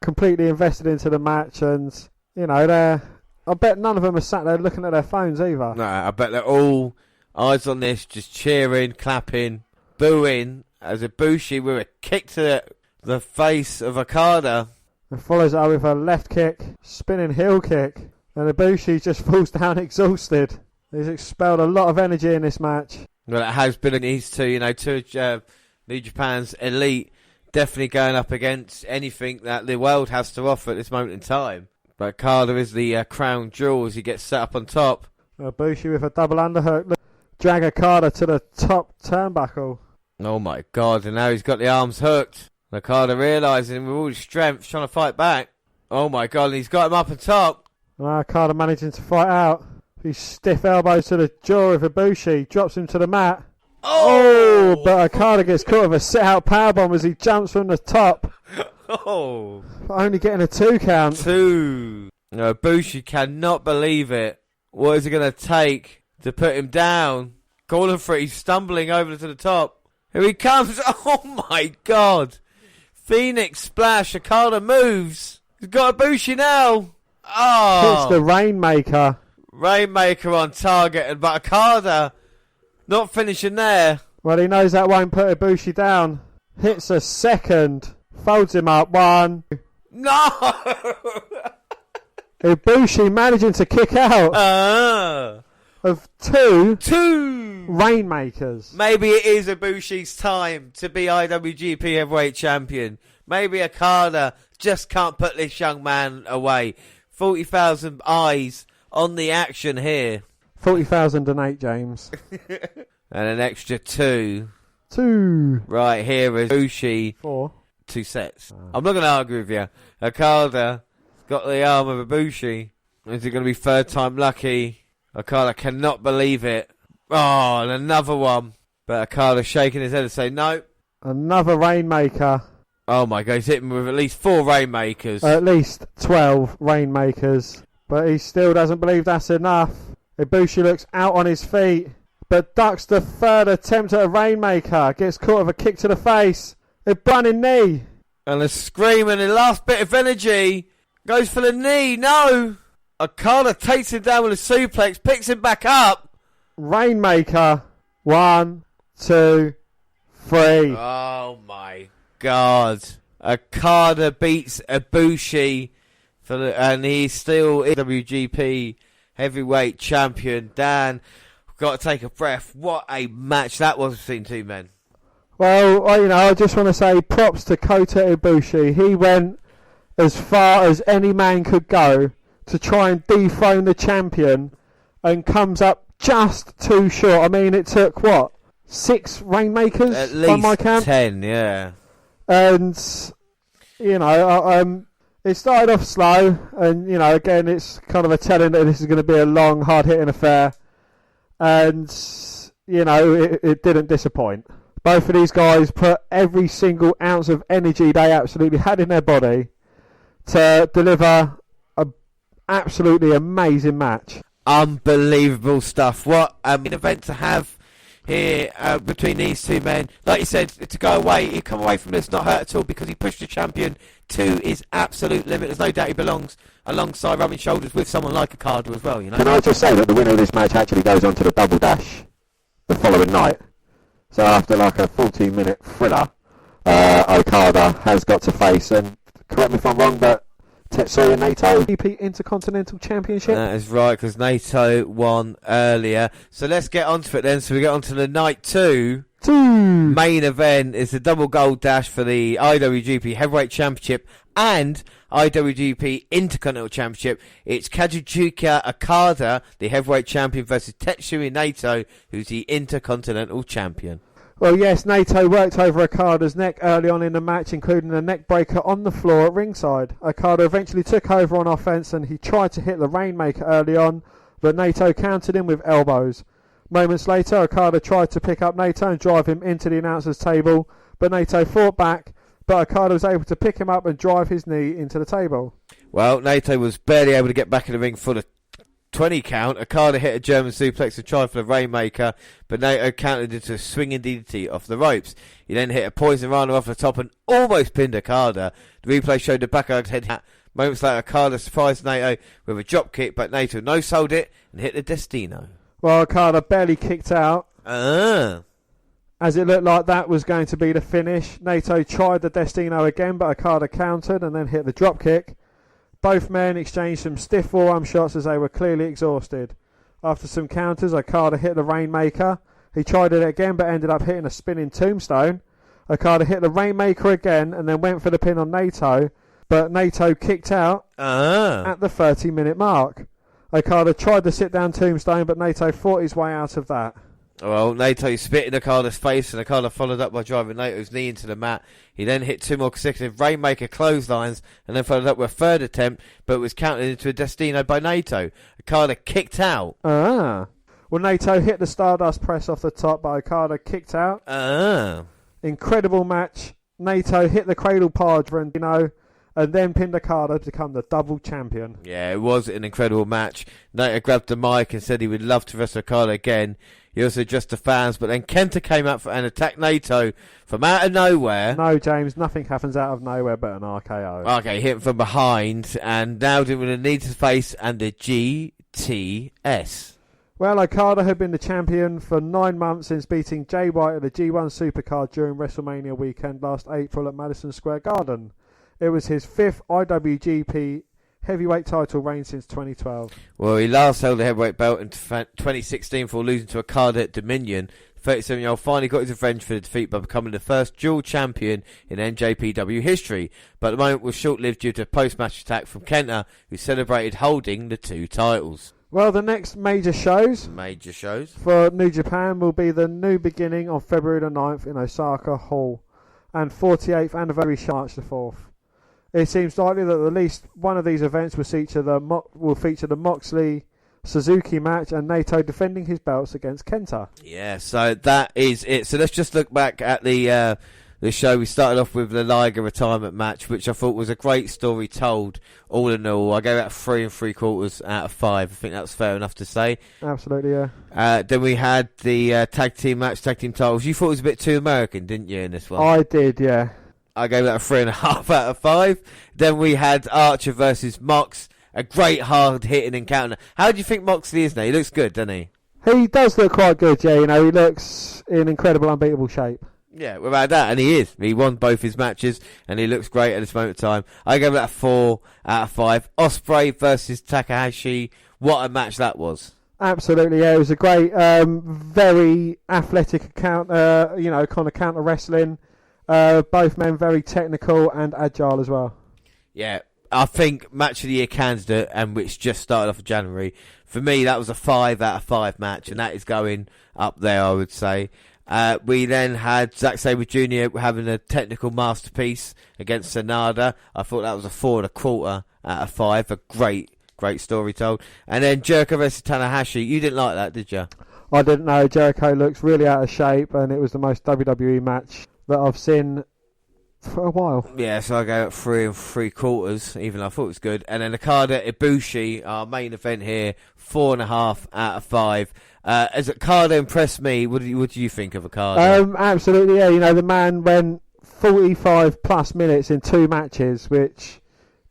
completely invested into the match, and you know, I bet none of them are sat there looking at their phones either. No, I bet they're all eyes on this, just cheering, clapping, booing as Ibushi with a kick to the face of Okada. And follows it up with a left kick, spinning heel kick, and Ibushi just falls down exhausted. He's expelled a lot of energy in this match. Well, it has been these two, two New Japan's elite, definitely going up against anything that the world has to offer at this moment in time. But Okada is the crown jewel as he gets set up on top. Ibushi with a double underhook. Drag Okada to the top turnbuckle. Oh my God, and now he's got the arms hooked. Okada realising with all his strength, trying to fight back. Oh my God, and he's got him up on top. Okada managing to fight out. These stiff elbows to the jaw of Ibushi. Drops him to the mat. Oh! But Okada gets caught with a sit-out powerbomb as he jumps from the top. Oh! Only getting a 2 count. 2. No, Ibushi cannot believe it. What is it going to take to put him down? Calling for it. He's stumbling over to the top. Here he comes. Oh my God. Phoenix splash. Okada moves. He's got Ibushi now. Oh! Hits the Rainmaker. Rainmaker on target, but Okada not finishing there. Well, he knows that won't put Ibushi down. Hits a second. Folds him up. 1. No! Ibushi managing to kick out of 2 Rainmakers. Maybe it is Ibushi's time to be IWGP Heavyweight Champion. Maybe Okada just can't put this young man away. 40,000 eyes on the action here. 40,008, James. And an extra 2. 2. Right here is Ibushi. 4. 2 sets. I'm not going to argue with you. Okada got the arm of Ibushi. Is it going to be third time lucky? Okada cannot believe it. Oh, and another one. But Okada shaking his head and saying, no. Another Rainmaker. Oh my God, he's hitting with at least 4 Rainmakers. At least 12 Rainmakers. But he still doesn't believe that's enough. Ibushi looks out on his feet, but ducks the third attempt at a Rainmaker. Gets caught with a kick to the face. A running knee. And a scream and the last bit of energy. Goes for the knee. No. Okada takes him down with a suplex. Picks him back up. Rainmaker. 1, 2, 3. Oh my God. Okada beats Ibushi. And he's still WGP Heavyweight Champion. Dan, we've got to take a breath. What a match that was between two men. Well, I just want to say props to Kota Ibushi. He went as far as any man could go to try and dethrone the champion and comes up just too short. I mean, it took, 6 Rainmakers at by my least count? 10, yeah. And, it started off slow, and, again, it's kind of a telling that this is going to be a long, hard-hitting affair. And, it didn't disappoint. Both of these guys put every single ounce of energy they absolutely had in their body to deliver an absolutely amazing match. Unbelievable stuff. What an event to have here between these two men. Like you said, to go away, he come away from this not hurt at all because he pushed the champion to his absolute limit. There's no doubt he belongs alongside rubbing shoulders with someone like Okada as well. Can I just say that the winner of this match actually goes on to the Double Dash the following night? So after a 14-minute thriller, Okada has got to face, and correct me if I'm wrong, but Tetsuya Naito. WGP Intercontinental Championship. That is right, because Naito won earlier. So let's get on to it then. So we get on to the night 2. Main event is the double gold dash for the IWGP Heavyweight Championship and IWGP Intercontinental Championship. It's Kazuchika Okada, the Heavyweight Champion, versus Tetsuya Naito, who's the Intercontinental Champion. Well, yes, Naito worked over Okada's neck early on in the match, including a neck breaker on the floor at ringside. Okada eventually took over on offense and he tried to hit the Rainmaker early on, but Naito countered him with elbows. Moments later, Okada tried to pick up Naito and drive him into the announcer's table, but Naito fought back, but Okada was able to pick him up and drive his knee into the table. Well, Naito was barely able to get back in the ring for the 20 count. Okada hit a German suplex and tried for the Rainmaker, but Naito countered into a swinging DDT off the ropes. He then hit a Poison Rana off the top and almost pinned Okada. The replay showed the backyard head hat. Moments later, Okada surprised Naito with a drop kick, but Naito no-sold it and hit the Destino. Well, Okada barely kicked out. As it looked like that was going to be the finish. Naito tried the Destino again, but Okada countered and then hit the drop kick. Both men exchanged some stiff forearm shots as they were clearly exhausted. After some counters, Okada hit the Rainmaker. He tried it again but ended up hitting a spinning tombstone. Okada hit the Rainmaker again and then went for the pin on Naito, but Naito kicked out at the 30-minute mark. Okada tried the sit-down tombstone, but Naito fought his way out of that. Well, Naito spit in Okada's face, and Okada followed up by driving Nato's knee into the mat. He then hit 2 more consecutive Rainmaker clotheslines, and then followed up with a third attempt, but was counted into a Destino by Naito. Okada kicked out. Well, Naito hit the Stardust Press off the top, but Okada kicked out. Incredible match. Naito hit the Cradle Padre, and then pinned Okada to become the double champion. Yeah, it was an incredible match. Naito grabbed the mic and said he would love to wrestle Okada again. He also addressed the fans, but then Kenta came out and attacked Naito from out of nowhere. No, James, nothing happens out of nowhere but an RKO. Okay, hit him from behind and nailed him with a knee to the face and a GTS. Well, Okada had been the champion for 9 months since beating Jay White at the G1 Supercard during WrestleMania weekend last April at Madison Square Garden. It was his 5th IWGP heavyweight title reign since 2012. Well, he last held the heavyweight belt in 2016 for losing to Okada at Dominion. The 37-year-old finally got his revenge for the defeat by becoming the first dual champion in NJPW history, but the moment was short-lived due to a post-match attack from Kenta, who celebrated holding the 2 titles. Well, the next major shows for New Japan will be the New Beginning on February the 9th in Osaka Hall and 48th anniversary March the 4th. It seems likely that at least one of these events will feature the Moxley Suzuki match and Naito defending his belts against Kenta. Yeah, so that is it. So let's just look back at the show. We started off with the Liger retirement match, which I thought was a great story told. All in all, I gave that 3 3/4 out of 5. I think that's fair enough to say. Absolutely, yeah. Then we had the tag team match, tag team titles. You thought it was a bit too American, didn't you, in this one? I did, yeah. I gave that a 3.5 out of 5. Then we had Archer versus Mox, a great hard-hitting encounter. How do you think Moxley is now? He looks good, doesn't he? He does look quite good, yeah. He looks in incredible, unbeatable shape. Yeah, without that, and he is. He won both his matches, and he looks great at this moment in time. I gave that a 4 out of 5. Ospreay versus Takahashi. What a match that was. Absolutely, yeah. It was a great, very athletic counter, kind of counter wrestling. Both men very technical and agile as well. Yeah, I think match of the year candidate, and which just started off in January. For me, that was a 5 out of 5 match, and that is going up there, I would say. We then had Zack Sabre Jr. having a technical masterpiece against Sanada. I thought that was a 4.25 out of 5. A great story told. And then Jericho versus Tanahashi. You didn't like that, did you? I didn't know. Jericho looks really out of shape, and it was the most WWE match that I've seen for a while. Yeah, so I go at 3 3/4, even though I thought it was good. And then Okada Ibushi, our main event here, 4.5 out of 5. As Okada impressed me, what do you think of Okada? Absolutely, yeah. The man went 45 plus minutes in 2 matches, which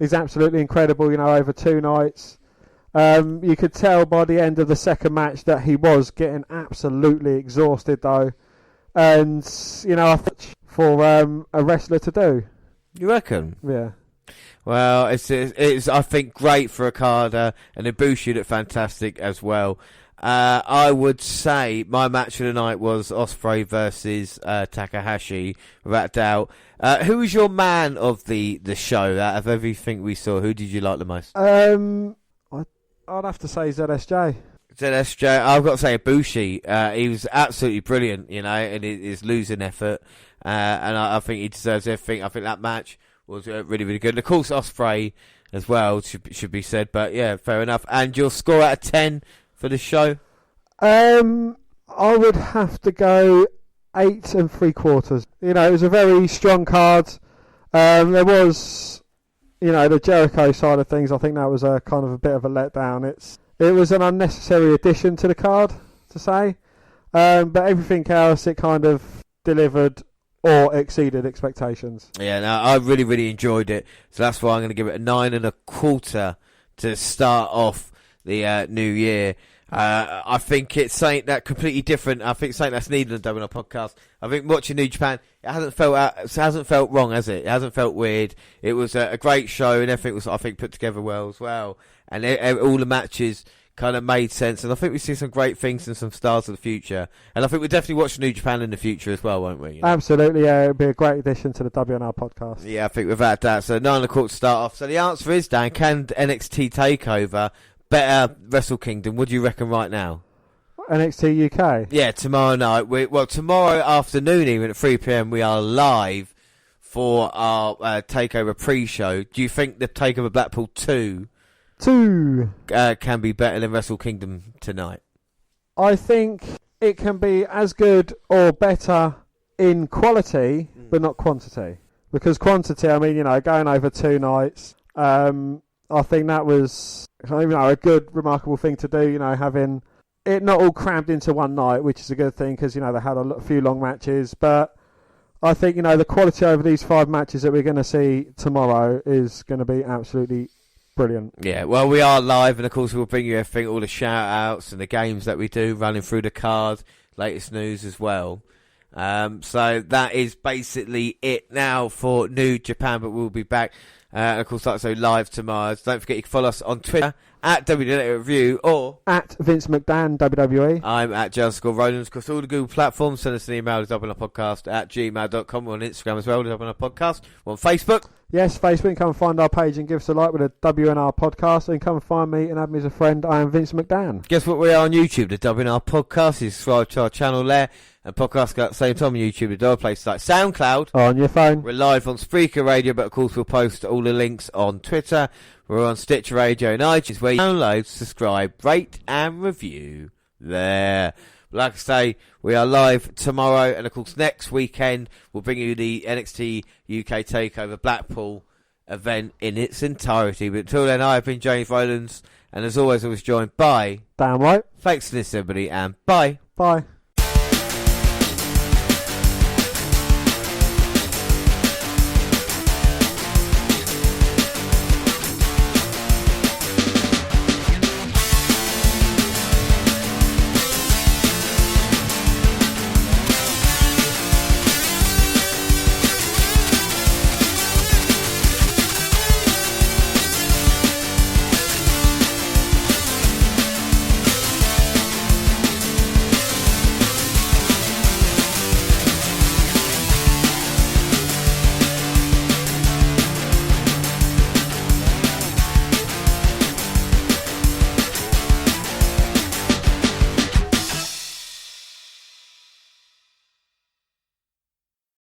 is absolutely incredible, over 2 nights. You could tell by the end of the second match that he was getting absolutely exhausted, though. And, I thought for a wrestler to do. You reckon? Yeah. Well, it's I think, great for Okada, and Ibushi looked fantastic as well. I would say my match of the night was Ospreay versus Takahashi, without doubt. Who was your man of the show out of everything we saw? Who did you like the most? I'd have to say ZSJ. ZSJ, I've got to say Ibushi, he was absolutely brilliant, in his losing effort, and I think he deserves everything. I think that match was really, really good. And of course, Ospreay as well should be said, but yeah, fair enough. And your score out of 10 for the show? I would have to go 8 3/4. It was a very strong card. There was, the Jericho side of things. I think that was a kind of a bit of a letdown. It was an unnecessary addition to the card, to say. But everything else, it kind of delivered or exceeded expectations. Yeah, no, I really, really enjoyed it. So that's why I'm going to give it a 9 1/4 to start off the new year. I think it's something that completely different. I think something that's needed on the WNR podcast. I think watching New Japan, it hasn't felt wrong, has it? It hasn't felt weird. It was a great show, and everything was, I think, put together well as well. And all the matches kind of made sense. And I think we see some great things and some stars of the future. And I think we'll definitely watch New Japan in the future as well, won't we? Absolutely, yeah. It'll be a great addition to the WNR podcast. Yeah, I think without that. So 9 1/4 to start off. So the answer is, Dan, can NXT TakeOver better Wrestle Kingdom? What do you reckon right now? NXT UK? Yeah, tomorrow night. Tomorrow afternoon, even at 3 p.m, we are live for our TakeOver pre-show. Do you think the TakeOver Blackpool 2 can be better than Wrestle Kingdom tonight? I think it can be as good or better in quality, but not quantity. Because quantity, going over 2 nights, I think that was a good, remarkable thing to do, having it not all crammed into one night, which is a good thing because, they had a few long matches. But I think, the quality over these 5 matches that we're going to see tomorrow is going to be absolutely brilliant. Yeah, well, we are live, and of course we'll bring you everything, all the shout-outs and the games that we do, running through the card, latest news as well. So that is basically it now for New Japan, but we'll be back. And of course, like I say, live tomorrow. So don't forget you can follow us on Twitter at WNR Review or at Vince McDan WWE. I'm at j_Rollins. Across all the Google platforms, send us an email to WNRpodcast@gmail.com. We're on Instagram as well, WNR Podcast. We're on Facebook. Yes, Facebook. Come and find our page and give us a like with a WNR Podcast. And come and find me and add me as a friend. I am Vince McDan. Guess what? We are on YouTube, the WNR Podcast. You subscribe to our channel there. And podcasts go at the same time on YouTube. The other places like SoundCloud. On your phone. We're live on Spreaker Radio, but of course we'll post all the links on Twitter. We're on Stitcher Radio and iTunes, where you download, subscribe, rate and review there. Like I say, we are live tomorrow, and of course next weekend we'll bring you the NXT UK TakeOver Blackpool event in its entirety. But until then, I have been James Rowlands, and as always I was joined by Dan White. Thanks for this, everybody, and bye. Bye.